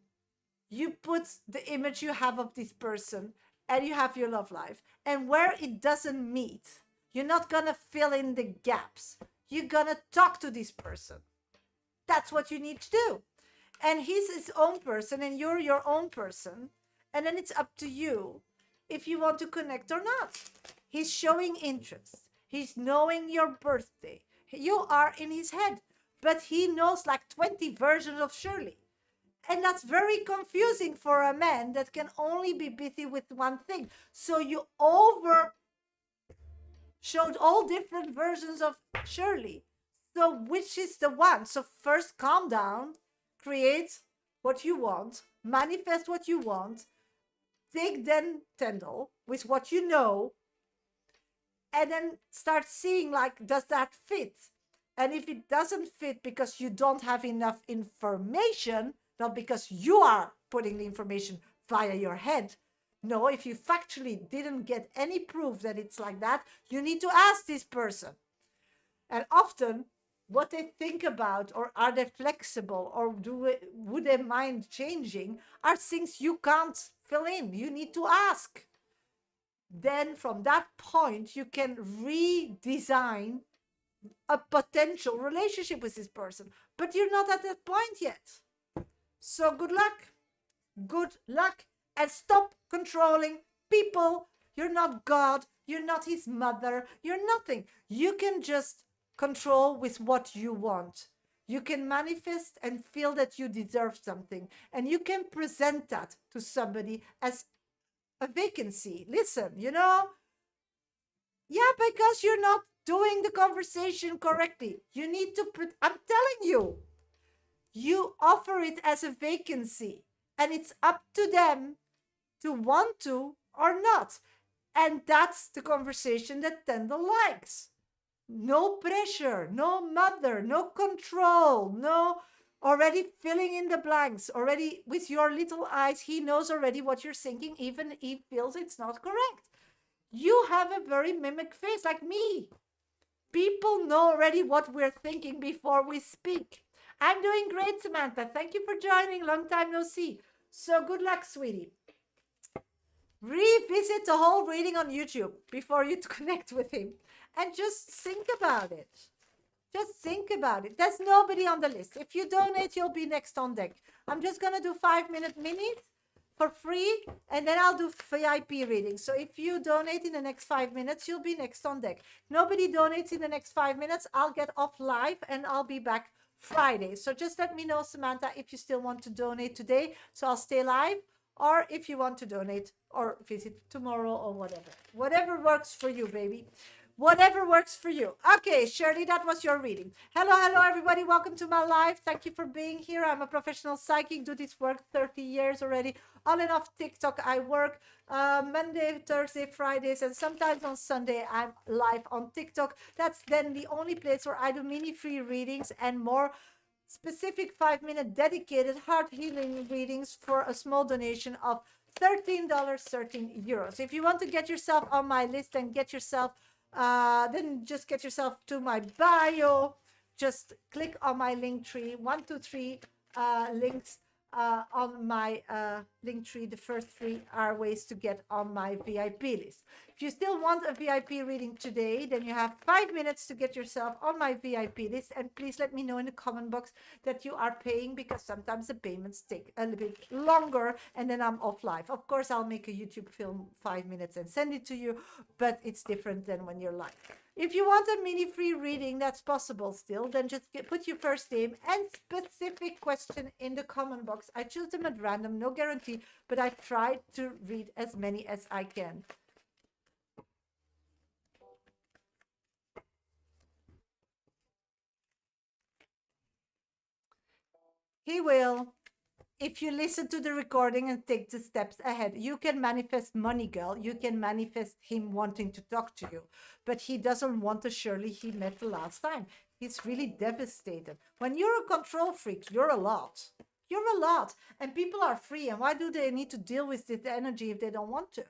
you put the image you have of this person and you have your love life. And where it doesn't meet, you're not going to fill in the gaps. You're going to talk to this person. That's what you need to do. And he's his own person and you're your own person. And then it's up to you if you want to connect or not. He's showing interest. He's knowing your birthday. You are in his head. But he knows like 20 versions of Shirley. And that's very confusing for a man that can only be busy with one thing. So you showed all different versions of Shirley. So which is the one? So first calm down, create what you want, manifest what you want, take then Tyndall with what you know, and then start seeing like, does that fit? And if it doesn't fit because you don't have enough information, not because you are putting the information via your head. No, if you factually didn't get any proof that it's like that, you need to ask this person. And often what they think about, or are they flexible, or would they mind changing, are things you can't fill in. You need to ask. Then from that point, you can redesign a potential relationship with this person. But you're not at that point yet. So good luck. Good luck. And stop controlling people. You're not God. You're not his mother. You're nothing. You can just control with what you want. You can manifest and feel that you deserve something. And you can present that to somebody as a vacancy. Listen, yeah, because you're not doing the conversation correctly. You need to I'm telling you. You offer it as a vacancy, and it's up to them to want to or not. And that's the conversation that Tyndall likes. No pressure, no mother, no control, no already filling in the blanks. Already with your little eyes, he knows already what you're thinking, even if he feels it's not correct. You have a very mimic face like me. People know already what we're thinking before we speak. I'm doing great, Samantha. Thank you for joining. Long time no see. So good luck, sweetie. Revisit the whole reading on YouTube before you connect with him. And just think about it. Just think about it. There's nobody on the list. If you donate, you'll be next on deck. I'm just going to do 5-minute minis for free, and then I'll do VIP readings. So if you donate in the next 5 minutes, you'll be next on deck. Nobody donates in the next 5 minutes. I'll get off live, and I'll be back Friday. So just let me know, Samantha, if you still want to donate today, so I'll stay live, or if you want to donate or visit tomorrow or whatever. Whatever works for you, baby. Whatever works for you. Okay, Shirley, that was your reading. Hello, everybody. Welcome to my live. Thank you for being here. I'm a professional psychic. Do this work 30 years already. On and off TikTok, I work Monday, Thursday, Fridays, and sometimes on Sunday, I'm live on TikTok. That's then the only place where I do mini free readings and more specific 5-minute dedicated heart healing readings for a small donation of $13, 13 euros. If you want to get yourself on my list and get yourself then just get yourself to my bio. Just click on my link tree. 1, 2, 3 links on my link tree. The first 3 are ways to get on my VIP list. If you still want a VIP reading today, then you have 5 minutes to get yourself on my VIP list. And please let me know in the comment box that you are paying, because sometimes the payments take a little bit longer and then I'm off live. Of course, I'll make a YouTube film 5 minutes and send it to you, but it's different than when you're live. If you want a mini free reading, that's possible still, then just put your first name and specific question in the comment box. I choose them at random, no guarantee, but I try to read as many as I can. He will. If you listen to the recording and take the steps ahead, you can manifest money, girl. You can manifest him wanting to talk to you. But he doesn't want the Shirley he met the last time. He's really devastated. When you're a control freak, you're a lot. You're a lot. And people are free. And why do they need to deal with this energy if they don't want to?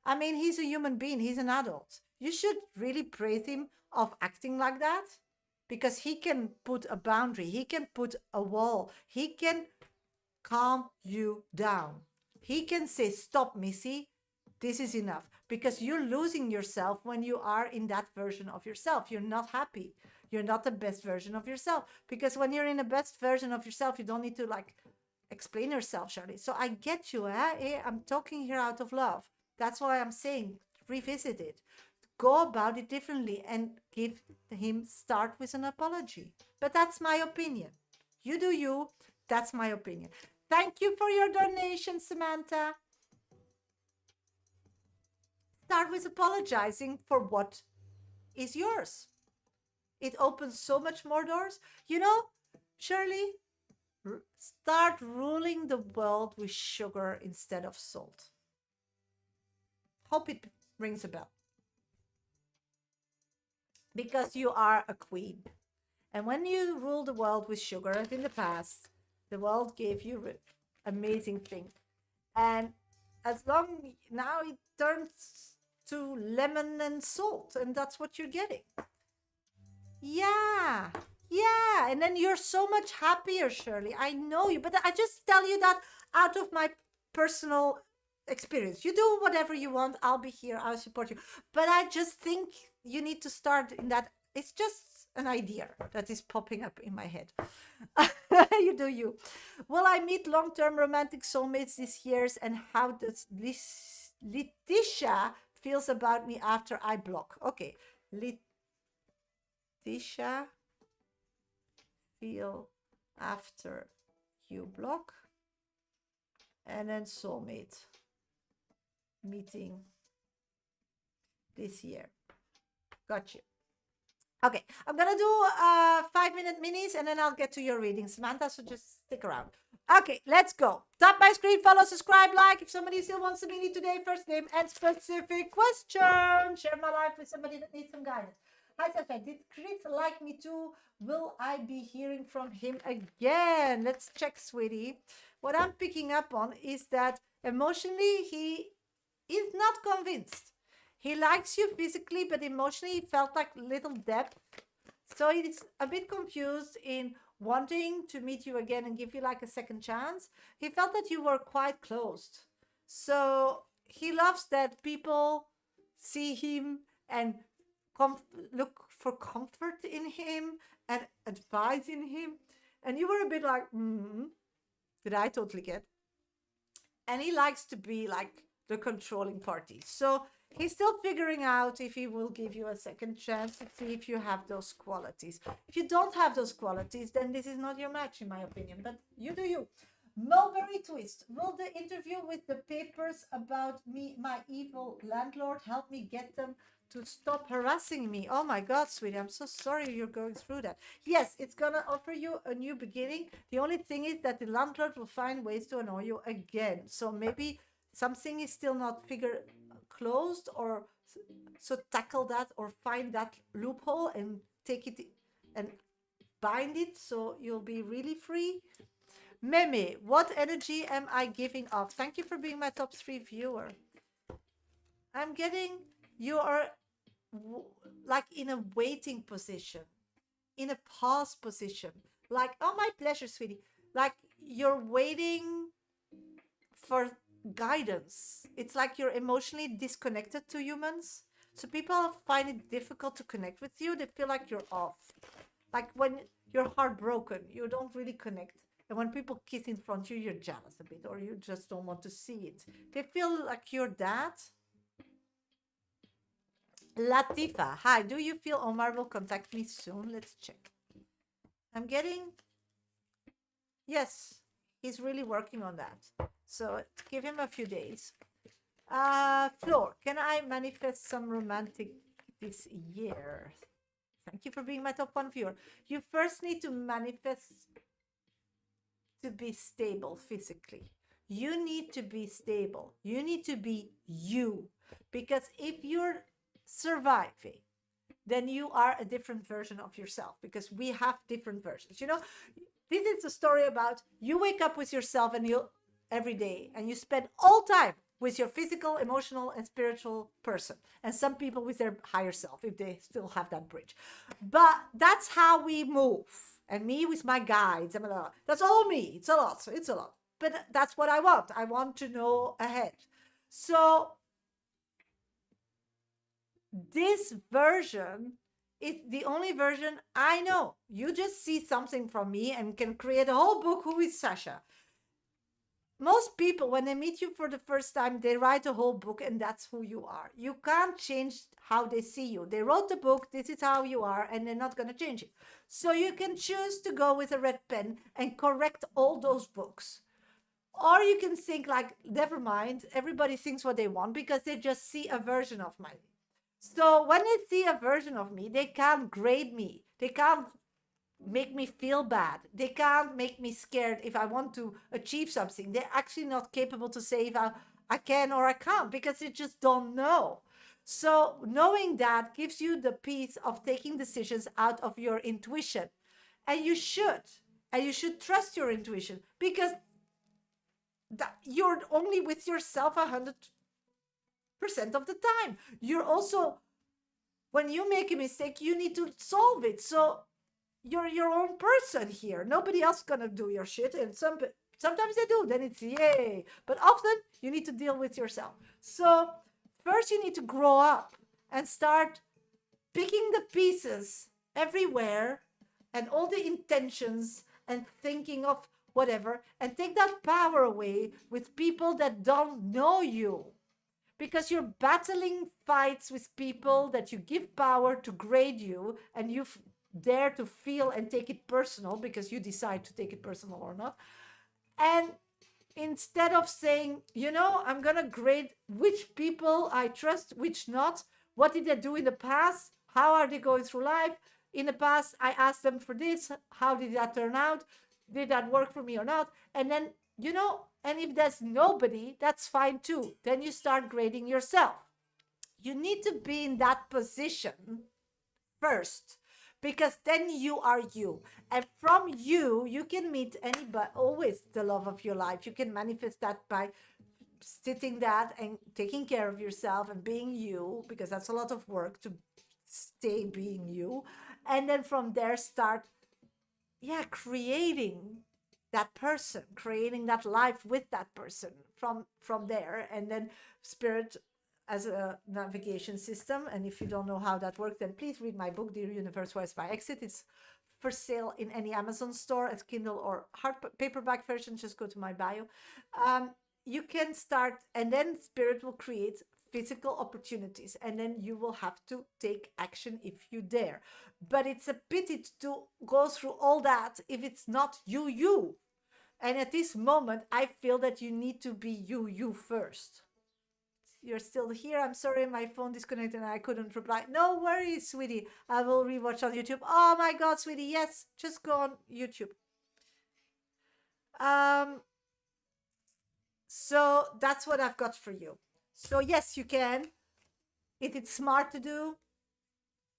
I mean, he's a human being. He's an adult. you should really praise him of acting like that, because he can put a boundary, he can put a wall, he can calm you down. He can say, stop, Missy, this is enough. Because you're losing yourself when you are in that version of yourself. You're not happy. You're not the best version of yourself. Because when you're in the best version of yourself, you don't need to like explain yourself, Shirley. So I get you. I'm talking here out of love. That's why I'm saying revisit it. Go about it differently and give him, start with an apology. But that's my opinion. You do you. That's my opinion. Thank you for your donation, Samantha. Start with apologizing for what is yours. It opens so much more doors. You know, Shirley, start ruling the world with sugar instead of salt. Hope it rings a bell. Because you are a queen. And when you rule the world with sugar, as in the past, the world gave you amazing things. And as long now it turns to lemon and salt, and that's what you're getting. Yeah. And then you're so much happier, Shirley. I know you, but I just tell you that out of my personal experience. You do whatever you want. I'll be here. I'll support you. But I just think you need to start in that. It's just an idea that is popping up in my head. You do you. Will I meet long-term romantic soulmates this year? And how does Letitia feels about me after I block? Okay. Letitia feel after you block. And then soulmate meeting this year. Got you. Okay, I'm gonna do 5-minute minis and then I'll get to your reading, Samantha, so just stick around. Okay, let's go. Tap my screen, follow, subscribe, like. If somebody still wants a mini today, first name and specific question. Share my life with somebody that needs some guidance. Hi, Safa. Did Chris like me too? Will I be hearing from him again? Let's check, sweetie. What I'm picking up on is that emotionally, he is not convinced. He likes you physically, but emotionally, he felt like little depth. So he's a bit confused in wanting to meet you again and give you like a second chance. He felt that you were quite closed. So he loves that people see him and look for comfort in him and advice in him. And you were a bit like, that I totally get. And he likes to be like the controlling party. So he's still figuring out if he will give you a second chance to see if you have those qualities. If you don't have those qualities, then this is not your match, in my opinion. But you do you. Mulberry twist. Will the interview with the papers about me, my evil landlord, help me get them to stop harassing me? Oh my God, sweetie, I'm so sorry you're going through that. Yes, it's gonna offer you a new beginning. The only thing is that the landlord will find ways to annoy you again. So maybe something is still not closed, or so tackle that or find that loophole and take it and bind it so you'll be really free. Meme, what energy am I giving off? Thank you for being my top 3 viewer. I'm getting you are like in a waiting position, in a pause position, like, oh, my pleasure, sweetie, like you're waiting for guidance. It's like you're emotionally disconnected to humans. So people find it difficult to connect with you. They feel like you're off. Like when you're heartbroken, you don't really connect. And when people kiss in front of you, you're jealous a bit, or you just don't want to see it. They feel like you're that. Latifa, hi, do you feel Omar will contact me soon? Let's check. I'm getting, yes, he's really working on that. So give him a few days. Floor, can I manifest some romantic this year? Thank you for being my top 1 viewer. You first need to manifest to be stable physically. You need to be stable. You need to be you. Because if you're surviving, then you are a different version of yourself, because we have different versions. You know, this is a story about you wake up with yourself and you every day and you spend all time with your physical, emotional, and spiritual person. And some people with their higher self, if they still have that bridge. But that's how we move. And me with my guides. That's all me. It's a lot. So it's a lot. But that's what I want. I want to know ahead. So this version is the only version I know. You just see something from me and can create a whole book. Who is Shasha? Most people, when they meet you for the first time, they write a whole book and that's who you are. You can't change how they see you. They wrote the book, this is how you are, and they're not going to change it. So you can choose to go with a red pen and correct all those books. Or you can think like, never mind, everybody thinks what they want because they just see a version of me. So when they see a version of me, they can't grade me. They can't make me feel bad. They can't make me scared if I want to achieve something. They're actually not capable to say if I can or I can't because they just don't know. So knowing that gives you the peace of taking decisions out of your intuition. And you should. And you should trust your intuition because you're only with yourself 100% of the time. You're also, when you make a mistake, you need to solve it. So you're your own person here. Nobody else gonna do your shit. And sometimes they do, then it's yay. But often you need to deal with yourself. So first you need to grow up and start picking the pieces everywhere and all the intentions and thinking of whatever, and take that power away with people that don't know you. Because you're battling fights with people that you give power to grade you, and you dare to feel and take it personal because you decide to take it personal or not. And instead of saying, I'm going to grade which people I trust, which not, what did they do in the past? How are they going through life? In the past, I asked them for this. How did that turn out? Did that work for me or not? And then, and if there's nobody, that's fine too. Then you start grading yourself. You need to be in that position first, because then you are you. And from you, you can meet anybody, always the love of your life. You can manifest that by sitting that and taking care of yourself and being you, because that's a lot of work to stay being you. And then from there, start creating that person, creating that life with that person from there. And then spirit as a navigation system. And if you don't know how that works, then please read my book, Dear Universe, Where's My Exit? It's for sale in any Amazon store as Kindle or hard paperback version. Just go to my bio. You can start, and then spirit will create physical opportunities, and then you will have to take action if you dare. But it's a pity to go through all that if it's not you. And at this moment, I feel that you need to be you first. You're still here. I'm sorry, my phone disconnected and I couldn't reply. No worries, sweetie. I will rewatch on YouTube. Oh my God, sweetie. Yes, just go on YouTube. So that's what I've got for you. So yes, you can. If it's smart to do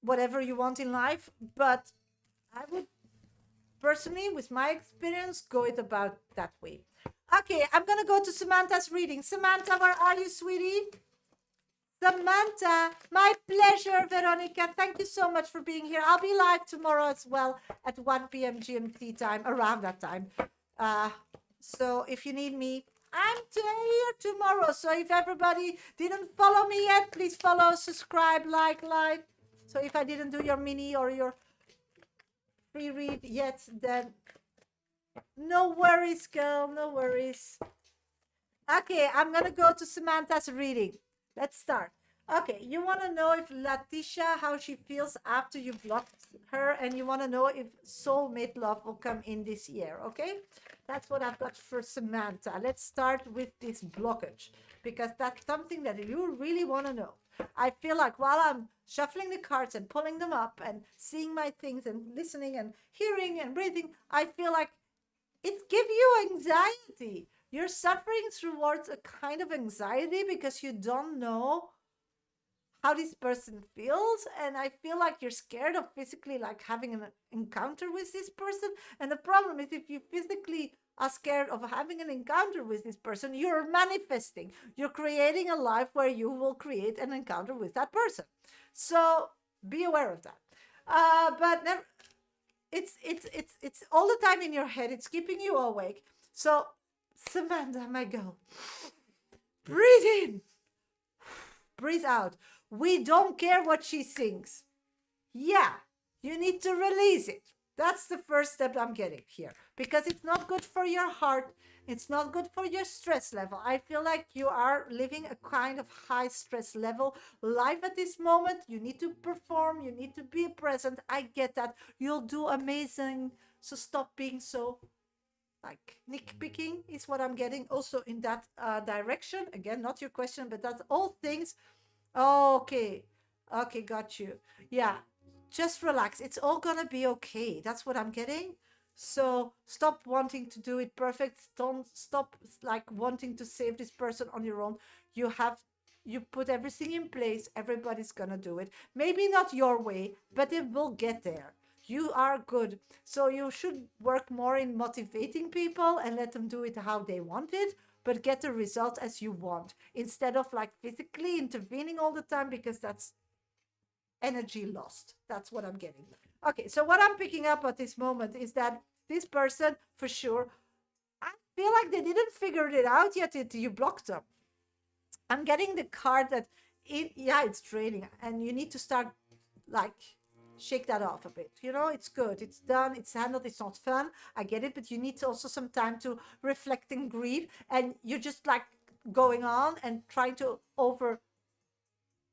whatever you want in life, but I would personally, with my experience, go it about that way. Okay, I'm gonna go to Samantha's reading. Samantha, where are you, sweetie? Samantha, my pleasure, Veronica. Thank you so much for being here. I'll be live tomorrow as well at 1 p.m. GMT time, around that time. So if you need me, I'm here tomorrow. So if everybody didn't follow me yet, please follow, subscribe, like. So if I didn't do your mini or your free read yet, then no worries, girl, no worries. Okay, I'm gonna go to Samantha's reading. Let's start. Okay, you want to know if Letitia, how she feels after you blocked her, and you want to know if soulmate love will come in this year, okay? That's what I've got for Samantha. Let's start with this blockage, because that's something that you really want to know. I feel like while I'm shuffling the cards and pulling them up and seeing my things and listening and hearing and breathing, I feel like it gives you anxiety. You're suffering towards a kind of anxiety because you don't know how this person feels, and I feel like you're scared of physically like having an encounter with this person. And the problem is, if you physically are scared of having an encounter with this person, you're manifesting, you're creating a life where you will create an encounter with that person. So be aware of that. But never, it's all the time in your head. It's keeping you awake. So Samantha, my girl, breathe in, breathe out. We don't care what she sings. Yeah, you need to release it. That's the first step I'm getting here, because it's not good for your heart. It's not good for your stress level. I feel like you are living a kind of high stress level life at this moment. You need to perform, you need to be present. I get that. You'll do amazing. So stop being so like nitpicking is what I'm getting also in that direction. Again, not your question, but that's all things. Okay. Okay, got you. Yeah, just relax. It's all gonna be okay. That's what I'm getting. So stop wanting to do it perfect. Don't stop like wanting to save this person on your own. You have you put everything in place. Everybody's gonna do it. Maybe not your way, but it will get there. You are good. So you should work more in motivating people and let them do it how they want it, but get the result as you want, instead of like physically intervening all the time, because that's energy lost. That's what I'm getting. Okay, so what I'm picking up at this moment is that this person, for sure, I feel like they didn't figure it out yet. You blocked them. I'm getting the card that yeah, it's draining, and you need to start like shake that off a bit. You know, it's good, it's done, it's handled, it's not fun. I get it, but you need also some time to reflect and grieve, and you're just like going on and trying to over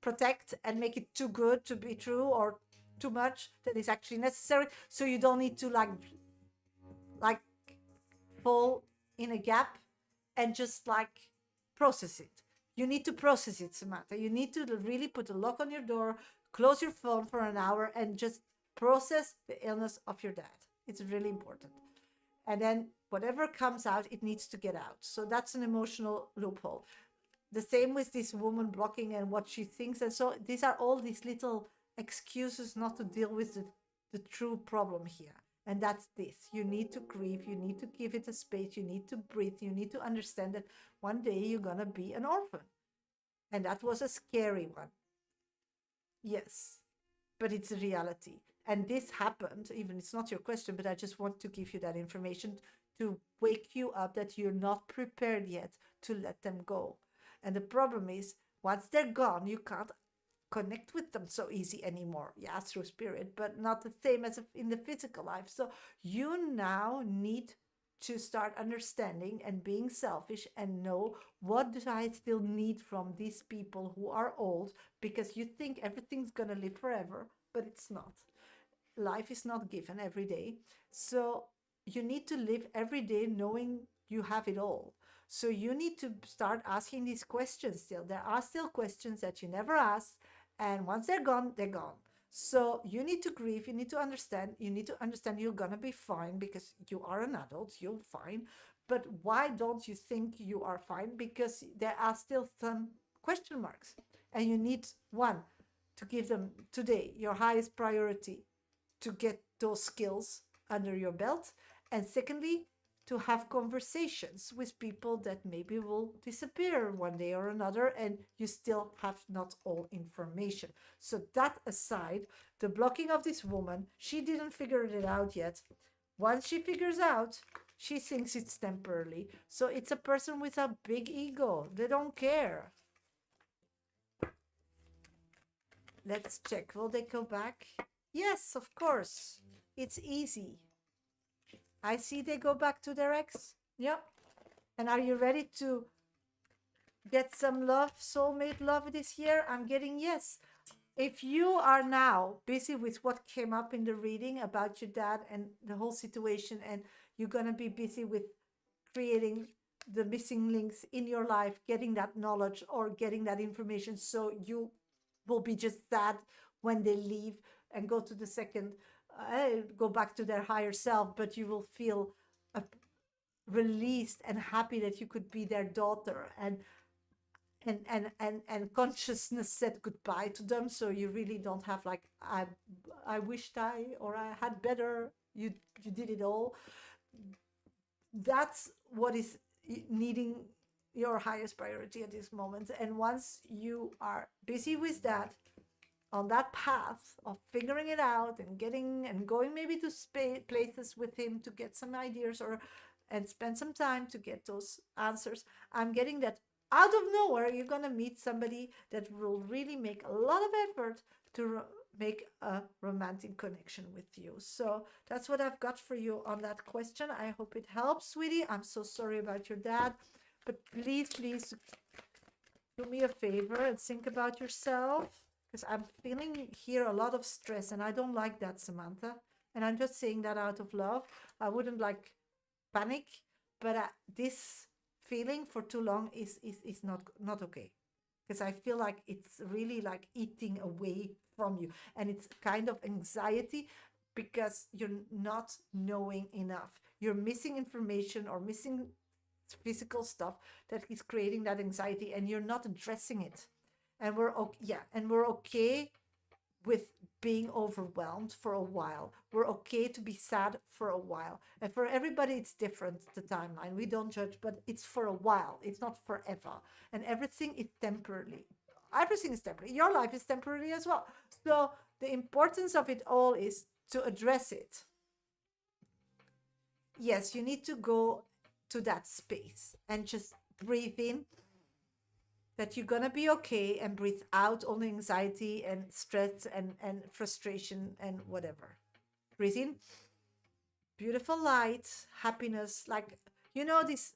protect and make it too good to be true, or too much that is actually necessary. So you don't need to like fall in a gap, and just like process it. You need to process it, Samantha. You need to really put a lock on your door, close your phone for an hour, and just process the illness of your dad. It's really important. And then whatever comes out, it needs to get out. So that's an emotional loophole. The same with this woman blocking and what she thinks. And so these are all these little excuses not to deal with the true problem here. And that's this. You need to grieve. You need to give it a space. You need to breathe. You need to understand that one day you're going to be an orphan. And that was a scary one. Yes, but it's a reality. And this happened, even it's not your question, but I just want to give you that information to wake you up that you're not prepared yet to let them go. And the problem is, once they're gone, you can't connect with them so easy anymore. Yeah, through spirit, but not the same as in the physical life. So you now need to start understanding and being selfish and know, what do I still need from these people who are old, because you think everything's going to live forever, but it's not. Life is not given every day. So you need to live every day knowing you have it all. So you need to start asking these questions still. There are still questions that you never asked. And once they're gone, they're gone. So you need to grieve. You need to understand. You need to understand you're going to be fine, because you are an adult. You're fine. But why don't you think you are fine? Because there are still some question marks. And you need, one, to give them today your highest priority to get those skills under your belt. And secondly, to have conversations with people that maybe will disappear one day or another, and you still have not all information. So that aside, the blocking of this woman, she didn't figure it out yet. Once she figures out, she thinks it's temporarily. So it's a person with a big ego. They don't care. Let's check. Will they go back? Yes, of course. It's easy. I see they go back to their ex. Yep. And are you ready to get some love, soulmate love this year? I'm getting yes. If you are now busy with what came up in the reading about your dad and the whole situation, and you're going to be busy with creating the missing links in your life, getting that knowledge or getting that information, so you will be just sad when they leave and go to the second, go back to their higher self, but you will feel released and happy that you could be their daughter. And and consciousness said goodbye to them, so you really don't have like I wished I had better, you did it all. That's what is needing your highest priority at this moment. And once you are busy with that, on that path of figuring it out and getting and going maybe to places with him to get some ideas, or and spend some time to get those answers, I'm getting that out of nowhere you're going to meet somebody that will really make a lot of effort to make a romantic connection with you. So that's what I've got for you on that question. I hope it helps, sweetie. I'm so sorry about your dad, but please do me a favor and think about yourself, because I'm feeling here a lot of stress and I don't like that, Samantha. And I'm just saying that out of love. I wouldn't like panic, but this feeling for too long is not okay, because I feel like it's really like eating away from you, and it's kind of anxiety because you're not knowing enough. You're missing information or missing physical stuff that is creating that anxiety, and you're not addressing it. And we're okay, yeah, and we're okay with being overwhelmed for a while. We're okay to be sad for a while. And for everybody, it's different, the timeline. We don't judge, but it's for a while. It's not forever. And everything is temporary. Everything is temporary. Your life is temporary as well. So the importance of it all is to address it. Yes, you need to go to that space and just breathe in that you're going to be okay, and breathe out all the anxiety and stress and frustration and whatever. Breathe in, beautiful light, happiness, like, this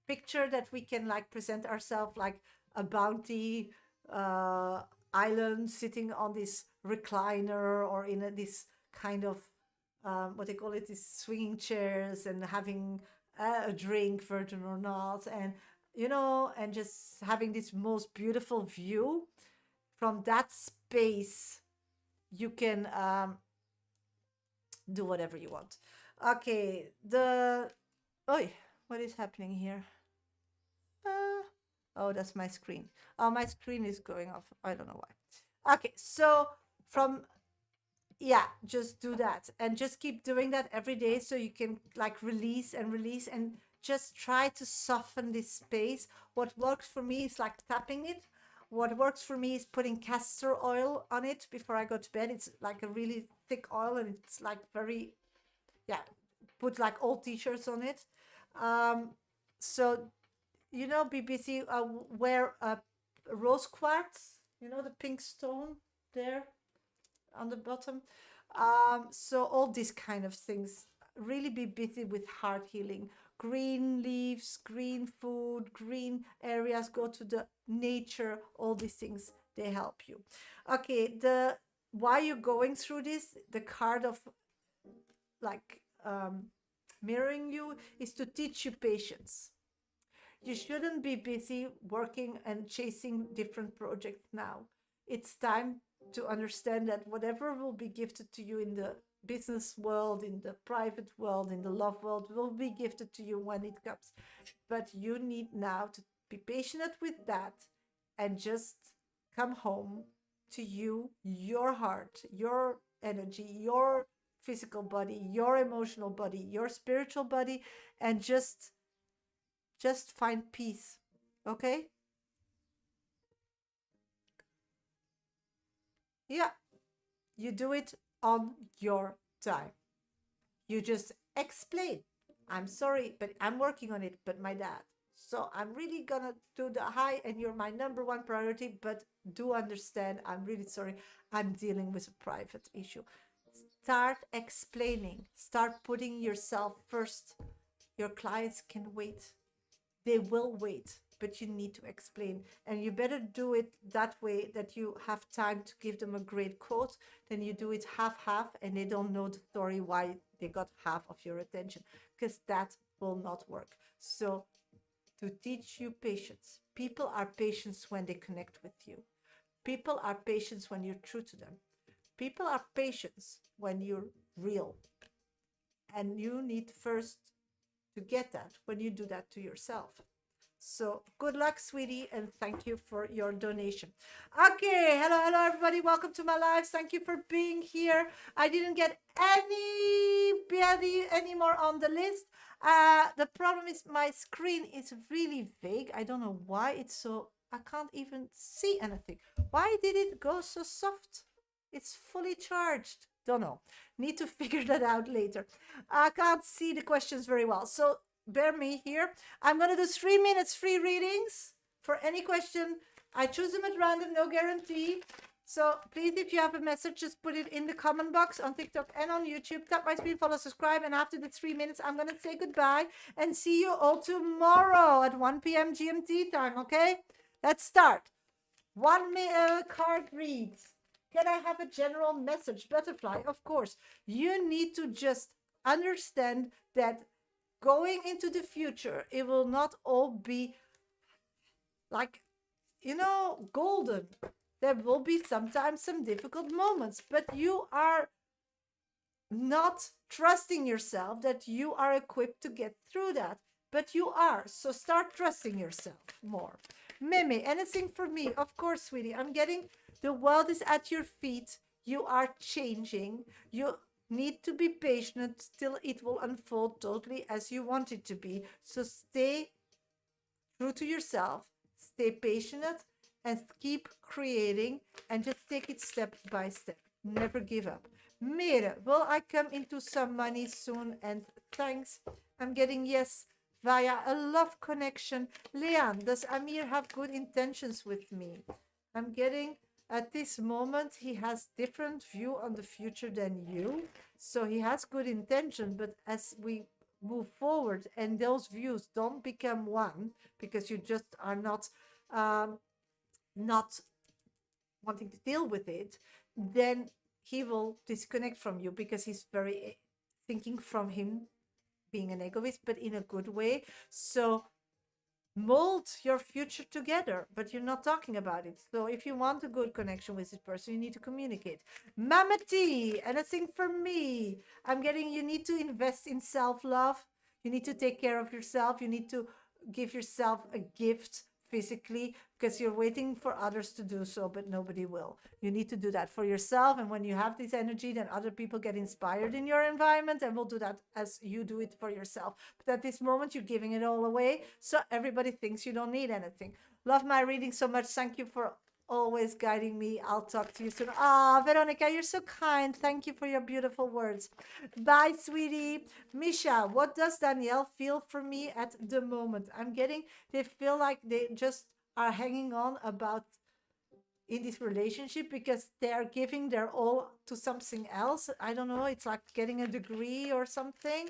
picture that we can like present ourselves like a bounty island sitting on this recliner, or in this kind of what they call it, these swinging chairs, and having a drink, virgin or not, and and just having this most beautiful view. From that space you can do whatever you want. Okay, oh, what is happening here? Oh, that's my screen. Oh, my screen is going off, I don't know why. Okay, so from yeah, just do that, and just keep doing that every day, so you can like release and just try to soften this space. What works for me is like tapping it. What works for me is putting castor oil on it before I go to bed. It's like a really thick oil, and it's like very, yeah, put like old t-shirts on it. So be busy. Wear rose quartz, the pink stone there on the bottom. So all these kind of things. Really be busy with heart healing. Green leaves, green food, green areas. Go to the nature. All these things, they help you. Okay, why you're going through this, the card of like mirroring you is to teach you patience. You shouldn't be busy working and chasing different projects now. It's time to understand that whatever will be gifted to you in the business world, in the private world, in the love world, will be gifted to you when it comes. But you need now to be patient with that, and just come home to you, your heart, your energy, your physical body, your emotional body, your spiritual body, and just find peace. Okay? Yeah, you do it on your time. You just explain, I'm sorry, but I'm working on it, but my dad. So I'm really gonna do the high, and you're my number one priority, but do understand, I'm really sorry, I'm dealing with a private issue. Start explaining, start putting yourself first. Your clients can wait. They will wait, but you need to explain, and you better do it that way that you have time to give them a great quote. Then you do it half and they don't know the story why they got half of your attention, because that will not work. So to teach you patience, people are patient when they connect with you. People are patient when you're true to them. People are patient when you're real, and you need first to get that when you do that to yourself. So good luck, sweetie, and thank you for your donation. Okay, hello, everybody. Welcome to my lives. Thank you for being here. I didn't get anybody anymore on the list. The problem is my screen is really vague. I don't know why it's so. I can't even see anything. Why did it go so soft? It's fully charged. Don't know. Need to figure that out later. I can't see the questions very well. So bear me here. I'm going to do 3 minutes free readings for any question. I choose them at random, no guarantee. So please, if you have a message, just put it in the comment box on TikTok and on YouTube. Tap my screen, follow, subscribe. And after the 3 minutes, I'm going to say goodbye and see you all tomorrow at 1 p.m. GMT time, okay? Let's start. One card reads. Can I have a general message? Butterfly, of course. You need to just understand that going into the future, it will not all be like, golden. There will be sometimes some difficult moments, but you are not trusting yourself that you are equipped to get through that. But you are. So start trusting yourself more. Mimi, anything for me? Of course, sweetie. I'm getting the world is at your feet. You are changing. You need to be patient till it will unfold totally as you want it to be. So stay true to yourself, stay patient, and keep creating, and just take it step by step. Never give up. Mere, will I come into some money soon? And thanks. I'm getting yes via a love connection. Leanne, does Amir have good intentions with me? I'm getting at this moment he has different view on the future than you. So he has good intention, but as we move forward and those views don't become one because you just are not wanting to deal with it, then he will disconnect from you because he's very thinking from him being an egoist, but in a good way. So mold your future together, but you're not talking about it. So if you want a good connection with this person, you need to communicate. Mama T, anything for me? I'm getting you need to invest in self-love. You need to take care of yourself. You need to give yourself a gift physically because you're waiting for others to do so, but nobody will. You need to do that for yourself. And when you have this energy, then other people get inspired in your environment and will do that as you do it for yourself. But at this moment, you're giving it all away. So everybody thinks you don't need anything. Love my reading so much. Thank you for always guiding me. I'll talk to you soon. Ah, Veronica, you're so kind. Thank you for your beautiful words. Bye, sweetie. Misha, what does Danielle feel for me at the moment? I'm getting, they feel like they just are hanging on about in this relationship because they are giving their all to something else. I don't know. It's like getting a degree or something.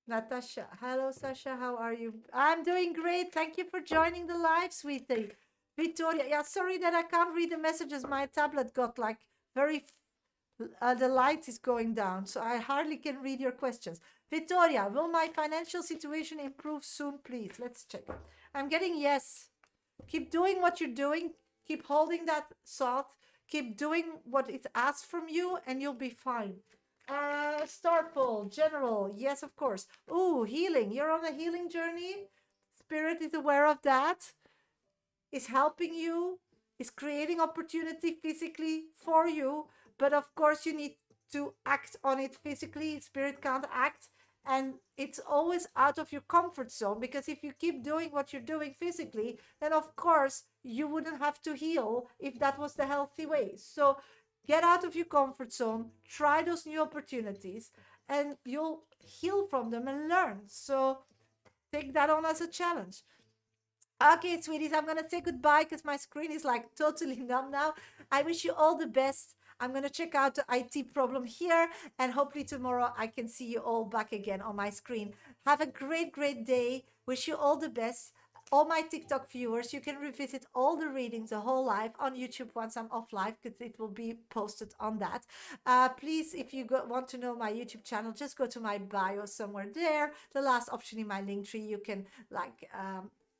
Natasha. Hello, Sasha. How are you? I'm doing great. Thank you for joining the live, sweetie. Victoria. Yeah, sorry that I can't read the messages. My tablet got like very, the light is going down, so I hardly can read your questions. Victoria, will my financial situation improve soon, please? Let's check. I'm getting yes. Keep doing what you're doing. Keep holding that thought. Keep doing what it asks from you, and you'll be fine. Starfall, general, yes, of course. Ooh, healing. You're on a healing journey. Spirit is aware of that. Is helping you. Is creating opportunity physically for you. But of course, you need to act on it physically. Spirit can't act. And it's always out of your comfort zone because if you keep doing what you're doing physically, then of course you wouldn't have to heal if that was the healthy way. So get out of your comfort zone, try those new opportunities, and you'll heal from them and learn. So take that on as a challenge. Okay, sweeties, I'm going to say goodbye because my screen is like totally numb now. I wish you all the best. I'm going to check out the IT problem here, and hopefully tomorrow I can see you all back again on my screen. Have a great, great day. Wish you all the best. All my TikTok viewers, you can revisit all the readings, the whole live on YouTube once I'm off live because it will be posted on that. Please, if you want to know my YouTube channel, just go to my bio somewhere there. The last option in my link tree, you can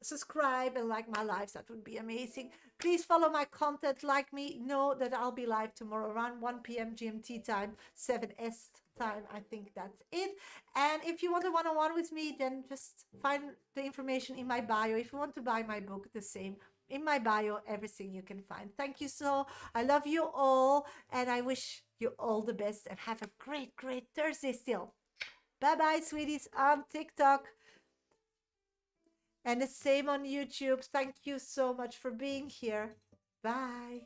subscribe and like my lives. That would be amazing. Please follow my content, like me. Know that I'll be live tomorrow around 1 p.m. GMT time, 7 S time. I think that's it. And if you want a one-on-one with me, then just find the information in my bio. If you want to buy my book, the same. In my bio, everything you can find. Thank you so. I love you all, and I wish you all the best and have a great, great Thursday still. Bye-bye, sweeties, on TikTok. And the same on YouTube. Thank you so much for being here. Bye.